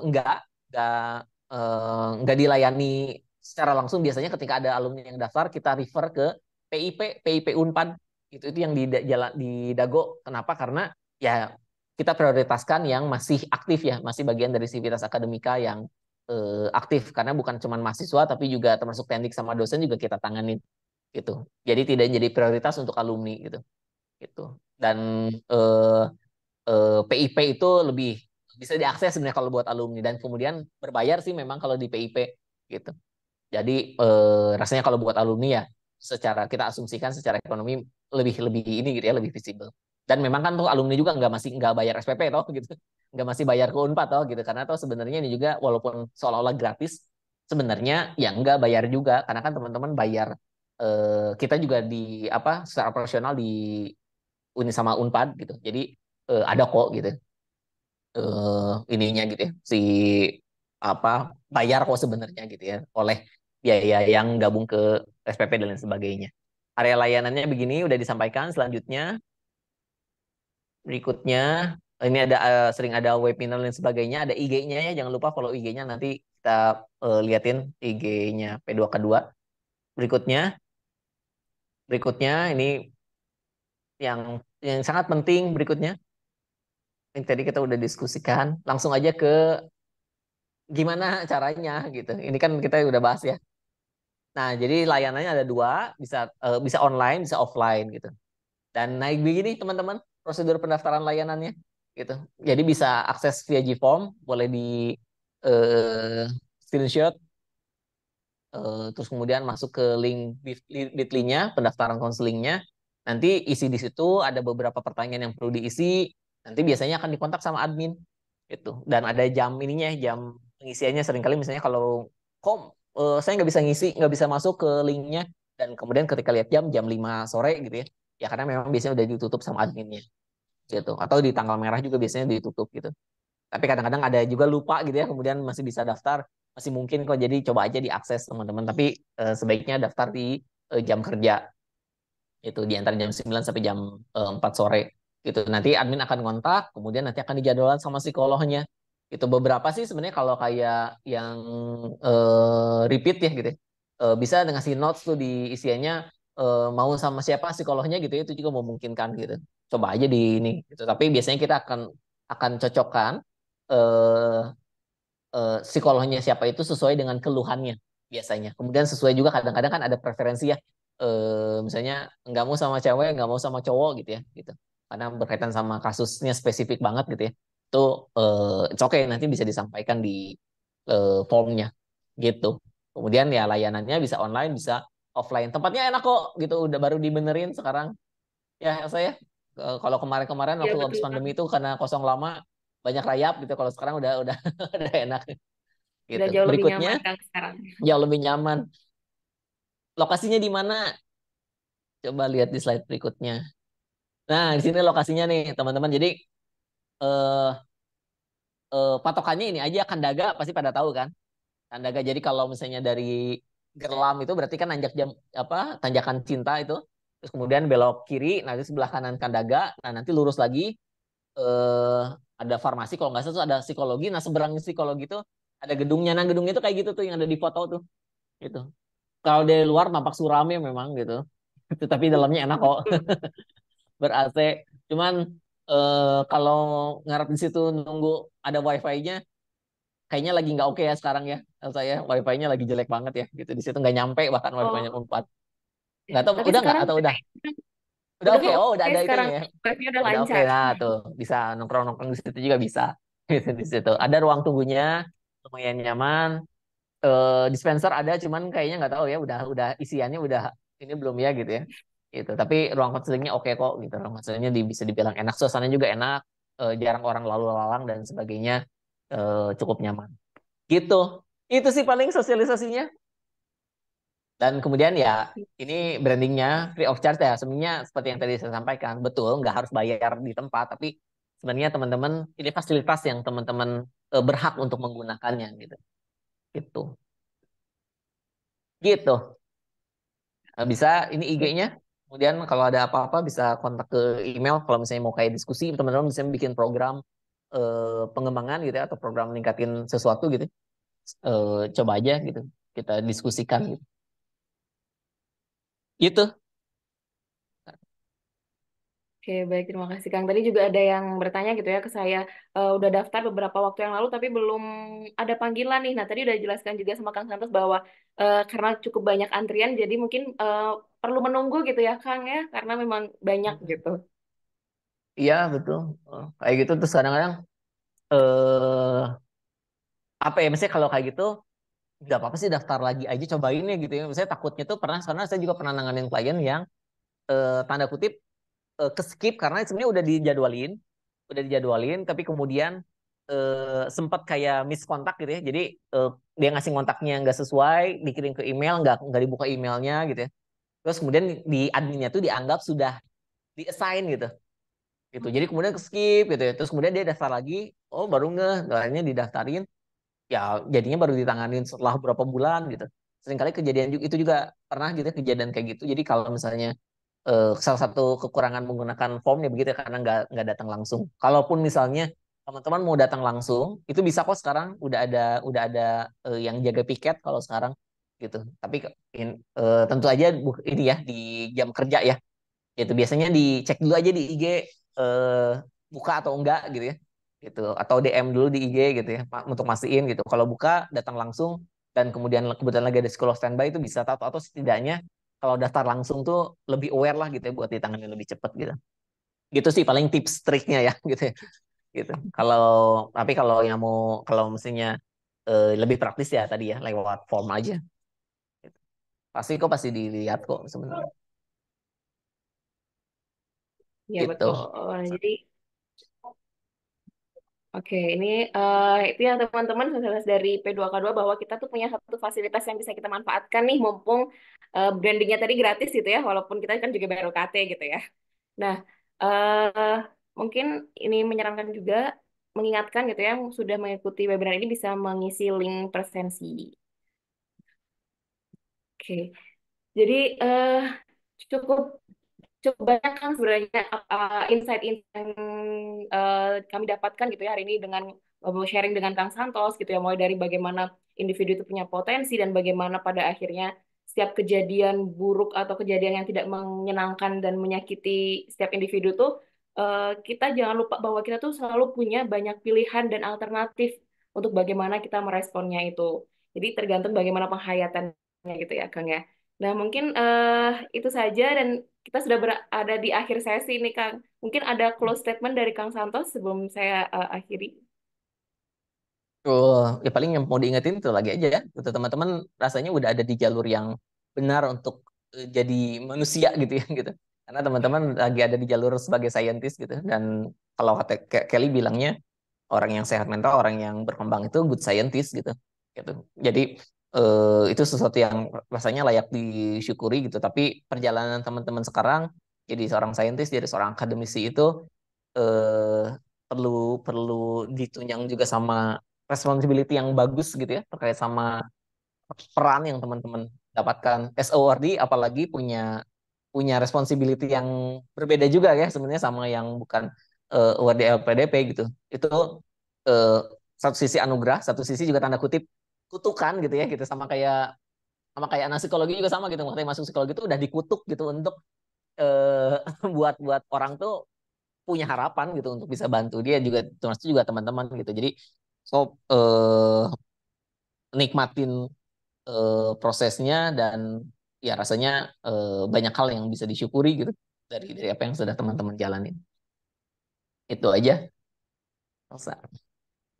nggak dilayani secara langsung. Biasanya ketika ada alumni yang daftar, kita refer ke PIP Unpad. Itu yang di Dago. Kenapa? Karena ya kita prioritaskan yang masih aktif ya, masih bagian dari sivitas akademika yang aktif. Karena bukan cuma mahasiswa, tapi juga termasuk teknik sama dosen juga kita tanganin gitu. Jadi tidak jadi prioritas untuk alumni gitu. Gitu. Dan PIP itu lebih bisa diakses sebenarnya kalau buat alumni, dan kemudian berbayar sih memang kalau di PIP gitu. Jadi rasanya kalau buat alumni ya secara kita asumsikan secara ekonomi lebih lebih ini gitu ya, lebih visible. Dan memang kan tuh alumni juga nggak bayar SPP toh gitu, nggak masih bayar ke Unpad toh gitu, karena toh sebenarnya ini juga walaupun seolah-olah gratis, sebenarnya ya nggak bayar juga, karena kan teman-teman bayar, kita juga di apa secara profesional di Uni sama Unpad gitu. Jadi ada kok gitu ininya gitu ya, si apa bayar kok sebenarnya gitu ya oleh biaya yang gabung ke SPP dan lain sebagainya. Area layanannya begini udah disampaikan. Selanjutnya berikutnya ini ada sering ada webinar dan sebagainya, ada IG-nya ya, jangan lupa follow IG-nya, nanti kita liatin IG-nya P2K2. Berikutnya berikutnya ini yang sangat penting berikutnya. Yang tadi kita udah diskusikan, langsung aja ke gimana caranya gitu. Ini kan kita udah bahas ya. Nah, jadi layanannya ada 2, bisa online, bisa offline gitu. Dan naik begini teman-teman, prosedur pendaftaran layanannya gitu. Jadi bisa akses via Gform, boleh di eh, screenshot, terus kemudian masuk ke link Bitly-nya, pendaftaran konselingnya. Nanti isi di situ ada beberapa pertanyaan yang perlu diisi. Nanti biasanya akan dikontak sama admin gitu. Dan ada jam ininya, jam pengisiannya. Seringkali misalnya kalau kok saya nggak bisa ngisi, nggak bisa masuk ke linknya, dan kemudian ketika lihat jam 5 sore gitu ya, ya karena memang biasanya udah ditutup sama adminnya gitu. Atau di tanggal merah juga biasanya ditutup gitu. Tapi kadang-kadang ada juga lupa gitu ya, kemudian masih bisa daftar, masih mungkin kok. Jadi coba aja diakses teman-teman. Tapi sebaiknya daftar di jam kerja itu, di antara jam 9 sampai jam 4 sore gitu. Nanti admin akan kontak, kemudian nanti akan dijadwalkan sama psikolognya. Itu beberapa sih sebenarnya kalau kayak yang repeat ya gitu ya. Bisa dengan si notes tuh di isiannya, mau sama siapa psikolognya gitu ya, itu juga memungkinkan gitu. Coba aja di ini gitu. Tapi biasanya kita akan cocokkan eh, psikolognya siapa itu sesuai dengan keluhannya biasanya. Kemudian sesuai juga kadang-kadang kan ada preferensi ya. Misalnya nggak mau sama cewek, nggak mau sama cowok gitu ya, gitu. Karena berkaitan sama kasusnya spesifik banget gitu ya. Itu it's okay, nanti bisa disampaikan di formnya gitu. Kemudian ya layanannya bisa online, bisa offline. Tempatnya enak kok gitu, udah baru dibenerin sekarang. Ya Elsa ya. Kalau kemarin-kemarin Ya waktu habis betul pandemi banget. itu karena kosong lama, banyak rayap gitu. Kalau sekarang udah udah enak Udah gitu. jauh lebih Berikutnya nyaman kan sekarang. jauh lebih nyaman. Lokasinya di mana? Coba lihat di slide berikutnya. Nah, di sini lokasinya nih, teman-teman. Jadi eh, patokannya ini aja, Kandaga pasti pada tahu kan? Kandaga. Jadi kalau misalnya dari Gerlam itu berarti kan nanjak jam apa? Tanjakan Cinta itu. Terus kemudian belok kiri, nanti sebelah kanan Kandaga. Nah, nanti lurus lagi eh ada farmasi, kalau nggak salah tuh ada psikologi. Nah, seberang psikologi itu ada gedungnya. Nah, gedungnya itu kayak gitu tuh yang ada di foto tuh. Gitu. Kalau dari luar nampak suram ya memang gitu. Tapi dalamnya enak kok, ber-AC. Cuman kalau ngarep di situ nunggu ada wifi-nya, kayaknya lagi nggak oke ya sekarang ya. Saya wifi-nya lagi jelek banget ya. Gitu di situ nggak nyampe bahkan wifi-nya Oh, Unpad. Nggak tahu tapi udah nggak sekarang atau udah? Udah udah oke. Oh udah oke ada sekarang itunya ya. wifi udah Udah oke. lancar. Nah tuh bisa nongkrong-nongkrong di situ juga bisa. Gitu di situ. Ada ruang tunggunya lumayan nyaman. Dispenser ada, cuman kayaknya nggak tahu ya, udah isiannya udah ini belum ya gitu ya, gitu. Tapi ruang konselingnya oke kok gitu, ruang konselingnya bisa dibilang enak, suasananya juga enak, jarang orang lalu lalang dan sebagainya, cukup nyaman gitu. Itu sih paling sosialisasinya. Dan kemudian ya ini brandingnya free of charge ya. Sebenarnya seperti yang tadi saya sampaikan, betul nggak harus bayar di tempat, tapi sebenarnya teman-teman ini fasilitas yang teman-teman berhak untuk menggunakannya gitu. Gitu. Gitu. Bisa ini IG-nya. Kemudian kalau ada apa-apa bisa kontak ke email. Kalau misalnya mau kayak diskusi, teman-teman bisa bikin program pengembangan gitu ya, atau program meningkatin sesuatu gitu. Coba aja gitu. Kita diskusikan gitu. Gitu. Oke, baik. Terima kasih, Kang. Tadi juga ada yang bertanya gitu ya ke saya, udah daftar beberapa waktu yang lalu, tapi belum ada panggilan nih. Nah, tadi udah jelaskan juga sama Kang Santos bahwa karena cukup banyak antrian, jadi mungkin perlu menunggu gitu ya, Kang ya, karena memang banyak gitu. Iya betul. Kayak gitu terus kadang-kadang eh apa ya misalnya kalau kayak gitu nggak apa-apa sih daftar lagi aja cobain ya gitu ya. Misalnya takutnya tuh pernah karena saya juga pernah nanganin klien yang tanda kutip ke skip karena sebenarnya udah dijadwalin tapi kemudian sempat kayak miskontak gitu ya. Jadi dia ngasih kontaknya nggak sesuai, dikirim ke email nggak dibuka emailnya gitu ya. Terus kemudian di adminnya tuh dianggap sudah di-assign gitu. Jadi kemudian ke skip gitu ya. Terus kemudian dia daftar lagi, oh baru nggak, akhirnya didaftarin, ya jadinya baru ditanganin setelah berapa bulan gitu. Seringkali kejadian itu juga pernah gitu ya, kejadian kayak gitu. Jadi kalau misalnya salah satu kekurangan menggunakan form ya begitu ya, karena nggak datang langsung. Kalaupun misalnya teman-teman mau datang langsung, itu bisa kok sekarang udah ada yang jaga piket kalau sekarang gitu. Tapi tentu aja ini ya di jam kerja ya. Itu biasanya dicek dulu aja di IG eh, buka atau enggak gitu ya. Gitu atau DM dulu di IG gitu ya untuk mastiin gitu. Kalau buka datang langsung dan kemudian kebetulan lagi ada sekolah standby itu bisa atau setidaknya kalau daftar langsung tuh lebih aware lah gitu ya buat ditangani lebih cepat gitu. Gitu sih paling tips triknya ya gitu ya. Gitu. Kalau yang mau kalau mestinya lebih praktis ya tadi ya lewat form aja. Gitu. Pasti dilihat kok sebenarnya. Ya, Gitu. betul. Jadi, oke, ini itu ya teman-teman fasilitas dari P2K2 bahwa kita tuh punya satu fasilitas yang bisa kita manfaatkan nih mumpung brandingnya tadi gratis gitu ya, walaupun kita kan juga baru KT gitu ya. Nah, eh mungkin ini menyarankan juga mengingatkan gitu ya, yang sudah mengikuti webinar ini bisa mengisi link presensi. Oke, jadi cukup cukup banyak kan sebenarnya insight-insight yang kami dapatkan gitu ya hari ini dengan sharing dengan Kang Santos gitu ya, mulai dari bagaimana individu itu punya potensi dan bagaimana pada akhirnya setiap kejadian buruk atau kejadian yang tidak menyenangkan dan menyakiti setiap individu tuh kita jangan lupa bahwa kita tuh selalu punya banyak pilihan dan alternatif untuk bagaimana kita meresponnya itu. Jadi tergantung bagaimana penghayatannya gitu ya, Kang ya. Nah, mungkin itu saja dan kita sudah berada di akhir sesi nih, Kang. Mungkin ada close statement dari Kang Santos sebelum saya akhiri. Oh, ya paling yang mau diingetin itu lagi aja ya. Gitu, teman-teman rasanya udah ada di jalur yang benar untuk jadi manusia gitu ya gitu. Karena teman-teman lagi ada di jalur sebagai scientist gitu. Dan kalau kata Kelly bilangnya orang yang sehat mental, orang yang berkembang itu good scientist gitu. Gitu. Jadi itu sesuatu yang rasanya layak disyukuri gitu. Tapi perjalanan teman-teman sekarang jadi seorang scientist, jadi seorang akademisi itu eh, perlu perlu ditunjang juga sama responsibility yang bagus gitu ya terkait sama peran yang teman-teman dapatkan SORD apalagi punya punya responsibility yang berbeda juga ya sebenarnya sama yang bukan ORD LPDP gitu. Itu eh, satu sisi anugerah, satu sisi juga tanda kutip kutukan gitu ya gitu sama kayak anak psikologi juga sama gitu. Makanya masuk psikologi itu udah dikutuk gitu untuk eh, buat orang tuh punya harapan gitu untuk bisa bantu dia juga termasuk juga teman-teman gitu. Jadi so nikmatin prosesnya dan ya rasanya banyak hal yang bisa disyukuri gitu dari apa yang sudah teman-teman jalanin. Itu aja, Elsa.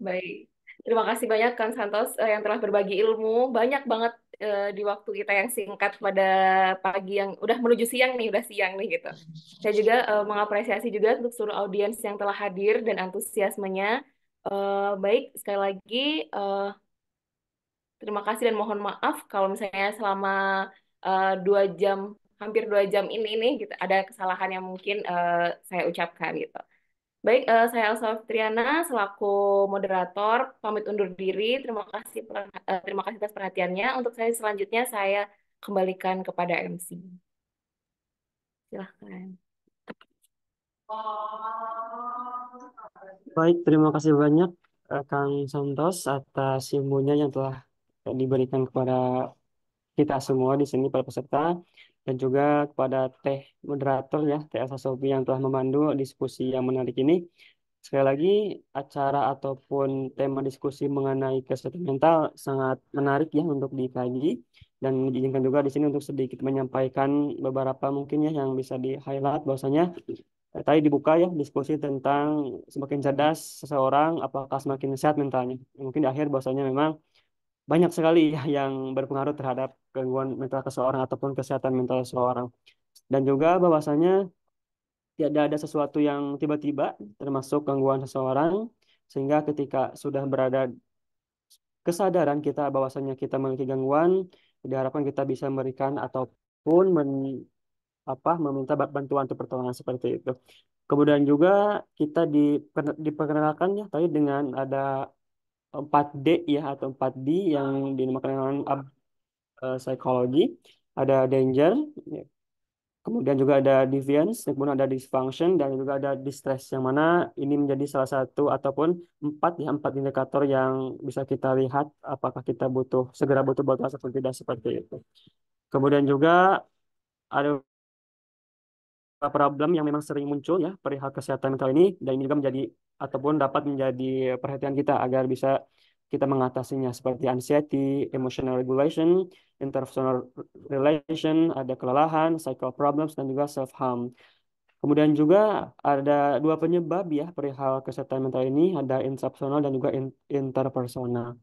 Baik. Terima kasih banyak Kang Santos yang telah berbagi ilmu. Banyak banget di waktu kita yang singkat pada pagi yang udah menuju siang nih, udah siang nih gitu. Saya juga mengapresiasi juga untuk seluruh audiens yang telah hadir dan antusiasmenya. Baik, sekali lagi terima kasih dan mohon maaf kalau misalnya selama 2 jam, hampir 2 jam ini nih gitu ada kesalahan yang mungkin saya ucapkan gitu. Baik, saya Elsa Fitriana selaku moderator pamit undur diri. Terima kasih atas perhatiannya. Untuk saya selanjutnya saya kembalikan kepada MC. Silahkan. Baik, terima kasih banyak Kang Santos atas ilmunya yang telah diberikan kepada kita semua di sini para peserta dan juga kepada Teh moderator ya Teh Elsa Sofi yang telah memandu diskusi yang menarik ini. Sekali lagi acara ataupun tema diskusi mengenai kesehatan mental sangat menarik ya untuk dikaji dan diizinkan juga di sini untuk sedikit menyampaikan beberapa mungkin ya yang bisa di-highlight bahwasanya tadi dibuka ya diskusi tentang semakin cerdas seseorang apakah semakin sehat mentalnya. Mungkin di akhir bahwasanya memang banyak sekali ya yang berpengaruh terhadap gangguan mental seseorang ataupun kesehatan mental seseorang. Dan juga bahwasanya tidak ada sesuatu yang tiba-tiba termasuk gangguan seseorang sehingga ketika sudah berada kesadaran kita bahwasanya kita memiliki gangguan diharapkan kita bisa memberikan ataupun meminta bantuan atau pertolongan seperti itu. Kemudian juga kita diperkenalkan ya tadi dengan ada 4D ya atau 4D yang dinamakan dengan psikologi, ada danger, ya. Kemudian juga ada deviance, kemudian ada dysfunction, dan juga ada distress, yang mana ini menjadi salah satu ataupun empat indikator yang bisa kita lihat apakah kita segera butuh bantuan atau tidak seperti itu. Kemudian juga ada problem yang memang sering muncul ya perihal kesehatan mental ini dan ini juga menjadi ataupun dapat menjadi perhatian kita agar bisa kita mengatasinya seperti anxiety, emotional regulation, interpersonal relation, ada kelelahan, cycle problems dan juga self harm. Kemudian juga ada dua penyebab ya perihal kesehatan mental ini ada intrapersonal dan juga interpersonal.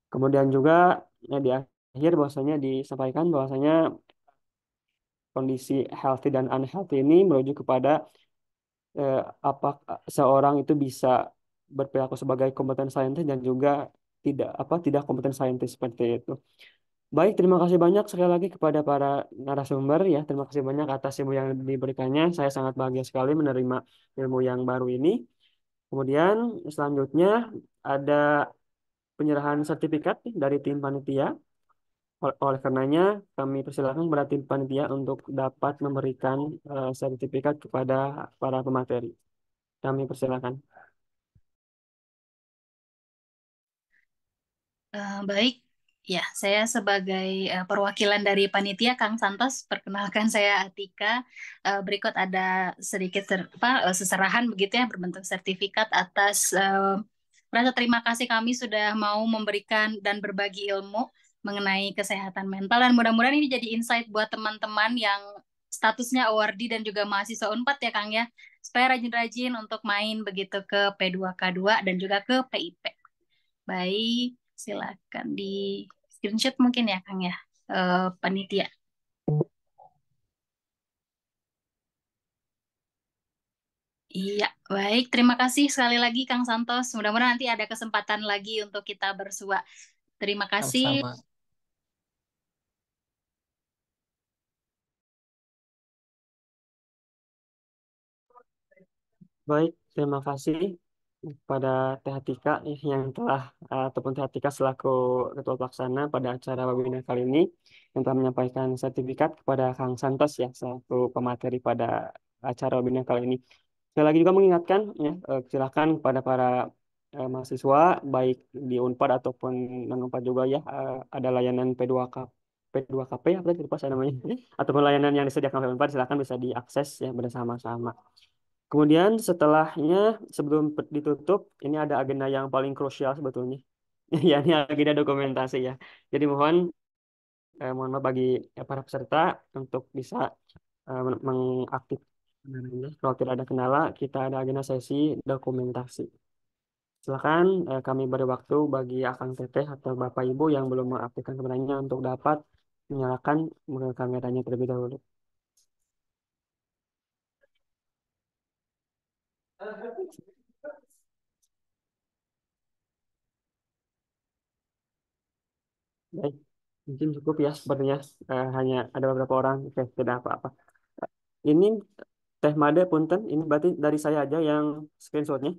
Kemudian juga ya, di akhir bahwasanya disampaikan bahwasanya kondisi healthy dan unhealthy ini merujuk kepada eh, apa seorang itu bisa berperilaku sebagai kompeten saintis dan juga tidak kompeten saintis seperti itu. Baik, terima kasih banyak sekali lagi kepada para narasumber ya. Terima kasih banyak atas ilmu yang diberikannya. Saya sangat bahagia sekali menerima ilmu yang baru ini. Kemudian selanjutnya ada penyerahan sertifikat dari tim panitia. Oleh karenanya, kami persilakan kepada tim panitia untuk dapat memberikan sertifikat kepada para pemateri. Kami persilakan. Baik, ya, saya sebagai perwakilan dari panitia Kang Santos, perkenalkan saya Atika. Berikut ada sedikit seserahan begitu ya berbentuk sertifikat atas rasa terima kasih kami sudah mau memberikan dan berbagi ilmu mengenai kesehatan mental dan mudah-mudahan ini jadi insight buat teman-teman yang statusnya awardee dan juga mahasiswa Unpad ya Kang ya, supaya rajin-rajin untuk main begitu ke P2K2 dan juga ke PIP. Baik, silakan di screenshot mungkin ya, Kang ya, panitia. Iya, baik. Terima kasih sekali lagi, Kang Santos. Mudah-mudahan nanti ada kesempatan lagi untuk kita bersua. Terima kasih. Sama-sama. Baik, terima kasih kepada Teh Atika yang telah ataupun Teh Atika selaku ketua pelaksana pada acara webinar kali ini yang telah menyampaikan sertifikat kepada Kang Santos ya selaku pemateri pada acara webinar kali ini. Sekali lagi juga mengingatkan ya silakan kepada para mahasiswa baik di Unpad ataupun non Unpad juga ya ada layanan P2KP apa tadi lupa saya namanya ataupun layanan yang disediakan oleh Unpad silakan bisa diakses ya bersama-sama. Kemudian setelahnya sebelum ditutup ini ada agenda yang paling krusial sebetulnya. Ya ini agenda dokumentasi ya. Jadi mohon maaf bagi para peserta untuk bisa mengaktif kalau tidak ada kendala kita ada agenda sesi dokumentasi. Silakan kami beri waktu bagi Akang Teteh atau Bapak Ibu yang belum mengaktifkan kameranya untuk dapat menyalakan kameranya terlebih dahulu. Baik. Mungkin cukup ya sepertinya. Hanya ada beberapa orang. Oke, tidak apa-apa. Ini Teh Made punten, ini berarti dari saya aja yang screenshotnya.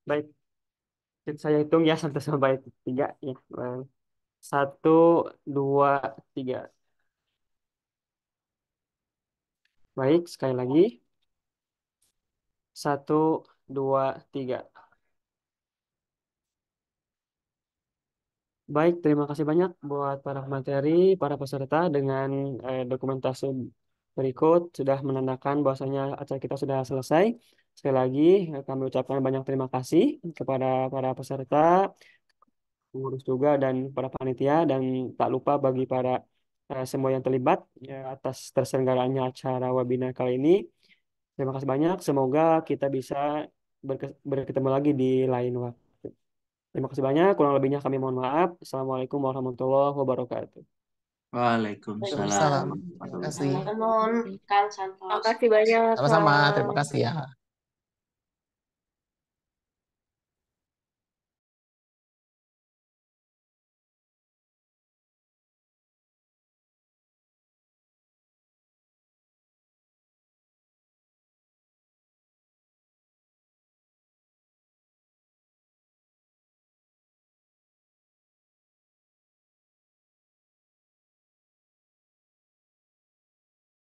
Baik, saya hitung ya sampai sampai tiga ya. Satu, dua, tiga. Baik, sekali lagi. Satu, dua, tiga. Baik, terima kasih banyak buat para materi, para peserta dengan dokumentasi berikut sudah menandakan bahwasanya acara kita sudah selesai. Sekali lagi, kami ucapkan banyak terima kasih kepada para peserta, pengurus juga dan para panitia dan tak lupa bagi para semua yang terlibat atas terselenggaranya acara webinar kali ini. Terima kasih banyak. Semoga kita bisa berketemu lagi di lain waktu. Terima kasih banyak. Kurang lebihnya kami mohon maaf. Assalamualaikum warahmatullahi wabarakatuh. Waalaikumsalam Waalaikumsalam. Terima warahmatullahi kasih. wabarakatuh. Terima kasih banyak, Sama-sama. Terima Kak. kasih ya.